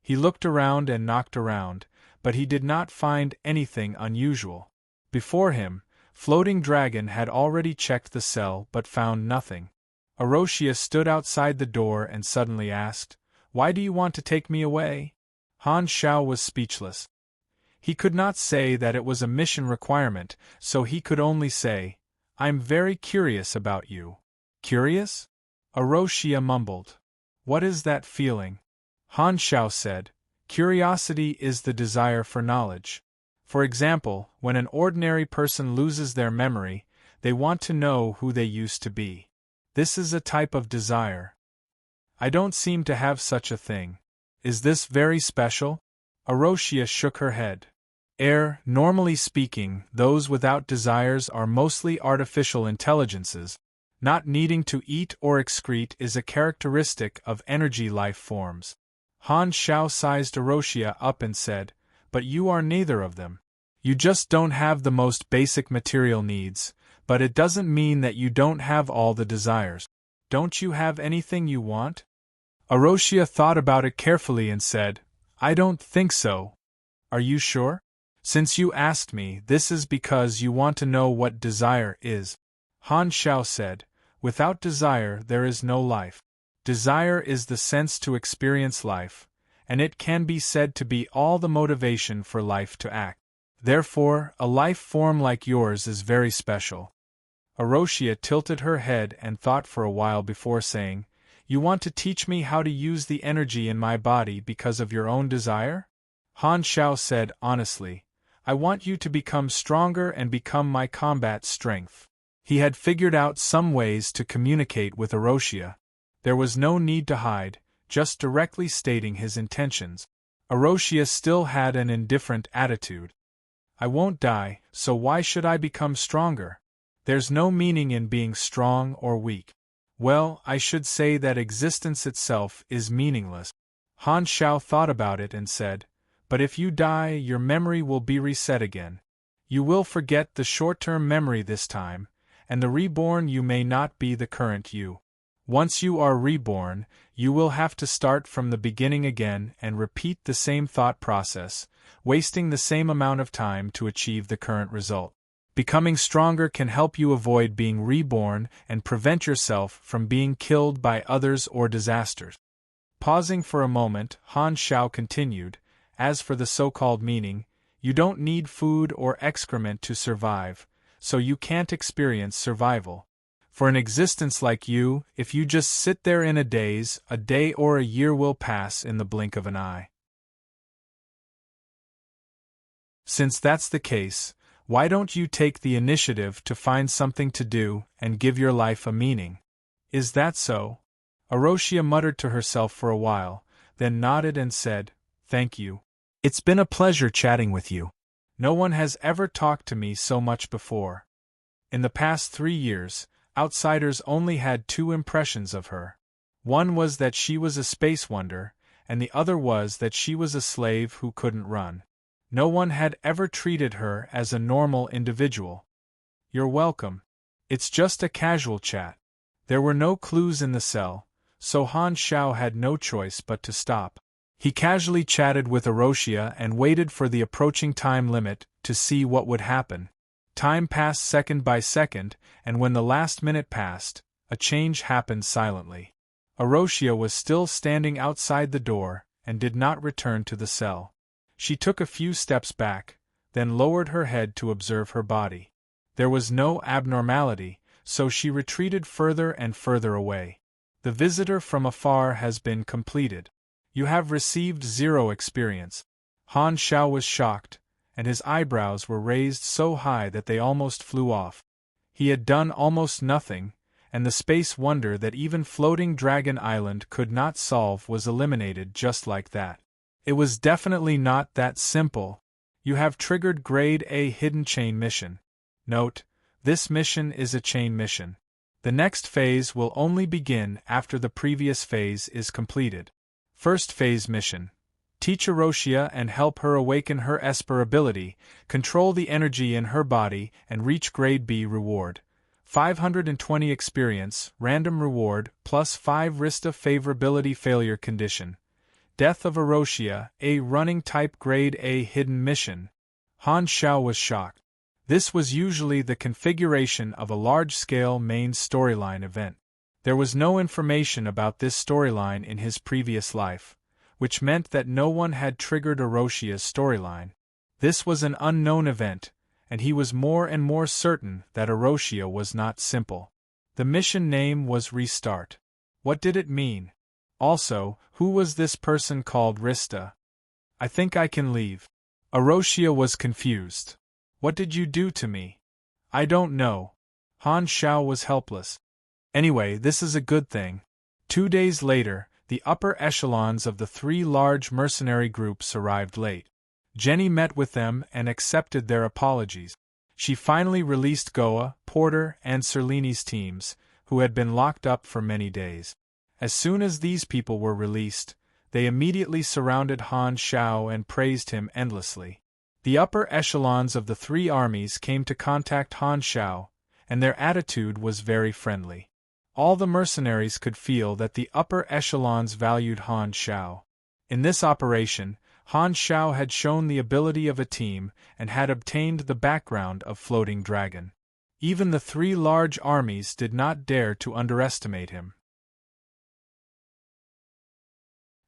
He looked around and knocked around, but he did not find anything unusual. Before him, Floating Dragon had already checked the cell but found nothing. Aroshia stood outside the door and suddenly asked, "Why do you want to take me away?" Han Shao was speechless. He could not say that it was a mission requirement, so he could only say, "I'm very curious about you." Curious? Aroshia mumbled. What is that feeling? Han Shao said, Curiosity is the desire for knowledge. For example, when an ordinary person loses their memory, they want to know who they used to be. This is a type of desire. I don't seem to have such a thing. Is this very special? Aroshia shook her head. Normally speaking, those without desires are mostly artificial intelligences. Not needing to eat or excrete is a characteristic of energy life forms. Han Shao sized Aroshia up and said, "But you are neither of them. You just don't have the most basic material needs, but it doesn't mean that you don't have all the desires. Don't you have anything you want?" Aroshia thought about it carefully and said, "I don't think so." "Are you sure? Since you asked me, this is because you want to know what desire is." Han Shao said, "Without desire there is no life. Desire is the sense to experience life, and it can be said to be all the motivation for life to act. Therefore, a life form like yours is very special." Aroshia tilted her head and thought for a while before saying, "You want to teach me how to use the energy in my body because of your own desire?" Han Xiao said honestly. I want you to become stronger and become my combat strength. He had figured out some ways to communicate with Erosia. There was no need to hide, just directly stating his intentions. Erosia still had an indifferent attitude. I won't die, so why should I become stronger? There's no meaning in being strong or weak. Well, I should say that existence itself is meaningless. Han Xiao thought about it and said, but if you die, your memory will be reset again. You will forget the short-term memory this time, and the reborn you may not be the current you. Once you are reborn, you will have to start from the beginning again and repeat the same thought process, wasting the same amount of time to achieve the current result. Becoming stronger can help you avoid being reborn and prevent yourself from being killed by others or disasters. Pausing for a moment, Han Xiao continued, as for the so-called meaning, you don't need food or excrement to survive, so you can't experience survival. For an existence like you, if you just sit there in a daze, a day or a year will pass in the blink of an eye. Since that's the case, why don't you take the initiative to find something to do and give your life a meaning? Is that so? Erosia muttered to herself for a while, then nodded and said, Thank you. It's been a pleasure chatting with you. No one has ever talked to me so much before. In the past 3 years, outsiders only had 2 impressions of her. One was that she was a space wonder, and the other was that she was a slave who couldn't run. No one had ever treated her as a normal individual. You're welcome. It's just a casual chat. There were no clues in the cell, so Han Xiao had no choice but to stop. He casually chatted with Erosia and waited for the approaching time limit to see what would happen. Time passed second by second, and when the last minute passed, a change happened silently. Erosia was still standing outside the door and did not return to the cell. She took a few steps back, then lowered her head to observe her body. There was no abnormality, so she retreated further and further away. The visitor from afar has been completed. You have received 0 experience. Han Xiao was shocked, and his eyebrows were raised so high that they almost flew off. He had done almost nothing, and the space wonder that even floating Dragon Island could not solve was eliminated just like that. It was definitely not that simple. You have triggered Grade A Hidden Chain Mission. Note, this mission is a chain mission. The next phase will only begin after the previous phase is completed. First phase mission. Teach Erosia and help her awaken her Esper ability, control the energy in her body, and reach Grade B reward. 520 experience, random reward, plus 5 Rista favorability failure condition. Death of Erosia, a running type Grade A hidden mission. Han Xiao was shocked. This was usually the configuration of a large-scale main storyline event. There was no information about this storyline in his previous life, which meant that no one had triggered Erosia's storyline. This was an unknown event, and he was more and more certain that Erosia was not simple. The mission name was Restart. What did it mean? Also, who was this person called Rista? I think I can leave. Erosia was confused. What did you do to me? I don't know. Han Xiao was helpless. Anyway, this is a good thing. 2 days later, the upper echelons of the 3 large mercenary groups arrived late. Jenny met with them and accepted their apologies. She finally released Goa, Porter, and Sereni's teams, who had been locked up for many days. As soon as these people were released, they immediately surrounded Han Xiao and praised him endlessly. The upper echelons of the 3 armies came to contact Han Xiao, and their attitude was very friendly. All the mercenaries could feel that the upper echelons valued Han Xiao. In this operation, Han Xiao had shown the ability of a team and had obtained the background of Floating Dragon. Even the 3 large armies did not dare to underestimate him.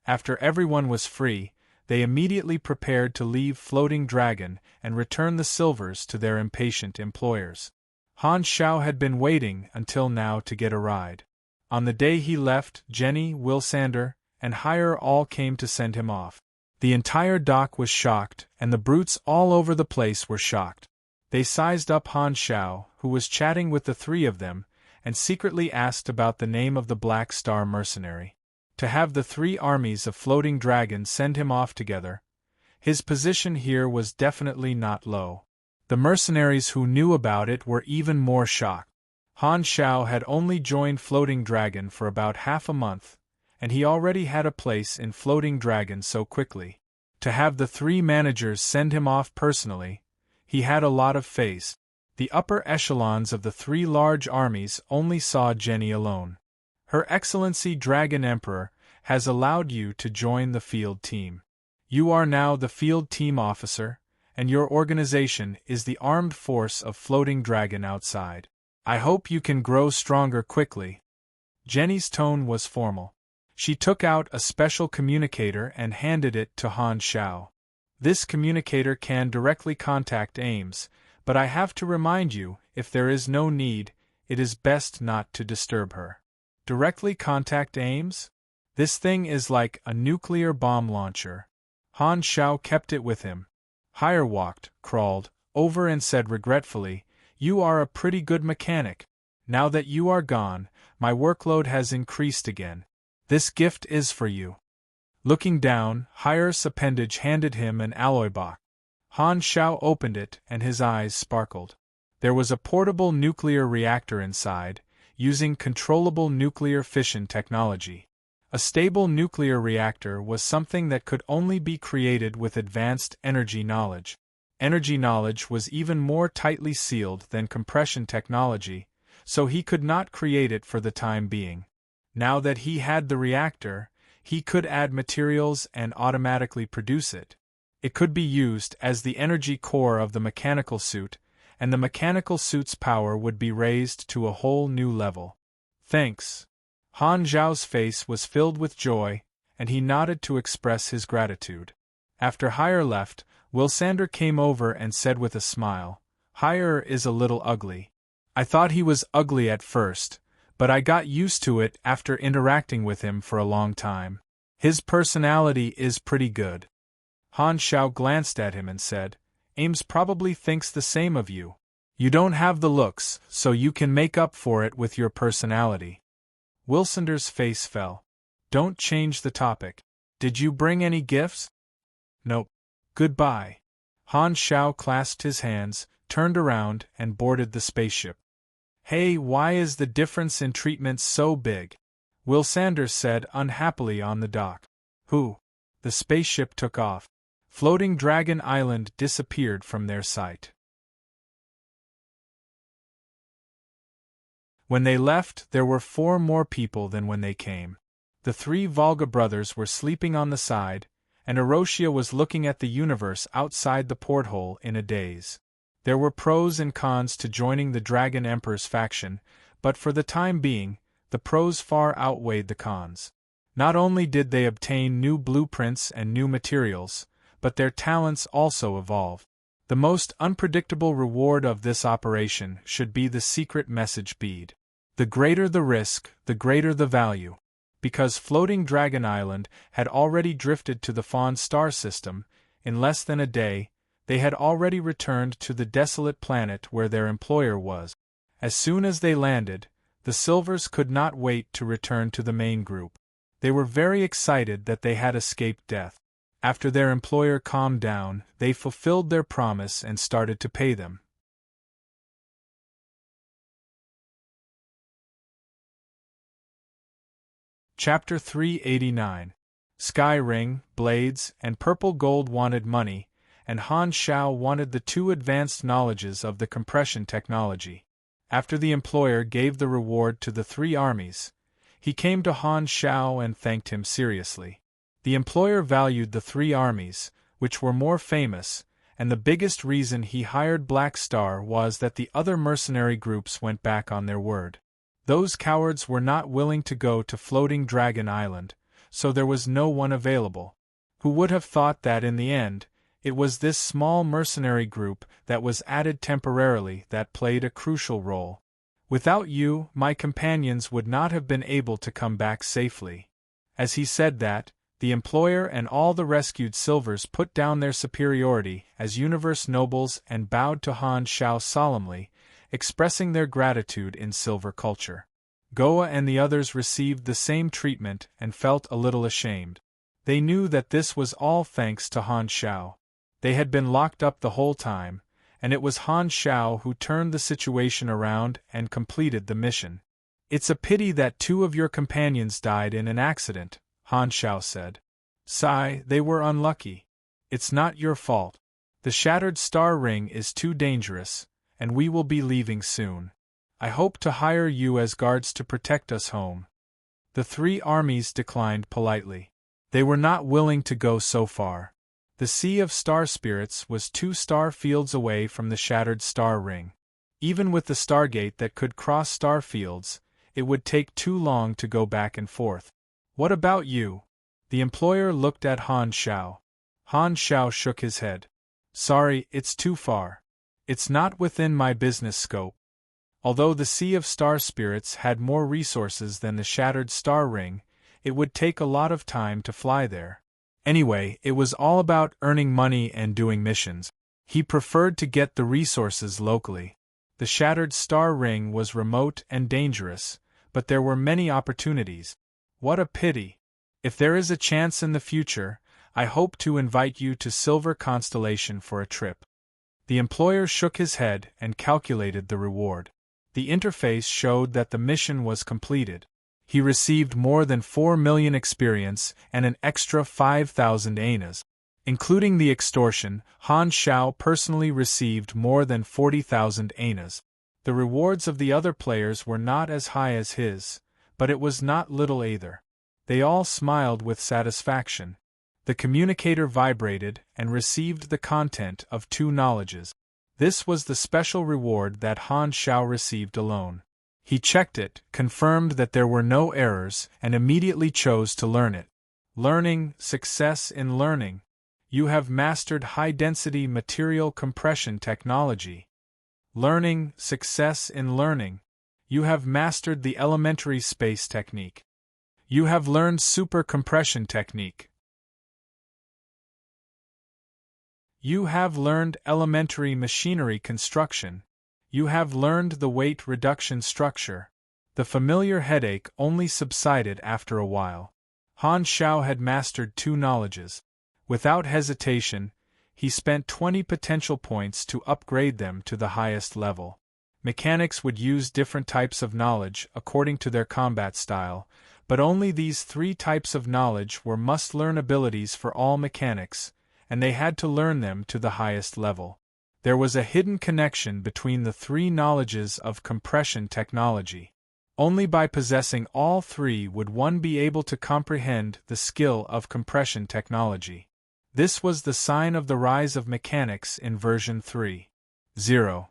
After everyone was free, they immediately prepared to leave Floating Dragon and return the silvers to their impatient employers. Han Xiao had been waiting until now to get a ride. On the day he left, Jenny, Wilsander, and Hire all came to send him off. The entire dock was shocked, and the brutes all over the place were shocked. They sized up Han Shao, who was chatting with the three of them, and secretly asked about the name of the Black Star mercenary. To have the three armies of floating dragons send him off together, his position here was definitely not low. The mercenaries who knew about it were even more shocked. Han Shao had only joined Floating Dragon for about half a month, and he already had a place in Floating Dragon so quickly. To have the three managers send him off personally, he had a lot of faith. The upper echelons of the three large armies only saw Jenny alone. Her Excellency Dragon Emperor has allowed you to join the field team. You are now the field team officer, and your organization is the armed force of Floating Dragon outside. I hope you can grow stronger quickly. Jenny's tone was formal. She took out a special communicator and handed it to Han Shao. This communicator can directly contact Ames, but I have to remind you, if there is no need, it is best not to disturb her. Directly contact Ames? This thing is like a nuclear bomb launcher. Han Shao kept it with him. Hire walked, crawled, over and said regretfully, "You are a pretty good mechanic. Now that you are gone, my workload has increased again. This gift is for you." Looking down, Hire's appendage handed him an alloy box. Han Shao opened it and his eyes sparkled. There was a portable nuclear reactor inside, using controllable nuclear fission technology. A stable nuclear reactor was something that could only be created with advanced energy knowledge. Energy knowledge was even more tightly sealed than compression technology, so he could not create it for the time being. Now that he had the reactor, he could add materials and automatically produce it. It could be used as the energy core of the mechanical suit, and the mechanical suit's power would be raised to a whole new level. Thanks. Han Zhao's face was filled with joy, and he nodded to express his gratitude. After Hire left, Wilsander came over and said with a smile, "Hire is a little ugly. I thought he was ugly at first, but I got used to it after interacting with him for a long time. His personality is pretty good." Han Shao glanced at him and said, "Ames probably thinks the same of you. You don't have the looks, so you can make up for it with your personality." Wilsander's face fell. "Don't change the topic. Did you bring any gifts?" "Nope. Goodbye." Han Shao clasped his hands, turned around, and boarded the spaceship. "Hey, why is the difference in treatment so big?" Wilsander said unhappily on the dock. "Who?" The spaceship took off. Floating Dragon Island disappeared from their sight. When they left, there were 4 more people than when they came. The 3 Volga brothers were sleeping on the side, and Erosia was looking at the universe outside the porthole in a daze. There were pros and cons to joining the Dragon Emperor's faction, but for the time being, the pros far outweighed the cons. Not only did they obtain new blueprints and new materials, but their talents also evolved. The most unpredictable reward of this operation should be the secret message bead. The greater the risk, the greater the value. Because Floating Dragon Island had already drifted to the Fawn star system, in less than a day, they had already returned to the desolate planet where their employer was. As soon as they landed, the Silvers could not wait to return to the main group. They were very excited that they had escaped death. After their employer calmed down, they fulfilled their promise and started to pay them. Chapter 389. Sky Ring, Blades, and Purple Gold wanted money, and Han Shao wanted the 2 advanced knowledges of the compression technology. After the employer gave the reward to the 3 armies, he came to Han Shao and thanked him seriously. The employer valued the 3 armies, which were more famous, and the biggest reason he hired Black Star was that the other mercenary groups went back on their word. Those cowards were not willing to go to Floating Dragon Island, so there was no one available. Who would have thought that in the end, it was this small mercenary group that was added temporarily that played a crucial role. "Without you, my companions would not have been able to come back safely." As he said that, The employer and all the rescued silvers put down their superiority as universe nobles and bowed to Han Shao solemnly, expressing their gratitude in silver culture. Goa and the others received the same treatment and felt a little ashamed. They knew that this was all thanks to Han Shao. They had been locked up the whole time, and it was Han Shao who turned the situation around and completed the mission. "It's a pity that 2 of your companions died in an accident," Han Shao said. "Sigh, they were unlucky. It's not your fault. The shattered star ring is too dangerous, and we will be leaving soon. I hope to hire you as guards to protect us home." The 3 armies declined politely. They were not willing to go so far. The Sea of Star Spirits was 2 star fields away from the shattered star ring. Even with the Stargate that could cross star fields, it would take too long to go back and forth. "What about you?" The employer looked at Han Shao. Han Shao shook his head. "Sorry, it's too far. It's not within my business scope." Although the Sea of Star Spirits had more resources than the Shattered Star Ring, it would take a lot of time to fly there. Anyway, it was all about earning money and doing missions. He preferred to get the resources locally. The Shattered Star Ring was remote and dangerous, but there were many opportunities. "What a pity. If there is a chance in the future, I hope to invite you to Silver Constellation for a trip." The employer shook his head and calculated the reward. The interface showed that the mission was completed. He received more than 4 million experience and an extra 5,000 anas. Including the extortion, Han Shao personally received more than 40,000 anas. The rewards of the other players were not as high as his, but it was not little either. They all smiled with satisfaction. The communicator vibrated and received the content of 2 knowledges. This was the special reward that Han Shao received alone. He checked it, confirmed that there were no errors, and immediately chose to learn it. Learning, success in learning. You have mastered high-density material compression technology. Learning, success in learning. You have mastered the elementary space technique. You have learned super compression technique. You have learned elementary machinery construction. You have learned the weight reduction structure. The familiar headache only subsided after a while. Han Shao had mastered 2 knowledges. Without hesitation, he spent 20 potential points to upgrade them to the highest level. Mechanics would use different types of knowledge according to their combat style, but only these 3 types of knowledge were must-learn abilities for all mechanics, and they had to learn them to the highest level. There was a hidden connection between the 3 knowledges of compression technology. Only by possessing all 3 would one be able to comprehend the skill of compression technology. This was the sign of the rise of mechanics in version 3.0.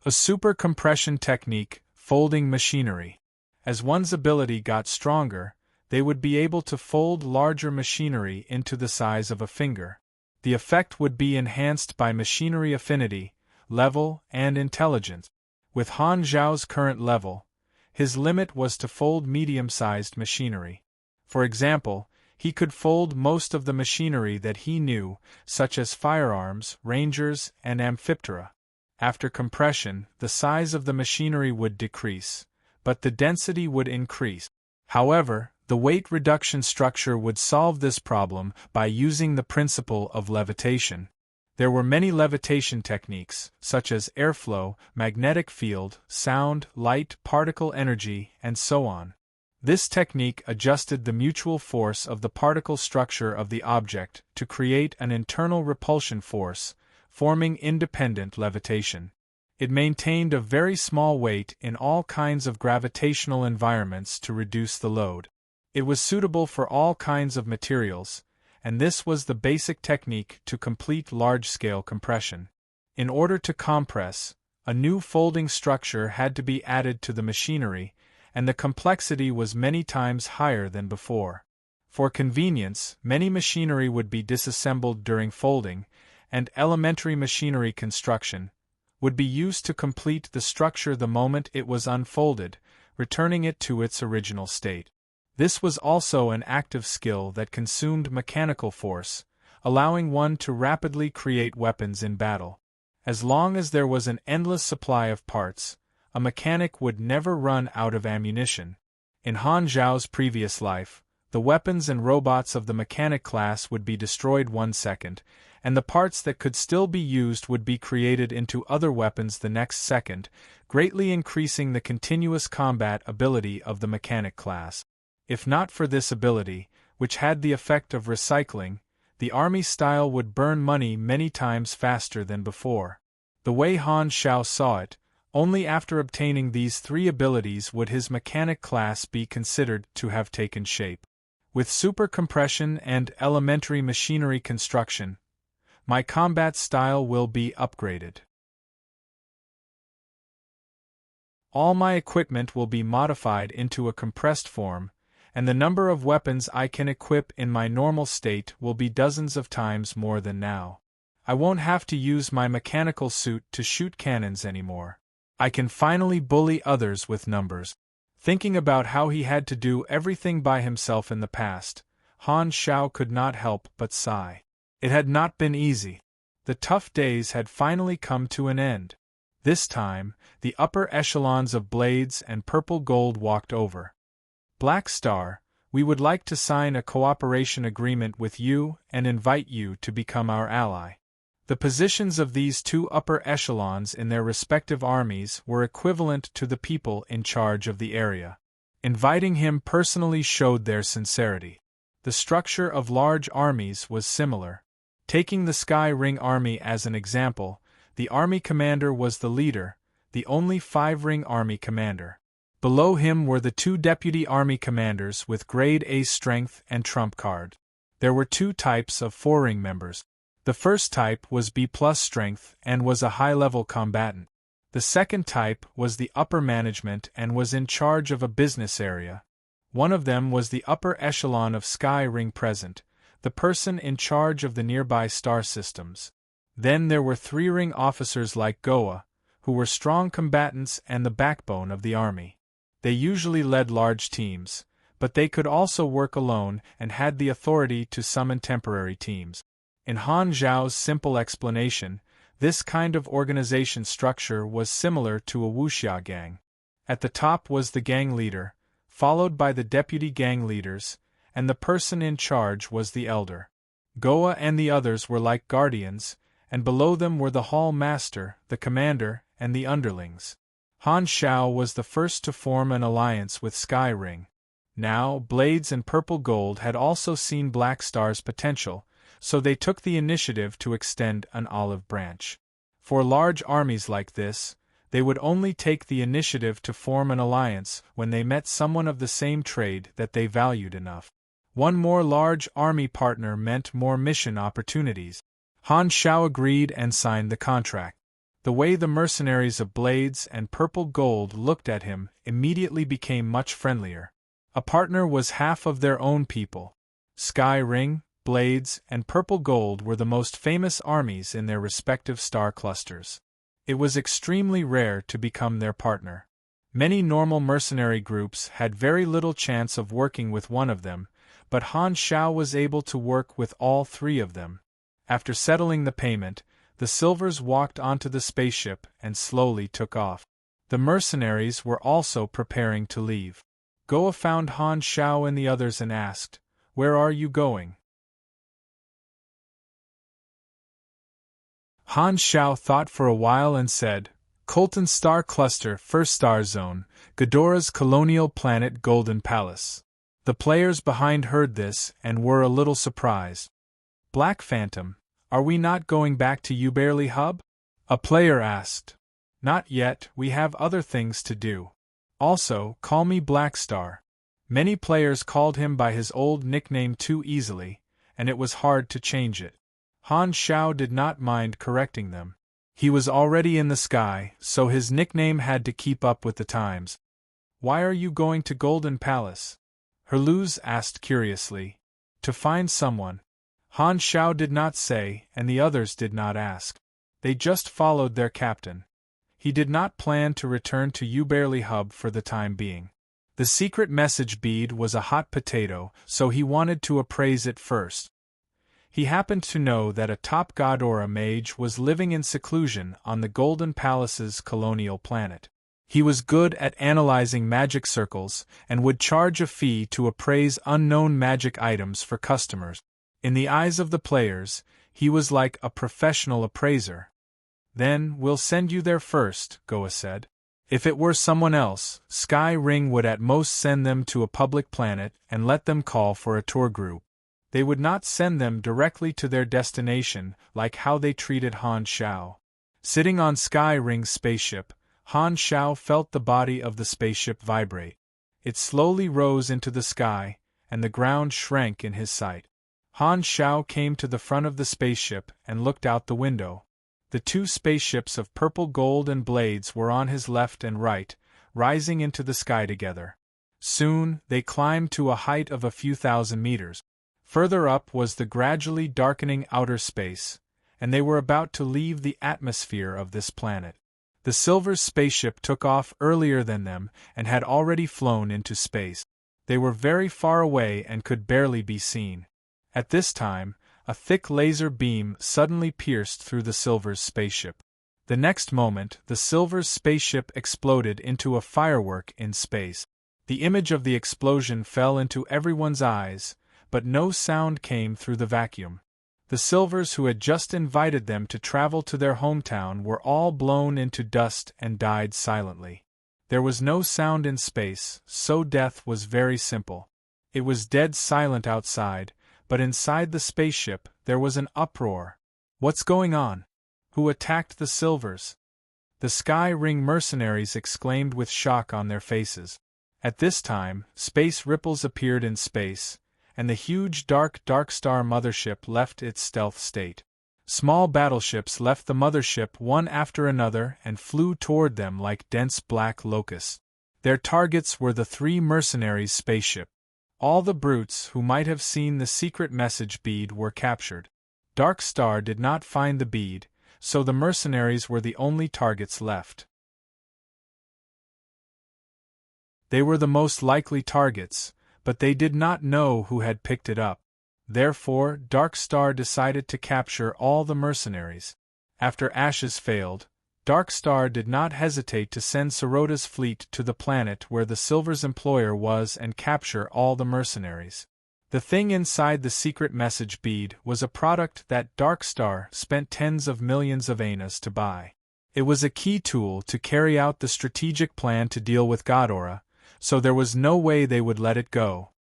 A super compression technique, folding machinery. As one's ability got stronger, they would be able to fold larger machinery into the size of a finger. The effect would be enhanced by machinery affinity, level, and intelligence. With Han Zhao's current level, his limit was to fold medium-sized machinery. For example, he could fold most of the machinery that he knew, such as firearms, rangers, and amphiptera. After compression, the size of the machinery would decrease, but the density would increase. However, the weight reduction structure would solve this problem by using the principle of levitation. There were many levitation techniques, such as airflow, magnetic field, sound, light, particle energy, and so on. This technique adjusted the mutual force of the particle structure of the object to create an internal repulsion force, forming independent levitation. It maintained a very small weight in all kinds of gravitational environments to reduce the load. It was suitable for all kinds of materials, and this was the basic technique to complete large-scale compression. In order to compress, a new folding structure had to be added to the machinery, and the complexity was many times higher than before. For convenience, many machinery would be disassembled during folding, and elementary machinery construction would be used to complete the structure the moment it was unfolded, returning it to its original state. This was also an active skill that consumed mechanical force, allowing one to rapidly create weapons in battle. As long as there was an endless supply of parts, a mechanic would never run out of ammunition. In Han Zhao's previous life, the weapons and robots of the mechanic class would be destroyed 1 second, and the parts that could still be used would be created into other weapons the next second, greatly increasing the continuous combat ability of the mechanic class. If not for this ability, which had the effect of recycling, the army style would burn money many times faster than before. The way Han Zhao saw it, only after obtaining these 3 abilities would his mechanic class be considered to have taken shape. With super compression and elementary machinery construction, my combat style will be upgraded. All my equipment will be modified into a compressed form, and the number of weapons I can equip in my normal state will be dozens of times more than now. I won't have to use my mechanical suit to shoot cannons anymore. I can finally bully others with numbers. Thinking about how he had to do everything by himself in the past, Han Zhao could not help but sigh. It had not been easy. The tough days had finally come to an end. This time, the upper echelons of Blades and Purple Gold walked over. Black Star, we would like to sign a cooperation agreement with you and invite you to become our ally. The positions of these 2 upper echelons in their respective armies were equivalent to the people in charge of the area. Inviting him personally showed their sincerity. The structure of large armies was similar. Taking the Sky Ring Army as an example, the army commander was the leader, the only 5-ring army commander. Below him were the 2 deputy army commanders with grade A strength and trump card. There were 2 types of 4-ring members. The first type was B+ strength and was a high-level combatant. The second type was the upper management and was in charge of a business area. One of them was the upper echelon of Sky Ring present, the person in charge of the nearby star systems. Then there were 3-ring officers like Goa, who were strong combatants and the backbone of the army. They usually led large teams, but they could also work alone and had the authority to summon temporary teams. In Han Zhao's simple explanation, this kind of organization structure was similar to a wuxia gang. At the top was the gang leader, followed by the deputy gang leaders, and the person in charge was the elder. Goa and the others were like guardians, and below them were the hall master, the commander, and the underlings. Han Zhao was the first to form an alliance with Sky Ring. Now, Blades and Purple Gold had also seen Black Star's potential, so they took the initiative to extend an olive branch. For large armies like this, they would only take the initiative to form an alliance when they met someone of the same trade that they valued enough. One more large army partner meant more mission opportunities. Han Zhao agreed and signed the contract. The way the mercenaries of Blades and Purple Gold looked at him immediately became much friendlier. A partner was half of their own people. Sky Ring, Blades, and Purple Gold were the most famous armies in their respective star clusters. It was extremely rare to become their partner. Many normal mercenary groups had very little chance of working with one of them, but Han Zhao was able to work with all 3 of them. After settling the payment, the Silvers walked onto the spaceship and slowly took off. The mercenaries were also preparing to leave. Goa found Han Zhao and the others and asked, "Where are you going?" Han Zhao thought for a while and said, "Colton Star Cluster, First Star Zone, Ghidorah's colonial planet Golden Palace." The players behind heard this and were a little surprised. "Black Phantom, are we not going back to Uberly Hub?" a player asked. "Not yet, we have other things to do. Also, call me Black Star." Many players called him by his old nickname too easily, and it was hard to change it. Han Zhao did not mind correcting them. He was already in the sky, so his nickname had to keep up with the times. "Why are you going to Golden Palace?" Herluz asked curiously. "To find someone." Han Zhao did not say, and the others did not ask. They just followed their captain. He did not plan to return to Uberly Hub for the time being. The secret message bead was a hot potato, so he wanted to appraise it first. He happened to know that a top Godora mage was living in seclusion on the Golden Palace's colonial planet. He was good at analyzing magic circles and would charge a fee to appraise unknown magic items for customers. In the eyes of the players, he was like a professional appraiser. "Then we'll send you there first," Goa said. If it were someone else, Sky Ring would at most send them to a public planet and let them call for a tour group. They would not send them directly to their destination like how they treated Han Shao. Sitting on Sky Ring's spaceship, Han Shao felt the body of the spaceship vibrate. It slowly rose into the sky, and the ground shrank in his sight. Han Shao came to the front of the spaceship and looked out the window. The two spaceships of purple gold and blades were on his left and right, rising into the sky together. Soon, they climbed to a height of a few thousand meters. Further up was the gradually darkening outer space, and they were about to leave the atmosphere of this planet. The Silver's spaceship took off earlier than them and had already flown into space. They were very far away and could barely be seen. At this time, a thick laser beam suddenly pierced through the Silver's spaceship. The next moment, the Silver's spaceship exploded into a firework in space. The image of the explosion fell into everyone's eyes, but no sound came through the vacuum. The Silvers who had just invited them to travel to their hometown were all blown into dust and died silently. There was no sound in space, so death was very simple. It was dead silent outside, but inside the spaceship there was an uproar. "What's going on? Who attacked the Silvers?" The Sky Ring mercenaries exclaimed with shock on their faces. At this time, space ripples appeared in space, and the huge dark star mothership left its stealth state. Small battleships left the mothership one after another and flew toward them like dense black locusts. Their targets were the three mercenaries' spaceship. All the brutes who might have seen the secret message bead were captured. Dark Star did not find the bead, so the mercenaries were the only targets left. They were the most likely targets, but they did not know who had picked it up. Therefore, Dark Star decided to capture all the mercenaries. After Ashes failed, Dark Star did not hesitate to send Sarota's fleet to the planet where the Silver's employer was and capture all the mercenaries. The thing inside the secret message bead was a product that Dark Star spent tens of millions of anas to buy. It was a key tool to carry out the strategic plan to deal with Godora, so there was no way they would let it go.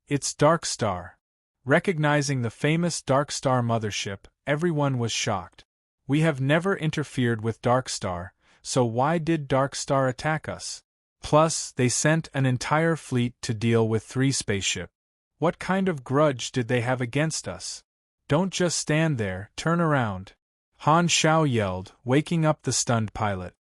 "It's Dark Star." Recognizing the famous Dark Star mothership, everyone was shocked. "We have never interfered with Dark Star, so why did Dark Star attack us? Plus, they sent an entire fleet to deal with 3 spaceships. What kind of grudge did they have against us? Don't just stand there, turn around." Han Shao yelled, waking up the stunned pilot.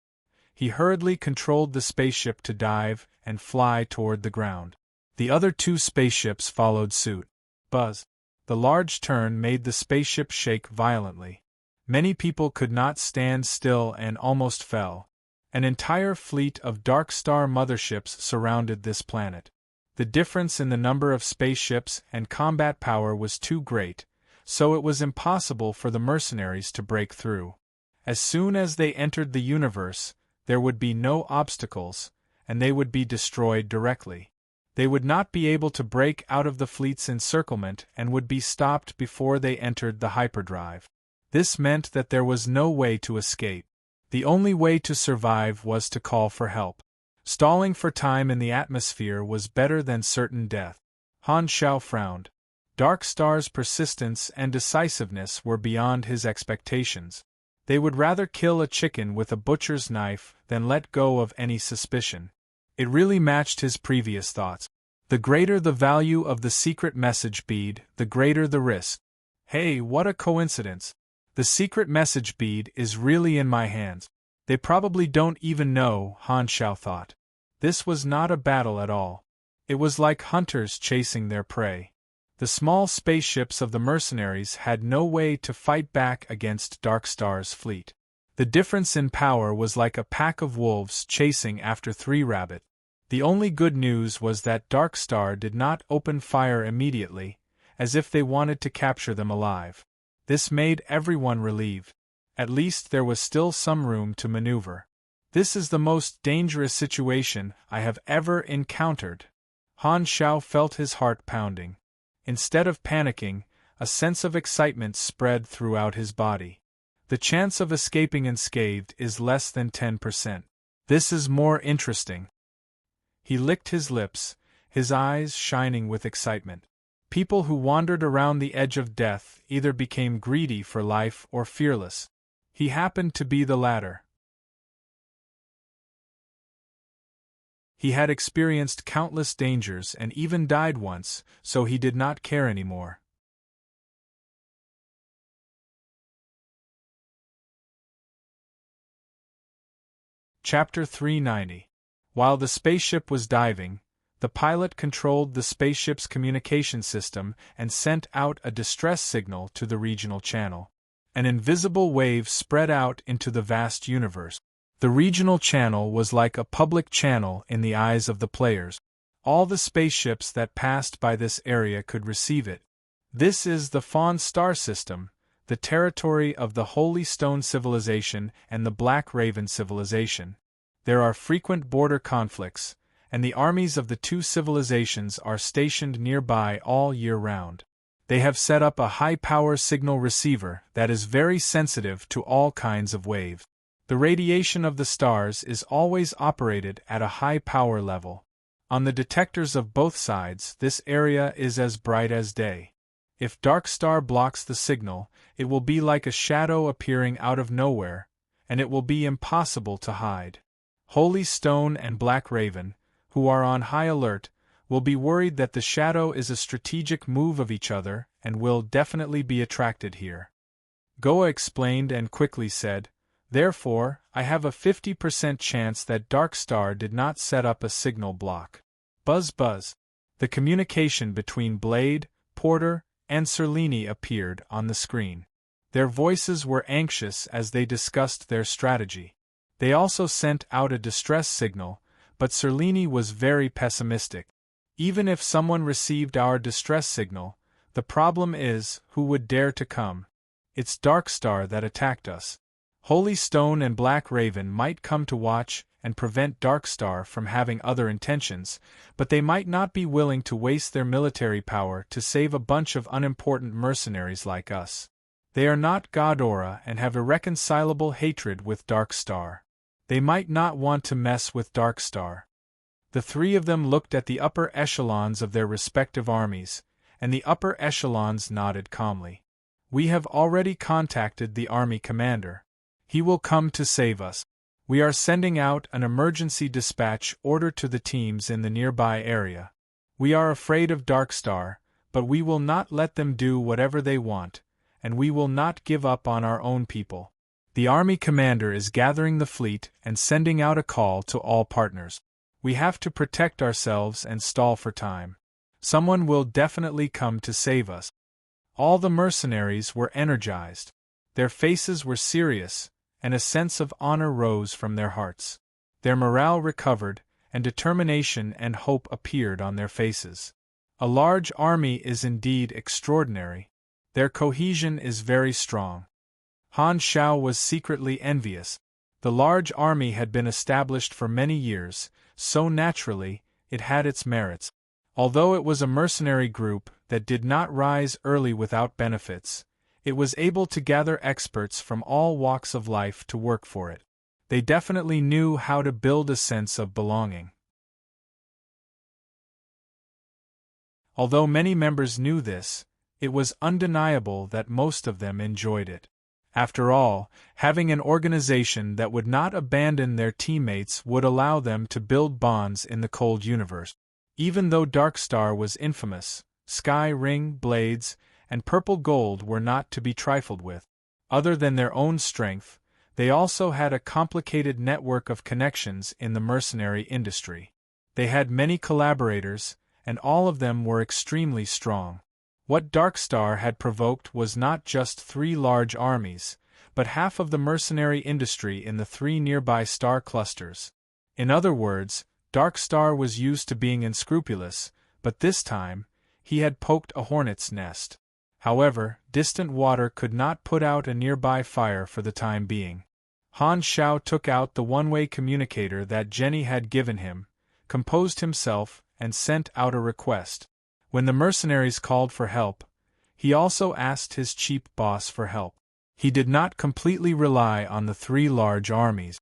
He hurriedly controlled the spaceship to dive and fly toward the ground. The other 2 spaceships followed suit. Buzz. The large turn made the spaceship shake violently. Many people could not stand still and almost fell. An entire fleet of Dark Star motherships surrounded this planet. The difference in the number of spaceships and combat power was too great, so it was impossible for the mercenaries to break through. As soon as they entered the universe, there would be no obstacles, and they would be destroyed directly. They would not be able to break out of the fleet's encirclement and would be stopped before they entered the hyperdrive. This meant that there was no way to escape. The only way to survive was to call for help. Stalling for time in the atmosphere was better than certain death. Han Shao frowned. Dark Star's persistence and decisiveness were beyond his expectations. They would rather kill a chicken with a butcher's knife than let go of any suspicion. It really matched his previous thoughts. The greater the value of the secret message bead, the greater the risk. Hey, what a coincidence! The secret message bead is really in my hands. They probably don't even know, Han Shao thought. This was not a battle at all. It was like hunters chasing their prey. The small spaceships of the mercenaries had no way to fight back against Dark Star's fleet. The difference in power was like a pack of wolves chasing after 3 rabbits. The only good news was that Dark Star did not open fire immediately, as if they wanted to capture them alive. This made everyone relieved. At least there was still some room to maneuver. This is the most dangerous situation I have ever encountered. Han Xiao felt his heart pounding. Instead of panicking, a sense of excitement spread throughout his body. The chance of escaping unscathed is less than 10%. This is more interesting. He licked his lips, his eyes shining with excitement. People who wandered around the edge of death either became greedy for life or fearless. He happened to be the latter. He had experienced countless dangers and even died once, so he did not care anymore. Chapter 390. While the spaceship was diving, the pilot controlled the spaceship's communication system and sent out a distress signal to the regional channel. An invisible wave spread out into the vast universe. The regional channel was like a public channel in the eyes of the players. All the spaceships that passed by this area could receive it. This is the Fawn Star System, the territory of the Holy Stone Civilization and the Black Raven Civilization. There are frequent border conflicts, and the armies of the two civilizations are stationed nearby all year round. They have set up a high-power signal receiver that is very sensitive to all kinds of waves. The radiation of the stars is always operated at a high power level. On the detectors of both sides, this area is as bright as day. If Dark Star blocks the signal, it will be like a shadow appearing out of nowhere, and it will be impossible to hide. Holy Stone and Black Raven, who are on high alert, will be worried that the shadow is a strategic move of each other and will definitely be attracted here. Goa explained and quickly said, "Therefore, I have a 50% chance that Dark Star did not set up a signal block." Buzz buzz. The communication between Blade, Porter, and Serene appeared on the screen. Their voices were anxious as they discussed their strategy. They also sent out a distress signal, but Serene was very pessimistic. Even if someone received our distress signal, the problem is, who would dare to come? It's Dark Star that attacked us. Holy Stone and Black Raven might come to watch and prevent Dark Star from having other intentions, but they might not be willing to waste their military power to save a bunch of unimportant mercenaries like us. They are not Ghidorah and have irreconcilable hatred with Dark Star. They might not want to mess with Dark Star. The three of them looked at the upper echelons of their respective armies, and the upper echelons nodded calmly. We have already contacted the army commander. He will come to save us. We are sending out an emergency dispatch order to the teams in the nearby area. We are afraid of Dark Star, but we will not let them do whatever they want, and we will not give up on our own people. The army commander is gathering the fleet and sending out a call to all partners. We have to protect ourselves and stall for time. Someone will definitely come to save us. All the mercenaries were energized. Their faces were serious, and a sense of honor rose from their hearts. Their morale recovered, and determination and hope appeared on their faces. A large army is indeed extraordinary. Their cohesion is very strong. Han Xiao was secretly envious. The large army had been established for many years, so naturally, it had its merits. Although it was a mercenary group that did not rise early without benefits, it was able to gather experts from all walks of life to work for it. They definitely knew how to build a sense of belonging. Although many members knew this, it was undeniable that most of them enjoyed it. After all, having an organization that would not abandon their teammates would allow them to build bonds in the cold universe. Even though Dark Star was infamous, Sky Ring, Blades, and Purple Gold were not to be trifled with. Other than their own strength, they also had a complicated network of connections in the mercenary industry. They had many collaborators, and all of them were extremely strong. What Dark Star had provoked was not just 3 large armies, but half of the mercenary industry in the 3 nearby star clusters. In other words, Darkstar was used to being unscrupulous, but this time, he had poked a hornet's nest. However, distant water could not put out a nearby fire for the time being. Han Xiao took out the one-way communicator that Jenny had given him, composed himself, and sent out a request. When the mercenaries called for help, he also asked his chief boss for help. He did not completely rely on the 3 large armies.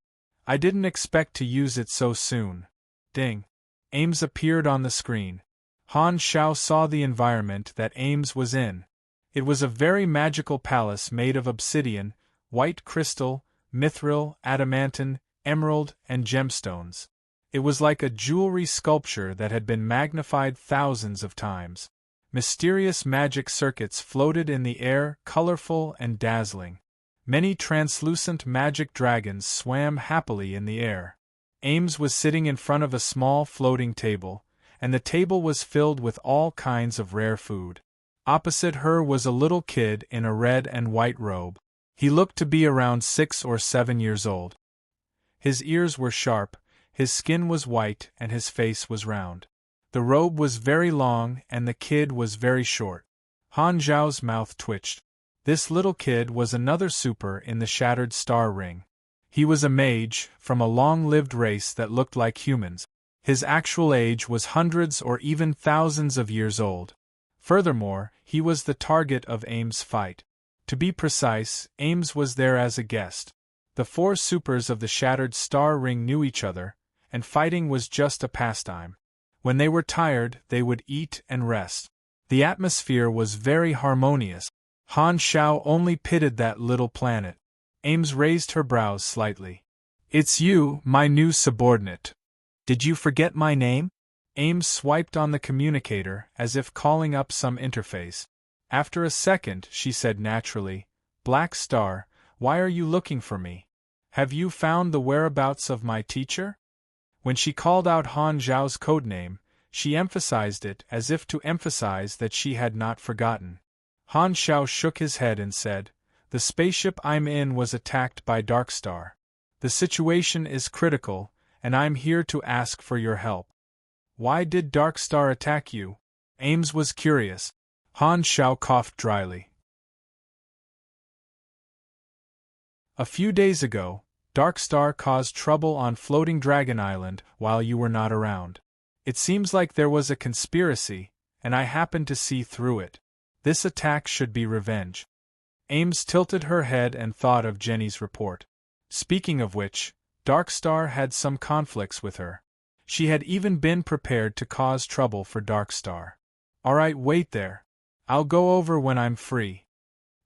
I didn't expect to use it so soon. Ding. Ames appeared on the screen. Han Xiao saw the environment that Ames was in. It was a very magical palace made of obsidian, white crystal, mithril, adamantine, emerald, and gemstones. It was like a jewelry sculpture that had been magnified thousands of times. Mysterious magic circuits floated in the air, colorful and dazzling. Many translucent magic dragons swam happily in the air. Ames was sitting in front of a small floating table, and the table was filled with all kinds of rare food. Opposite her was a little kid in a red and white robe. He looked to be around 6 or 7 years old. His ears were sharp, his skin was white, and his face was round. The robe was very long and the kid was very short. Han Zhao's mouth twitched. This little kid was another super in the Shattered Star Ring. He was a mage, from a long-lived race that looked like humans. His actual age was hundreds or even thousands of years old. Furthermore, he was the target of Ames' fight. To be precise, Ames was there as a guest. The 4 supers of the Shattered Star Ring knew each other, and fighting was just a pastime. When they were tired, they would eat and rest. The atmosphere was very harmonious. Han Xiao only pitied that little planet. Ames raised her brows slightly. "It's you, my new subordinate. Did you forget my name?" Ames swiped on the communicator as if calling up some interface. After a second, she said naturally, "Black Star, why are you looking for me? Have you found the whereabouts of my teacher?" When she called out Han Zhao's codename, she emphasized it as if to emphasize that she had not forgotten. Han Xiao shook his head and said, "The spaceship I'm in was attacked by Darkstar. The situation is critical, and I'm here to ask for your help." "Why did Darkstar attack you?" Ames was curious. Han Xiao coughed dryly. "A few days ago, Darkstar caused trouble on Floating Dragon Island while you were not around. It seems like there was a conspiracy, and I happened to see through it. This attack should be revenge." Ames tilted her head and thought of Jenny's report. Speaking of which, Darkstar had some conflicts with her. She had even been prepared to cause trouble for Darkstar. "Alright, wait there. I'll go over when I'm free."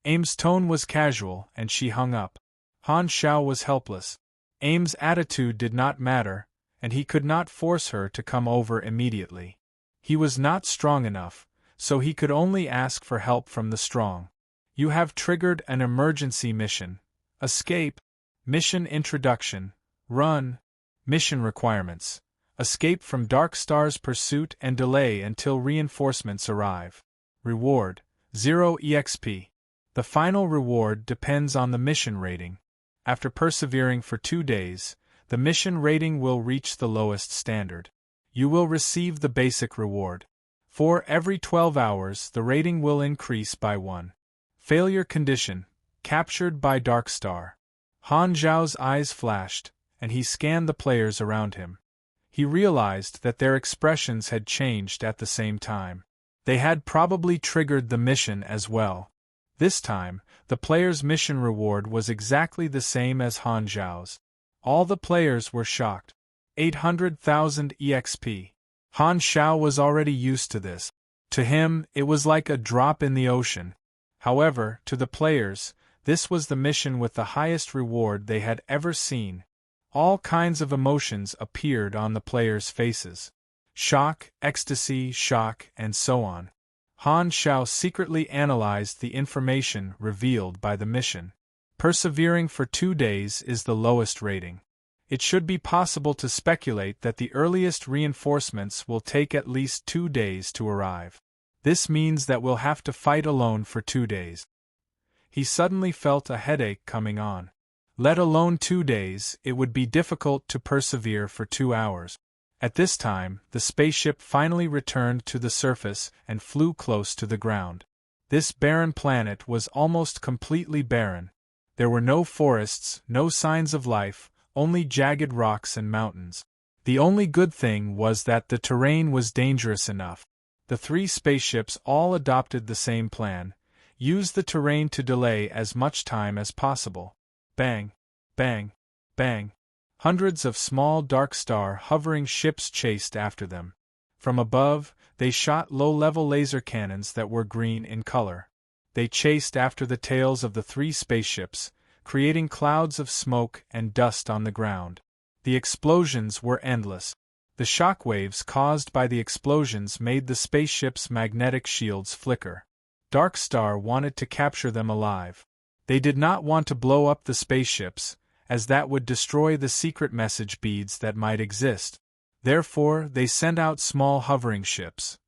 Ames' tone was casual, and she hung up. Han Xiao was helpless. Ames' attitude did not matter, and he could not force her to come over immediately. He was not strong enough, so he could only ask for help from the strong. "You have triggered an emergency mission. Escape. Mission introduction. Run. Mission requirements. Escape from Darkstar's pursuit and delay until reinforcements arrive. Reward, 0 EXP. The final reward depends on the mission rating. After persevering for 2 days, the mission rating will reach the lowest standard. You will receive the basic reward. For every 12 hours, the rating will increase by 1. Failure condition, captured by Darkstar." Han Zhao's eyes flashed, and he scanned the players around him. He realized that their expressions had changed at the same time. They had probably triggered the mission as well. This time, the player's mission reward was exactly the same as Han Zhao's. All the players were shocked. 800,000 EXP. Han Xiao was already used to this. To him, it was like a drop in the ocean. However, to the players, this was the mission with the highest reward they had ever seen. All kinds of emotions appeared on the players' faces. Shock, ecstasy, shock, and so on. Han Xiao secretly analyzed the information revealed by the mission. Persevering for 2 days is the lowest rating. It should be possible to speculate that the earliest reinforcements will take at least 2 days to arrive. This means that we'll have to fight alone for 2 days. He suddenly felt a headache coming on. Let alone 2 days, it would be difficult to persevere for 2 hours. At this time, the spaceship finally returned to the surface and flew close to the ground. This barren planet was almost completely barren. There were no forests, no signs of life, only jagged rocks and mountains. The only good thing was that the terrain was dangerous enough. The three spaceships all adopted the same plan: use the terrain to delay as much time as possible. Bang! Bang! Bang! Hundreds of small dark star hovering ships chased after them. From above, they shot low-level laser cannons that were green in color. They chased after the tails of the three spaceships, creating clouds of smoke and dust on the ground. The explosions were endless. The shock waves caused by the explosions made the spaceship's magnetic shields flicker. Dark Star wanted to capture them alive. They did not want to blow up the spaceships, as that would destroy the secret message beads that might exist. Therefore, they sent out small hovering ships.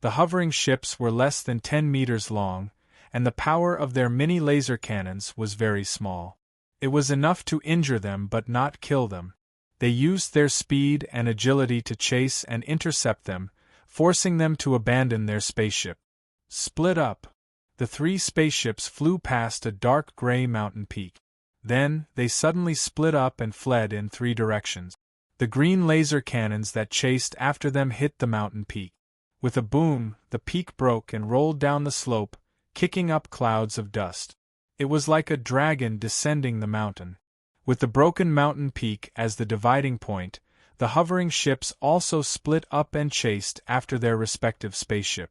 The hovering ships were less than 10 meters long, and the power of their mini laser cannons was very small. It was enough to injure them but not kill them. They used their speed and agility to chase and intercept them, forcing them to abandon their spaceship. Split up. The three spaceships flew past a dark gray mountain peak. Then, they suddenly split up and fled in three directions. The green laser cannons that chased after them hit the mountain peak. With a boom, the peak broke and rolled down the slope, kicking up clouds of dust. It was like a dragon descending the mountain. With the broken mountain peak as the dividing point, the hovering ships also split up and chased after their respective spaceship.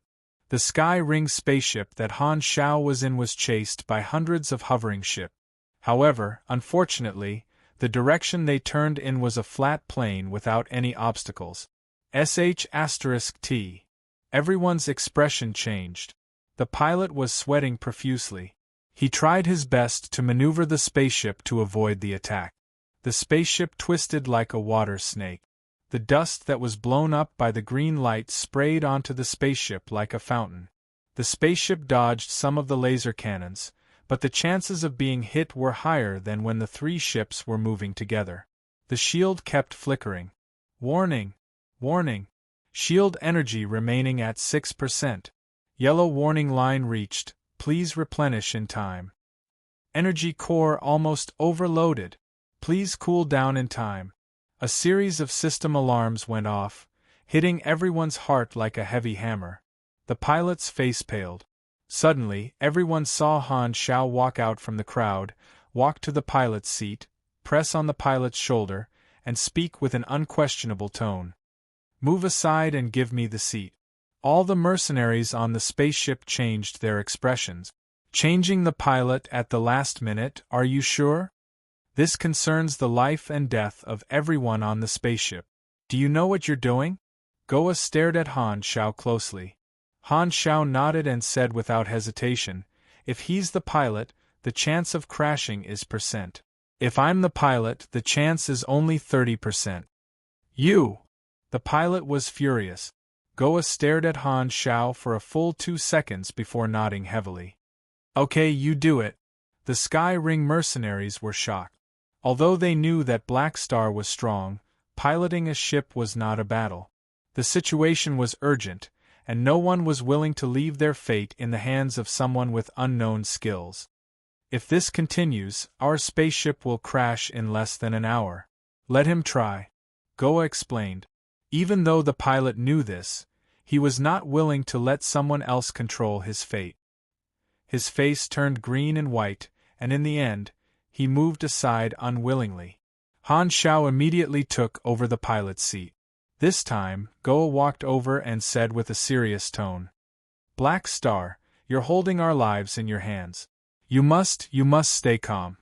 The Sky Ring spaceship that Han Xiao was in was chased by hundreds of hovering ships. However, unfortunately, the direction they turned in was a flat plain without any obstacles. *T. Everyone's expression changed. The pilot was sweating profusely. He tried his best to maneuver the spaceship to avoid the attack. The spaceship twisted like a water snake. The dust that was blown up by the green light sprayed onto the spaceship like a fountain. The spaceship dodged some of the laser cannons, but the chances of being hit were higher than when the three ships were moving together. The shield kept flickering. Warning! Warning! Shield energy remaining at 6%. Yellow warning line reached. Please replenish in time. Energy core almost overloaded. Please cool down in time. A series of system alarms went off, hitting everyone's heart like a heavy hammer. The pilot's face paled. Suddenly, everyone saw Han Xiao walk out from the crowd, walk to the pilot's seat, press on the pilot's shoulder, and speak with an unquestionable tone. "Move aside and give me the seat." All the mercenaries on the spaceship changed their expressions. "Changing the pilot at the last minute, are you sure? This concerns the life and death of everyone on the spaceship. Do you know what you're doing?" Goa stared at Han Xiao closely. Han Xiao nodded and said without hesitation, "If he's the pilot, the chance of crashing is %. If I'm the pilot, the chance is only 30%. You!" The pilot was furious. Goa stared at Han Xiao for a full 2 seconds before nodding heavily. "Okay, you do it." The Sky Ring mercenaries were shocked. Although they knew that Black Star was strong, piloting a ship was not a battle. The situation was urgent, and no one was willing to leave their fate in the hands of someone with unknown skills. "If this continues, our spaceship will crash in less than an hour. Let him try," Goa explained. Even though the pilot knew this, he was not willing to let someone else control his fate. His face turned green and white, and in the end, he moved aside unwillingly. Han Xiao immediately took over the pilot's seat. This time, Goa walked over and said with a serious tone, "Black Star, you're holding our lives in your hands. You must stay calm."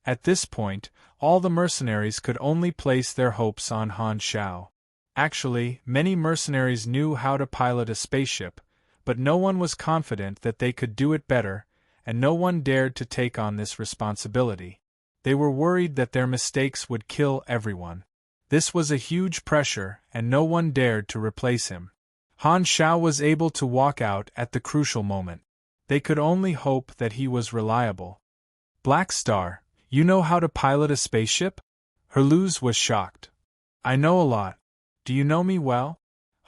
At this point, all the mercenaries could only place their hopes on Han Xiao. Actually, many mercenaries knew how to pilot a spaceship, but no one was confident that they could do it better, and no one dared to take on this responsibility. They were worried that their mistakes would kill everyone. This was a huge pressure, and no one dared to replace him. Han Xiao was able to walk out at the crucial moment. They could only hope that he was reliable. Black Star, you know how to pilot a spaceship? Herluz was shocked. I know a lot. Do you know me well?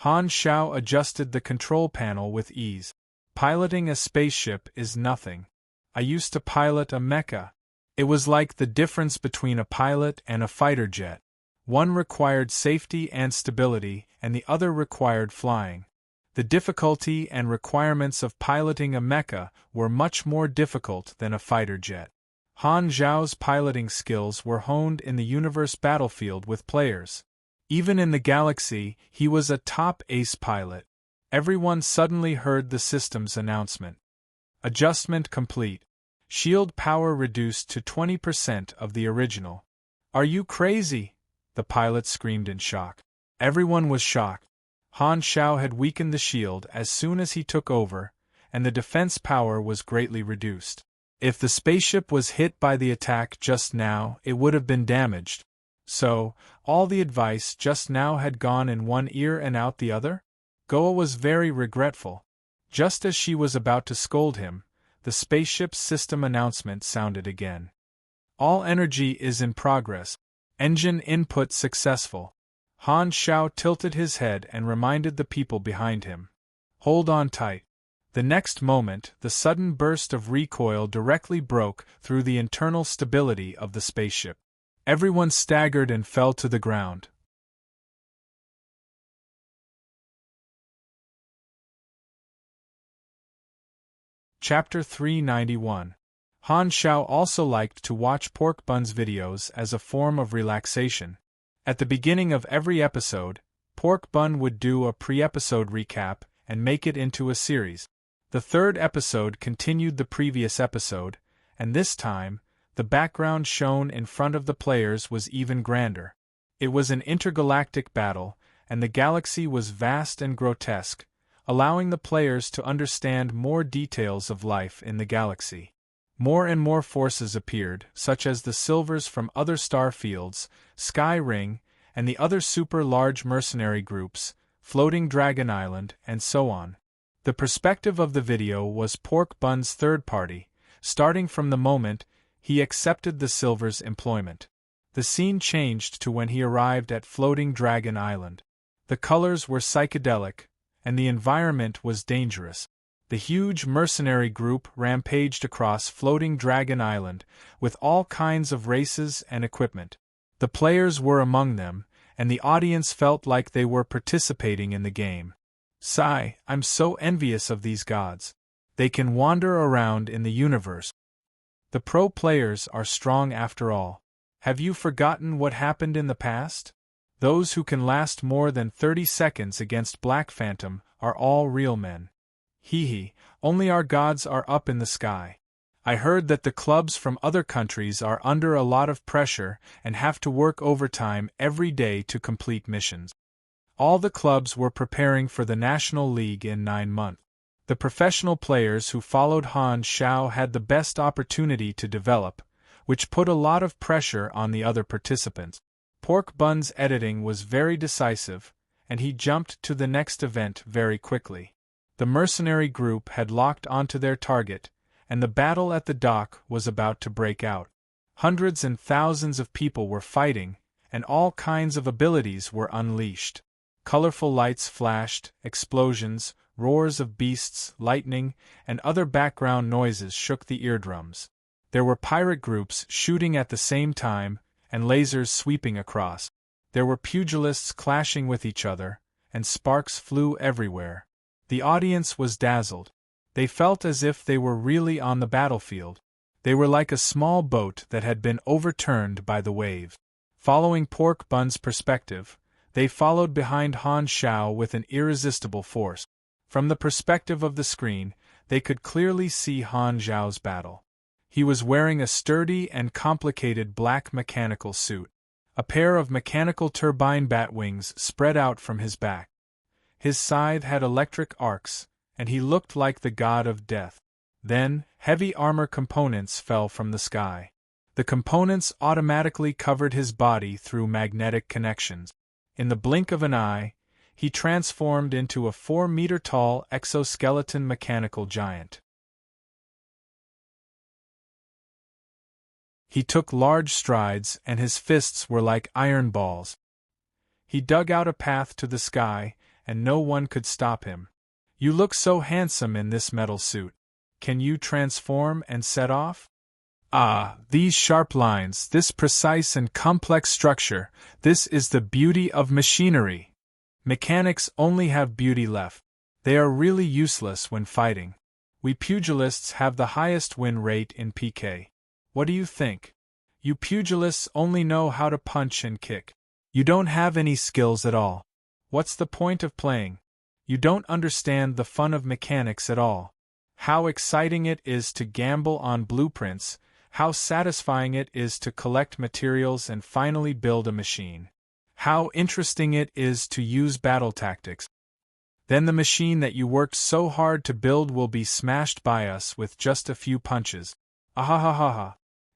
Han Xiao adjusted the control panel with ease. Piloting a spaceship is nothing. I used to pilot a mecha. It was like the difference between a pilot and a fighter jet. One required safety and stability, and the other required flying. The difficulty and requirements of piloting a mecha were much more difficult than a fighter jet. Han Zhao's piloting skills were honed in the universe battlefield with players. Even in the galaxy, he was a top ace pilot. Everyone suddenly heard the system's announcement. Adjustment complete. Shield power reduced to 20% of the original. Are you crazy? The pilot screamed in shock. Everyone was shocked. Han Xiao had weakened the shield as soon as he took over, and the defense power was greatly reduced. If the spaceship was hit by the attack just now, it would have been damaged. So, all the advice just now had gone in one ear and out the other? Goa was very regretful. Just as she was about to scold him, the spaceship's system announcement sounded again. All energy is in progress. Engine input successful. Han Xiao tilted his head and reminded the people behind him. Hold on tight. The next moment, the sudden burst of recoil directly broke through the internal stability of the spaceship. Everyone staggered and fell to the ground. Chapter 391. Han Xiao also liked to watch Pork Bun's videos as a form of relaxation. At the beginning of every episode, Pork Bun would do a pre-episode recap and make it into a series. The third episode continued the previous episode, and this time, the background shown in front of the players was even grander. It was an intergalactic battle, and the galaxy was vast and grotesque, allowing the players to understand more details of life in the galaxy. More and more forces appeared, such as the Silvers from other star fields, Sky Ring, and the other super-large mercenary groups, Floating Dragon Island, and so on. The perspective of the video was Pork Bun's third party, starting from the moment he accepted the Silvers' employment. The scene changed to when he arrived at Floating Dragon Island. The colors were psychedelic, and the environment was dangerous. The huge mercenary group rampaged across Floating Dragon Island, with all kinds of races and equipment. The players were among them, and the audience felt like they were participating in the game. Sigh, I'm so envious of these gods. They can wander around in the universe. The pro players are strong after all. Have you forgotten what happened in the past? Those who can last more than 30 seconds against Black Phantom are all real men. Hee, only our gods are up in the sky. I heard that the clubs from other countries are under a lot of pressure and have to work overtime every day to complete missions. All the clubs were preparing for the National League in 9 months. The professional players who followed Han Xiao had the best opportunity to develop, which put a lot of pressure on the other participants. Pork Bun's editing was very decisive, and he jumped to the next event very quickly. The mercenary group had locked onto their target, and the battle at the dock was about to break out. Hundreds and thousands of people were fighting, and all kinds of abilities were unleashed. Colorful lights flashed, explosions, roars of beasts, lightning, and other background noises shook the eardrums. There were pirate groups shooting at the same time, and lasers sweeping across. There were pugilists clashing with each other, and sparks flew everywhere. The audience was dazzled. They felt as if they were really on the battlefield. They were like a small boat that had been overturned by the wave. Following Pork Bun's perspective, they followed behind Han Xiao with an irresistible force. From the perspective of the screen, they could clearly see Han Xiao's battle. He was wearing a sturdy and complicated black mechanical suit. A pair of mechanical turbine bat wings spread out from his back. His scythe had electric arcs, and he looked like the god of death. Then, heavy armor components fell from the sky. The components automatically covered his body through magnetic connections. In the blink of an eye, he transformed into a 4-meter-tall exoskeleton mechanical giant. He took large strides, and his fists were like iron balls. He dug out a path to the sky, and no one could stop him. You look so handsome in this metal suit. Can you transform and set off? Ah, these sharp lines, this precise and complex structure, this is the beauty of machinery. Mechanics only have beauty left. They are really useless when fighting. We pugilists have the highest win rate in PK. What do you think? You pugilists only know how to punch and kick. You don't have any skills at all. What's the point of playing? You don't understand the fun of mechanics at all. How exciting it is to gamble on blueprints, how satisfying it is to collect materials and finally build a machine. How interesting it is to use battle tactics. Then the machine that you worked so hard to build will be smashed by us with just a few punches. Ahahaha.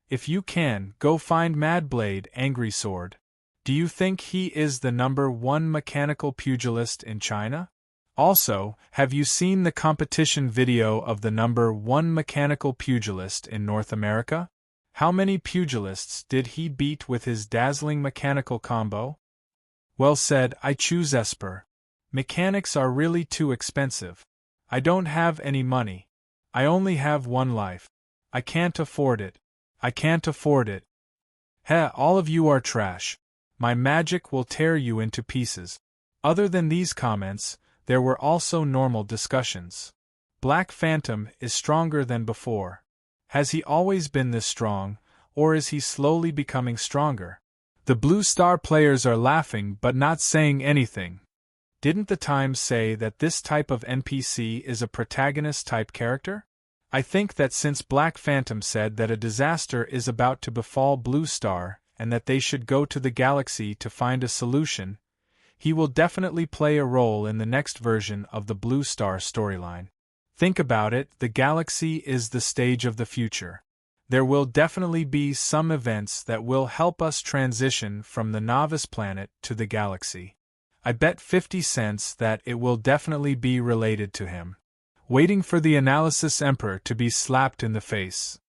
If you can, go find Madblade, Angry Sword. Do you think he is the #1 mechanical pugilist in China? Also, have you seen the competition video of the #1 mechanical pugilist in North America? How many pugilists did he beat with his dazzling mechanical combo? Well said, I choose Esper. Mechanics are really too expensive. I don't have any money. I only have one life. I can't afford it. I can't afford it. Heh, all of you are trash. My magic will tear you into pieces. Other than these comments, there were also normal discussions. Black Phantom is stronger than before. Has he always been this strong, or is he slowly becoming stronger? The Blue Star players are laughing but not saying anything. Didn't the Times say that this type of NPC is a protagonist-type character? I think that since Black Phantom said that a disaster is about to befall Blue Star, and that they should go to the galaxy to find a solution, he will definitely play a role in the next version of the Blue Star storyline. Think about it, the galaxy is the stage of the future. There will definitely be some events that will help us transition from the novice planet to the galaxy. I bet 50 cents that it will definitely be related to him. Waiting for the Analysis Emperor to be slapped in the face.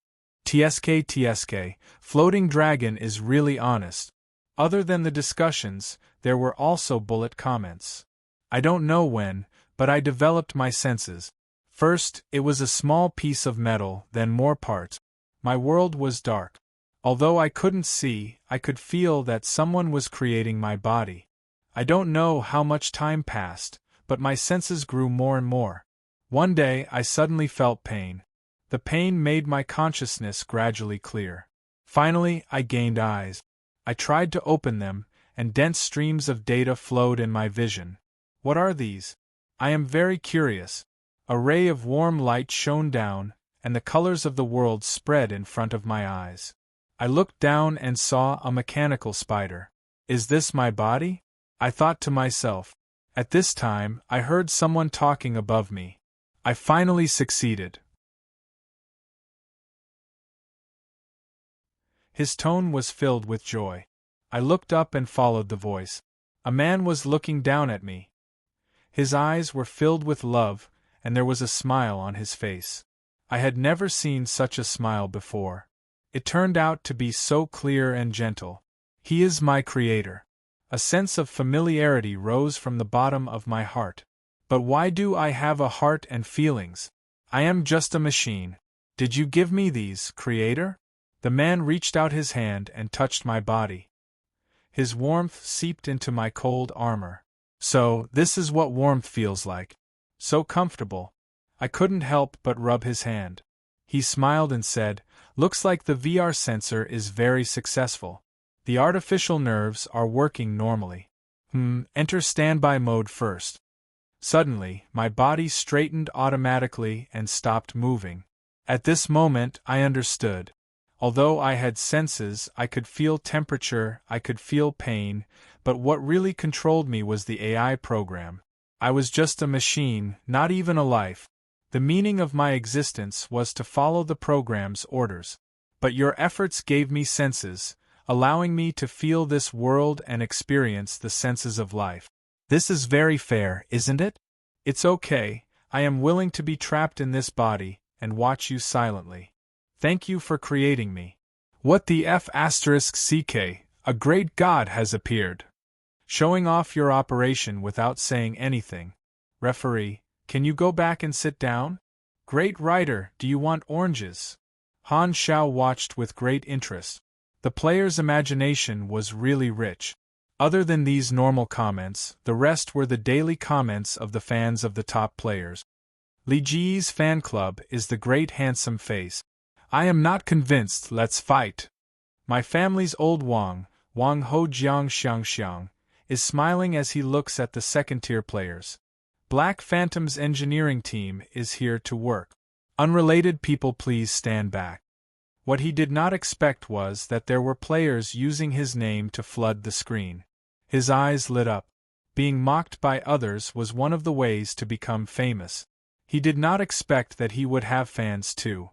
TSK, Floating Dragon is really honest. Other than the discussions, there were also bullet comments. I don't know when, but I developed my senses. First, it was a small piece of metal, then more parts. My world was dark. Although I couldn't see, I could feel that someone was creating my body. I don't know how much time passed, but my senses grew more and more. One day, I suddenly felt pain. The pain made my consciousness gradually clear. Finally, I gained eyes. I tried to open them, and dense streams of data flowed in my vision. What are these? I am very curious. A ray of warm light shone down, and the colors of the world spread in front of my eyes. I looked down and saw a mechanical spider. Is this my body? I thought to myself. At this time, I heard someone talking above me. I finally succeeded. His tone was filled with joy. I looked up and followed the voice. A man was looking down at me. His eyes were filled with love, and there was a smile on his face. I had never seen such a smile before. It turned out to be so clear and gentle. He is my creator. A sense of familiarity rose from the bottom of my heart. But why do I have a heart and feelings? I am just a machine. Did you give me these, creator? The man reached out his hand and touched my body. His warmth seeped into my cold armor. So, this is what warmth feels like. So comfortable. I couldn't help but rub his hand. He smiled and said, "Looks like the VR sensor is very successful. The artificial nerves are working normally. Enter standby mode first." Suddenly, my body straightened automatically and stopped moving. At this moment, I understood. Although I had senses, I could feel temperature, I could feel pain, but what really controlled me was the AI program. I was just a machine, not even a life. The meaning of my existence was to follow the program's orders. But your efforts gave me senses, allowing me to feel this world and experience the senses of life. This is very fair, isn't it? It's okay, I am willing to be trapped in this body, and watch you silently. Thank you for creating me. What the F***, a great god has appeared. Showing off your operation without saying anything. Referee, can you go back and sit down? Great writer, do you want oranges? Han Xiao watched with great interest. The player's imagination was really rich. Other than these normal comments, the rest were the daily comments of the fans of the top players. Li Ji's fan club is the great handsome face. I am not convinced, let's fight. My family's old Wang Ho Jiang Xiang, is smiling as he looks at the second-tier players. Black Phantom's engineering team is here to work. Unrelated people, please stand back. What he did not expect was that there were players using his name to flood the screen. His eyes lit up. Being mocked by others was one of the ways to become famous. He did not expect that he would have fans too.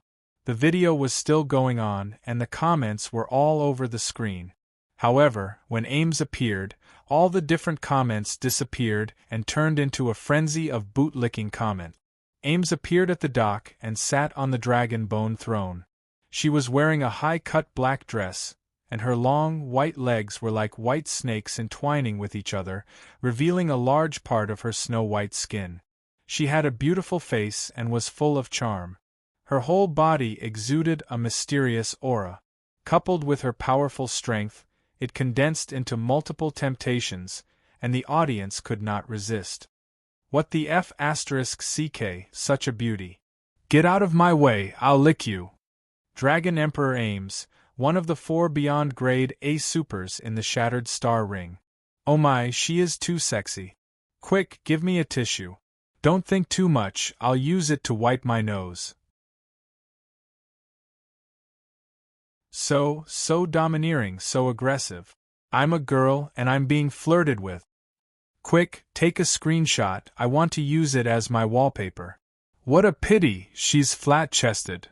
The video was still going on and the comments were all over the screen. However, when Ames appeared, all the different comments disappeared and turned into a frenzy of boot-licking comment. Ames appeared at the dock and sat on the dragon bone throne. She was wearing a high-cut black dress, and her long, white legs were like white snakes entwining with each other, revealing a large part of her snow-white skin. She had a beautiful face and was full of charm. Her whole body exuded a mysterious aura. Coupled with her powerful strength, it condensed into multiple temptations, and the audience could not resist. What the F***, such a beauty. Get out of my way, I'll lick you. Dragon Emperor Ames, one of the 4 beyond grade A supers in the Shattered Star Ring. Oh my, she is too sexy. Quick, give me a tissue. Don't think too much, I'll use it to wipe my nose. So domineering, so aggressive. I'm a girl and I'm being flirted with. Quick, take a screenshot, I want to use it as my wallpaper. What a pity, she's flat-chested.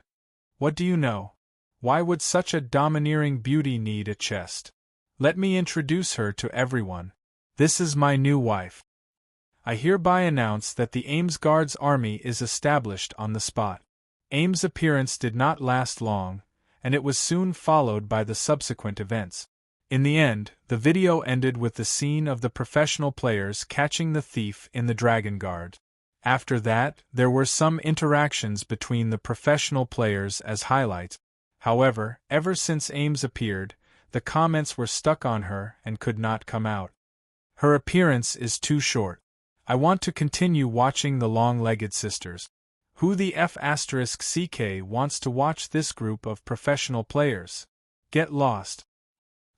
What do you know? Why would such a domineering beauty need a chest? Let me introduce her to everyone. This is my new wife. I hereby announce that the Ames Guards army is established on the spot. Ames' appearance did not last long, and it was soon followed by the subsequent events. In the end, the video ended with the scene of the professional players catching the thief in the Dragon Guard. After that, there were some interactions between the professional players as highlights. However, ever since Ames appeared, the comments were stuck on her and could not come out. Her appearance is too short. I want to continue watching the long-legged sisters. Who the F*** wants to watch this group of professional players? Get lost.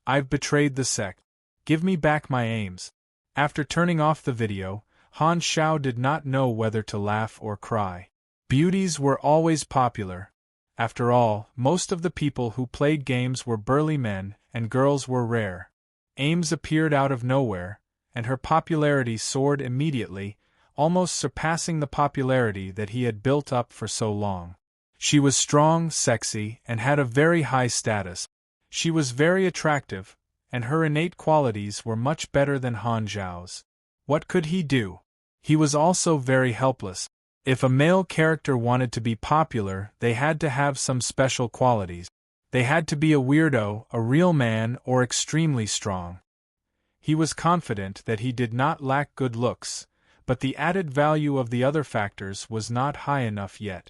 I've betrayed the sect. Give me back my Ames. After turning off the video, Han Xiao did not know whether to laugh or cry. Beauties were always popular. After all, most of the people who played games were burly men, and girls were rare. Ames appeared out of nowhere, and her popularity soared immediately, almost surpassing the popularity that he had built up for so long. She was strong, sexy, and had a very high status. She was very attractive, and her innate qualities were much better than Han Xiao's. What could he do? He was also very helpless. If a male character wanted to be popular, they had to have some special qualities. They had to be a weirdo, a real man, or extremely strong. He was confident that he did not lack good looks, but the added value of the other factors was not high enough yet.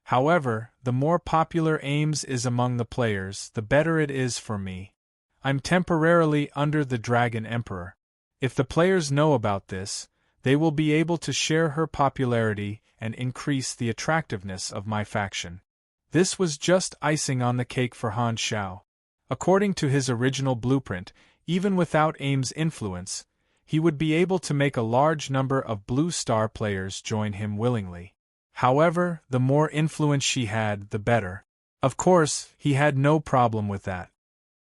However, the more popular Ames is among the players, the better it is for me. I'm temporarily under the Dragon Emperor. If the players know about this, they will be able to share her popularity and increase the attractiveness of my faction. This was just icing on the cake for Han Xiao. According to his original blueprint, even without Ames' influence, he would be able to make a large number of Blue Star players join him willingly. However, the more influence she had, the better. Of course, he had no problem with that.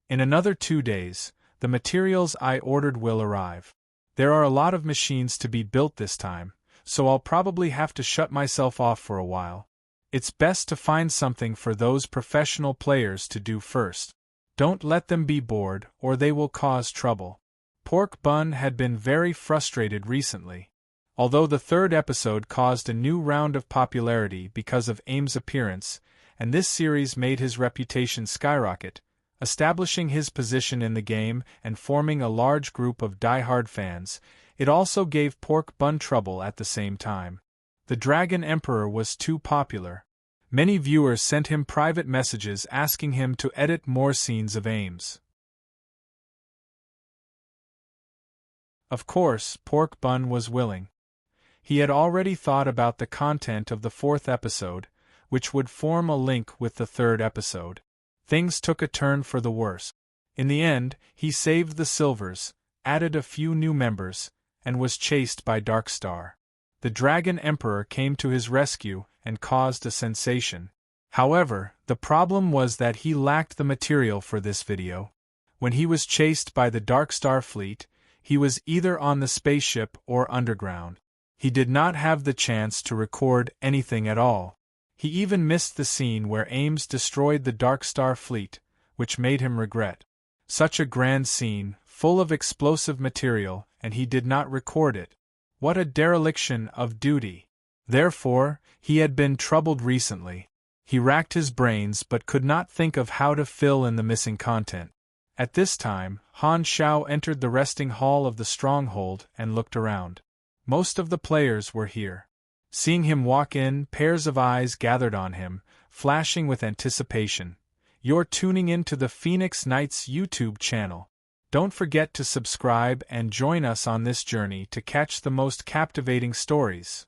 In another 2 days, the materials I ordered will arrive. There are a lot of machines to be built this time, so I'll probably have to shut myself off for a while. It's best to find something for those professional players to do first. Don't let them be bored, or they will cause trouble. Pork Bun had been very frustrated recently. Although the 3rd episode caused a new round of popularity because of Ames' appearance, and this series made his reputation skyrocket, establishing his position in the game and forming a large group of die-hard fans. It also gave Pork Bun trouble at the same time. The Dragon Emperor was too popular. Many viewers sent him private messages asking him to edit more scenes of Ames. Of course, Pork Bun was willing. He had already thought about the content of the 4th episode, which would form a link with the 3rd episode. Things took a turn for the worse. In the end, he saved the Silvers, added a few new members, and was chased by Darkstar. The Dragon Emperor came to his rescue and caused a sensation. However, the problem was that he lacked the material for this video. When he was chased by the Darkstar fleet, he was either on the spaceship or underground. He did not have the chance to record anything at all. He even missed the scene where Ames destroyed the Darkstar fleet, which made him regret. Such a grand scene, full of explosive material, and he did not record it. What a dereliction of duty! Therefore, he had been troubled recently. He racked his brains but could not think of how to fill in the missing content. At this time, Han Shao entered the resting hall of the stronghold and looked around. Most of the players were here. Seeing him walk in, pairs of eyes gathered on him, flashing with anticipation. You're tuning in to the Phoenix Knights YouTube channel. Don't forget to subscribe and join us on this journey to catch the most captivating stories.